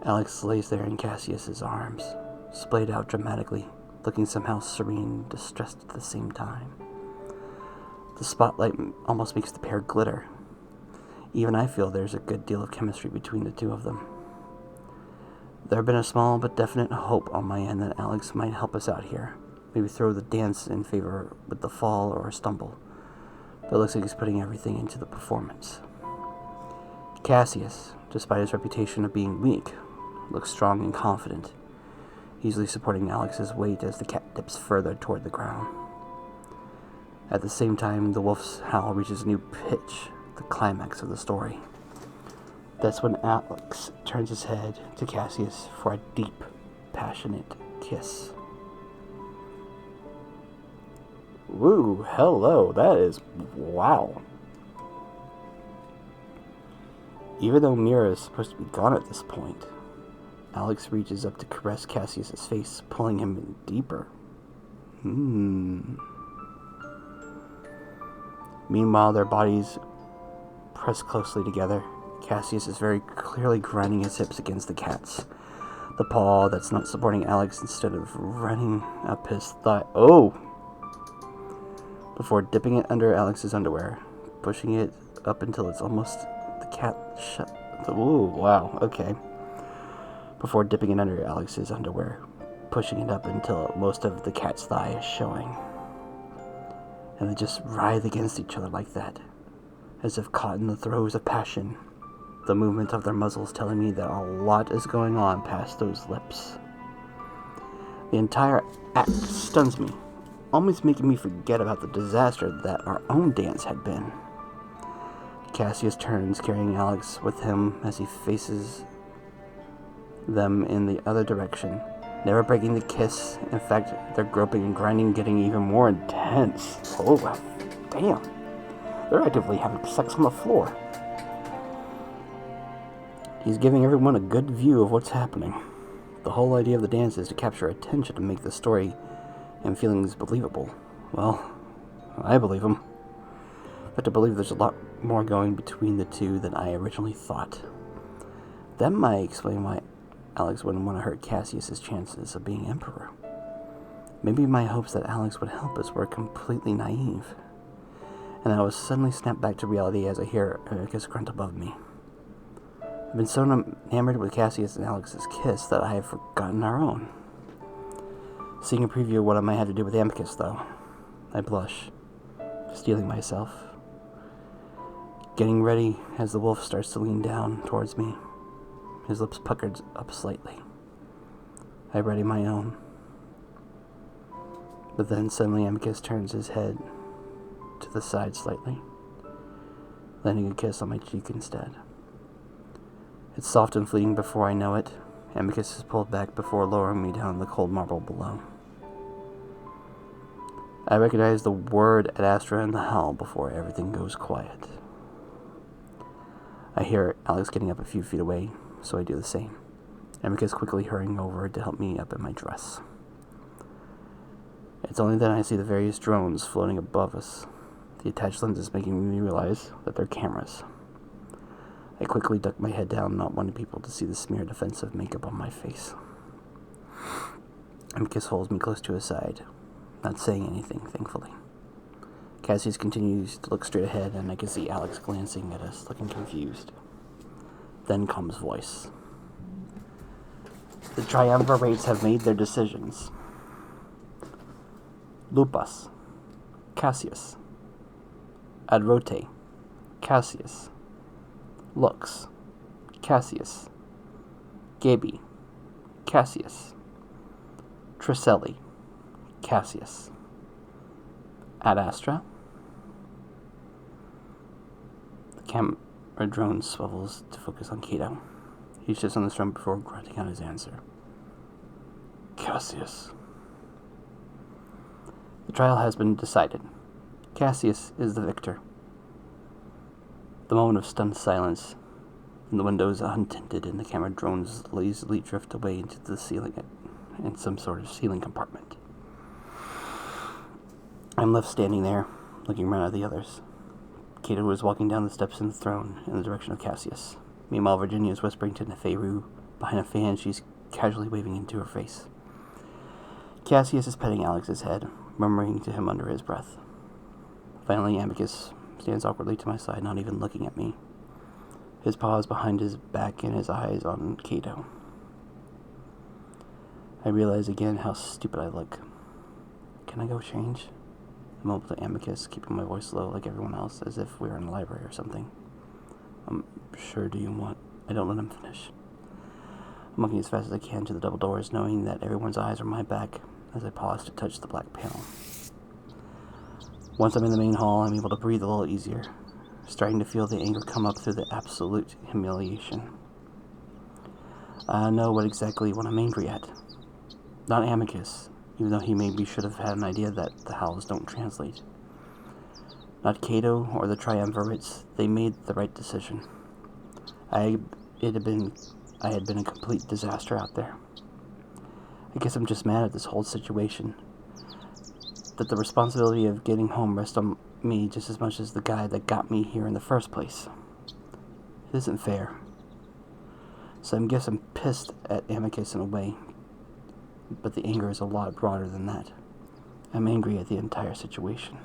Alex lays there in Cassius's arms, splayed out dramatically, looking somehow serene and distressed at the same time. The spotlight almost makes the pair glitter. Even I feel there's a good deal of chemistry between the two of them. There had been a small but definite hope on my end that Alex might help us out here, maybe throw the dance in favor with the fall or a stumble. But it looks like he's putting everything into the performance. Cassius, despite his reputation of being weak, looks strong and confident, easily supporting Alex's weight as the cat dips further toward the ground. At the same time, the wolf's howl reaches a new pitch, the climax of the story. That's when Alex turns his head to Cassius for a deep, passionate kiss. Woo, hello, that is, wow. Even though Mira is supposed to be gone at this point, Alex reaches up to caress Cassius's face, pulling him in deeper. Meanwhile, their bodies press closely together. Cassius is very clearly grinding his hips against the cat's. The paw that's not supporting Alex instead of running up his thigh. Oh! Before dipping it under Alex's underwear, pushing it up until it's almost the cat shut. Ooh, wow, okay. Before dipping it under Alex's underwear, pushing it up until most of the cat's thigh is showing. And they just writhe against each other like that, as if caught in the throes of passion. The movement of their muzzles telling me that a lot is going on past those lips. The entire act stuns me, almost making me forget about the disaster that our own dance had been. Cassius turns, carrying Alex with him as he faces them in the other direction, never breaking the kiss. In fact, their groping and grinding getting even more intense. Oh, damn. They're actively having sex on the floor. He's giving everyone a good view of what's happening. The whole idea of the dance is to capture attention and make the story and feelings believable. Well, I believe him. But to believe there's a lot more going between the two than I originally thought. That might explain why Alex wouldn't want to hurt Cassius's chances of being emperor. Maybe my hopes that Alex would help us were completely naive. And I was suddenly snapped back to reality as I hear Amicus grunt above me. I've been so enamored with Cassius and Alex's kiss that I have forgotten our own. Seeing a preview of what I might have to do with Amicus, though, I blush, steeling myself. Getting ready as the wolf starts to lean down towards me, his lips puckered up slightly. I ready my own. But then suddenly Amicus turns his head to the side slightly, landing a kiss on my cheek instead. It's soft and fleeting before I know it. Amicus is pulled back before lowering me down the cold marble below. I recognize the word Adastra in the howl before everything goes quiet. I hear Alex getting up a few feet away, so I do the same. Amicus quickly hurrying over to help me up in my dress. It's only then I see the various drones floating above us, the attached lenses making me realize that they're cameras. I quickly duck my head down, not wanting people to see the smeared offensive makeup on my face. Amicus holds me close to his side, not saying anything, thankfully. Cassius continues to look straight ahead, and I can see Alex glancing at us, looking confused. Then comes voice. The triumvirates have made their decisions. Lupus, Cassius, Adrote, Cassius, Lux, Cassius, Gaby, Cassius, Tricelli, Cassius, Adastra. The camera drone swivels to focus on Cato. He shifts on the drum before grunting out his answer. Cassius. The trial has been decided. Cassius is the victor. The moment of stunned silence, and the windows untinted and the camera drones lazily drift away into the ceiling in some sort of ceiling compartment. I'm left standing there, looking around at the others. Cato is walking down the steps in the throne in the direction of Cassius. Meanwhile, Virginia is whispering to Neferu behind a fan she's casually waving into her face. Cassius is petting Alex's head, murmuring to him under his breath. Finally, Amicus stands awkwardly to my side, not even looking at me. His paws behind his back and his eyes on Cato. I realize again how stupid I look. Can I go change? I mumble to Amicus, keeping my voice low like everyone else, as if we were in a library or something. Sure, do you want? I don't let him finish. I'm walking as fast as I can to the double doors, knowing that everyone's eyes are on my back as I pause to touch the black panel. Once I'm in the main hall, I'm able to breathe a little easier, starting to feel the anger come up through the absolute humiliation. I know what I'm angry at. Not Amicus, even though he maybe should have had an idea that the howls don't translate. Not Cato or the triumvirates. They made the right decision. I had been a complete disaster out there. I guess I'm just mad at this whole situation. That the responsibility of getting home rests on me just as much as the guy that got me here in the first place. It isn't fair. So I guess I'm pissed at Amicus in a way. But the anger is a lot broader than that. I'm angry at the entire situation.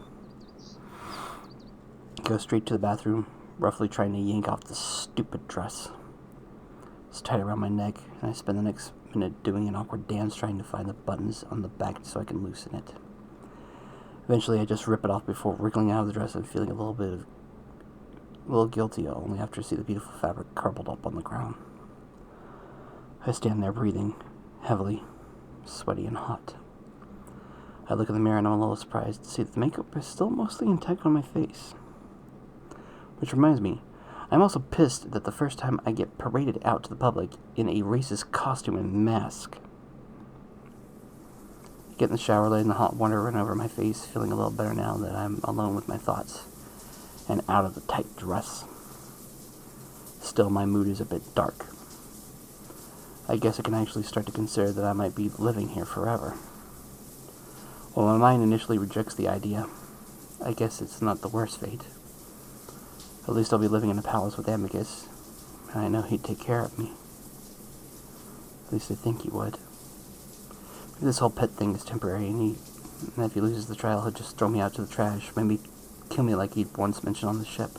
I go straight to the bathroom, roughly trying to yank off the stupid dress. It's tight around my neck, and I spend the next minute doing an awkward dance trying to find the buttons on the back so I can loosen it. Eventually, I just rip it off before wriggling out of the dress and feeling a little guilty, only after I see the beautiful fabric crumpled up on the ground. I stand there breathing heavily, sweaty and hot. I look in the mirror and I'm a little surprised to see that the makeup is still mostly intact on my face. Which reminds me, I'm also pissed that the first time I get paraded out to the public in a racist costume and mask. I get in the shower, letting the hot water run over my face, feeling a little better now that I'm alone with my thoughts and out of the tight dress. Still, my mood is a bit dark. I guess I can actually start to consider that I might be living here forever. While my mind initially rejects the idea, I guess it's not the worst fate. At least I'll be living in a palace with Amicus, and I know he'd take care of me. At least I think he would. Maybe this whole pet thing is temporary, and if he loses the trial, he'll just throw me out to the trash, maybe kill me like he'd once mentioned on the ship.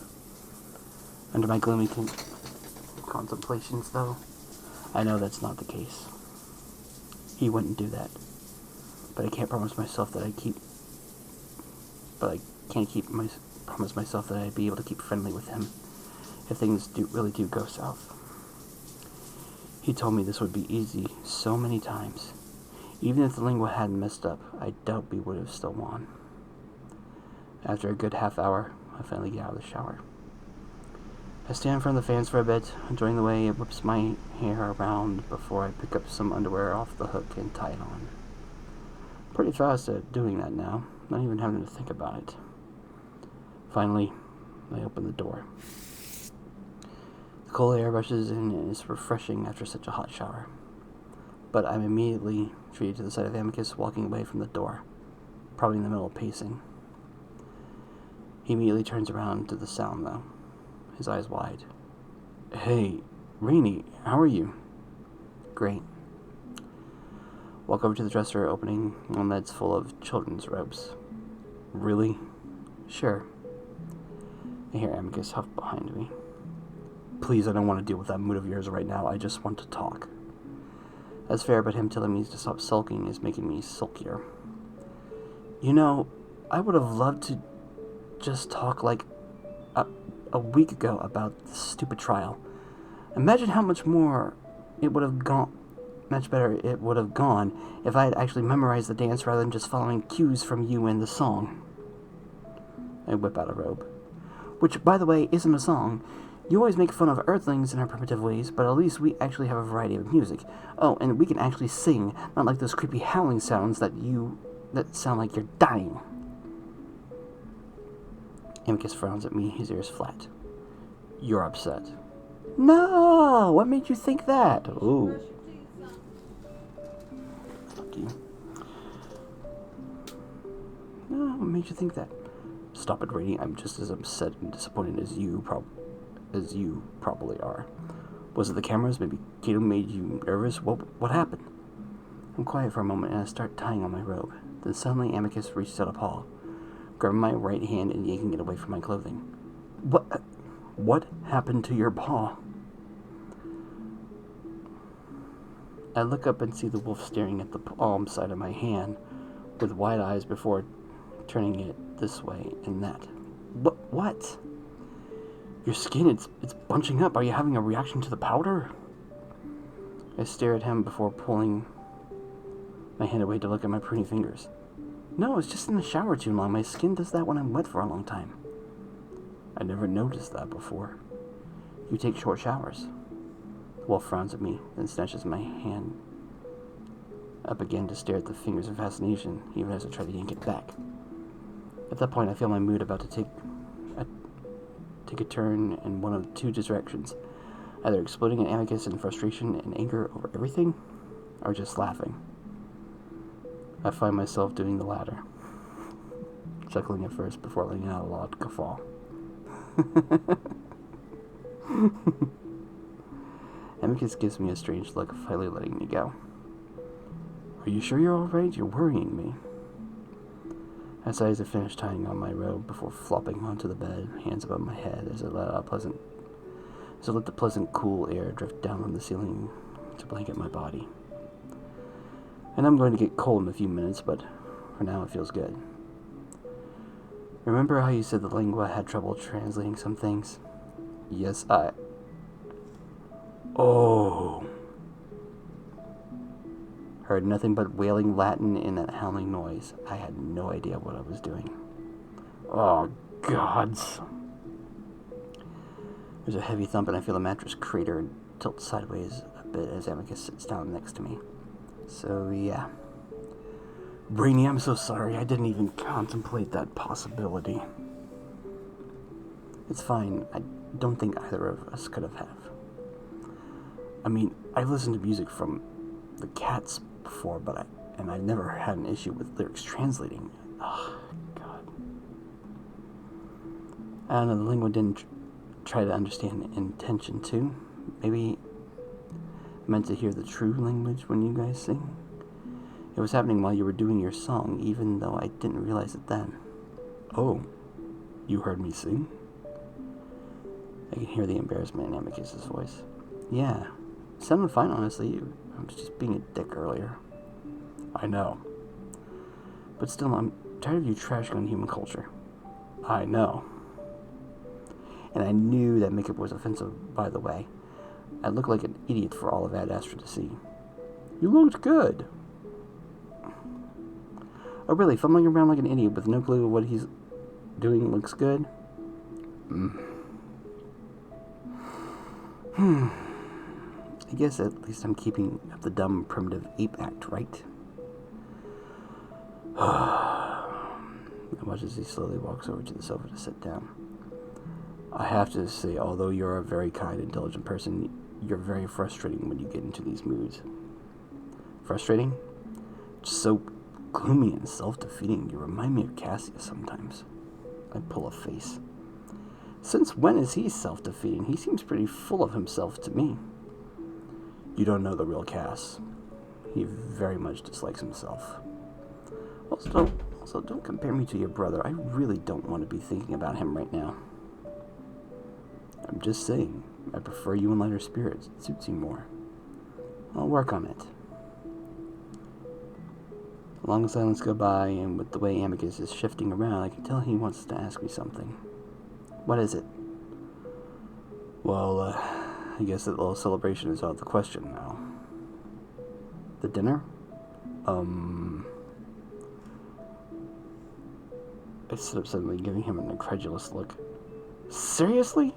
Under my gloomy contemplations, though, I know that's not the case. He wouldn't do that. But I can't promise myself that promise myself that I'd be able to keep friendly with him if things really do go south. He told me this would be easy so many times. Even if the lingua hadn't messed up, I doubt we would have still won. After a good half hour, I finally get out of the shower. I stand in front of the fans for a bit, enjoying the way it whips my hair around before I pick up some underwear off the hook and tie it on. Pretty fast at doing that now, not even having to think about it. Finally, I open the door. The cold air rushes in and it's refreshing after such a hot shower. But I'm immediately treated to the side of Amicus walking away from the door. probably in the middle of pacing. He immediately turns around to the sound, though, his eyes wide. Hey, Rainy, how are you? Great. Walk over to the dresser, opening one that's full of children's robes. Really? Sure. I hear Amicus huff behind me. Please, I don't want to deal with that mood of yours right now. I just want to talk. That's fair, but him telling me to stop sulking is making me sulkier. You know, I would have loved to just talk like a week ago about this stupid trial. Imagine how much more it would have gone, much better it would have gone if I had actually memorized the dance rather than just following cues from you and the song. I whip out a robe. Which, by the way, isn't a song. You always make fun of Earthlings in our primitive ways, but at least we actually have a variety of music. Oh, and we can actually sing, not like those creepy howling sounds that sound like you're dying. Amicus frowns at me, his ears flat. You're upset. No! What made you think that? Ooh. Fuck you. No, what made you think that? Stop it, Rainy. I'm just as upset and disappointed as you probably are. Was it the cameras? Maybe Kato made you nervous? What happened? I'm quiet for a moment and I start tying on my robe. Then suddenly Amicus reaches out a paw, grabbing my right hand and yanking it away from my clothing. What happened to your paw? I look up and see the wolf staring at the palm side of my hand with wide eyes before turning it this way and that. What? Your skin, it's bunching up. Are you having a reaction to the powder? I stare at him before pulling my hand away to look at my pretty fingers. No, it's just in the shower too long. My skin does that when I'm wet for a long time. I never noticed that before. You take short showers. The wolf frowns at me, then snatches my hand up again to stare at the fingers in fascination, even as I try to yank it back. At that point, I feel my mood about to take a turn in one of two directions, either exploding in Amicus in frustration and anger over everything, or just laughing. I find myself doing the latter, chuckling at first before letting out a loud guffaw. Amicus gives me a strange look, finally letting me go. Are you sure you're alright? You're worrying me. I sigh as I finish tying on my robe before flopping onto the bed, hands above my head as I let the pleasant, cool air drift down from the ceiling to blanket my body. And I'm going to get cold in a few minutes, but for now it feels good. Remember how you said the lingua had trouble translating some things? Yes, Oh. Heard nothing but wailing Latin in that howling noise. I had no idea what I was doing. Oh, gods. There's a heavy thump and I feel the mattress crater and tilt sideways a bit as Amicus sits down next to me. So, yeah. Brainy, I'm so sorry. I didn't even contemplate that possibility. It's fine. I don't think either of us could have. I mean, I've listened to music from the Cats before, and I've never had an issue with lyrics translating. Oh, God. I don't know, the lingua didn't try to understand the intention too. Maybe meant to hear the true language when you guys sing. It was happening while you were doing your song, even though I didn't realize it then. Oh, you heard me sing? I can hear the embarrassment in Amicus's voice. Yeah, it sounded fine, honestly. I was just being a dick earlier. I know. But still, I'm tired of you trashing on human culture. I know. And I knew that makeup was offensive, by the way. I looked like an idiot for all of Adastra to see. You looked good. Oh, really? Fumbling around like an idiot with no clue what he's doing looks good? I guess at least I'm keeping up the dumb, primitive ape act, right? I watch as he slowly walks over to the sofa to sit down. I have to say, although you're a very kind, intelligent person, you're very frustrating when you get into these moods. Frustrating? So gloomy and self-defeating. You remind me of Cassius sometimes. I pull a face. Since when is he self-defeating? He seems pretty full of himself to me. You don't know the real Cass. He very much dislikes himself. Also, don't compare me to your brother. I really don't want to be thinking about him right now. I'm just saying, I prefer you in lighter spirits. It suits you more. I'll work on it. A long silence go by, and with the way Amicus is shifting around, I can tell he wants to ask me something. What is it? Well, I guess that little celebration is out of the question now. The dinner? I stood up suddenly, giving him an incredulous look. Seriously?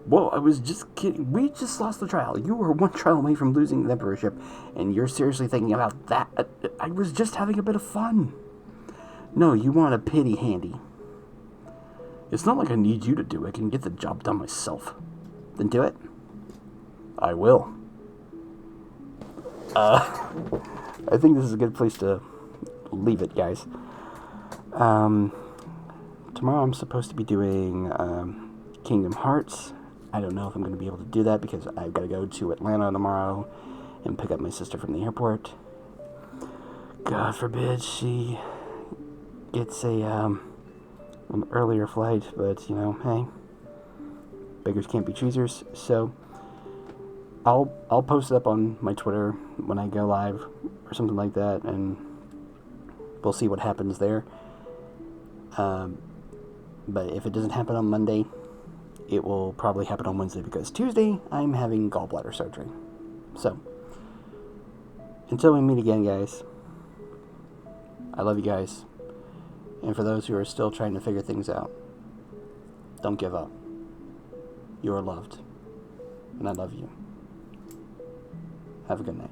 Whoa, I was just kidding. We just lost the trial. You were one trial away from losing the emperorship, and you're seriously thinking about that? I was just having a bit of fun. No, you want a pity handy. It's not like I need you to do it. I can get the job done myself. Then do it. I will. I think this is a good place to leave it, guys. Tomorrow I'm supposed to be doing Kingdom Hearts. I don't know if I'm going to be able to do that because I've got to go to Atlanta tomorrow and pick up my sister from the airport. God forbid she gets an earlier flight, but you know, hey, beggars can't be choosers. So I'll post it up on my Twitter when I go live or something like that, and we'll see what happens there. But if it doesn't happen on Monday, it will probably happen on Wednesday, because Tuesday I'm having gallbladder surgery. So, until we meet again, guys, I love you guys. And for those who are still trying to figure things out, don't give up. You are loved. And I love you. Have a good night.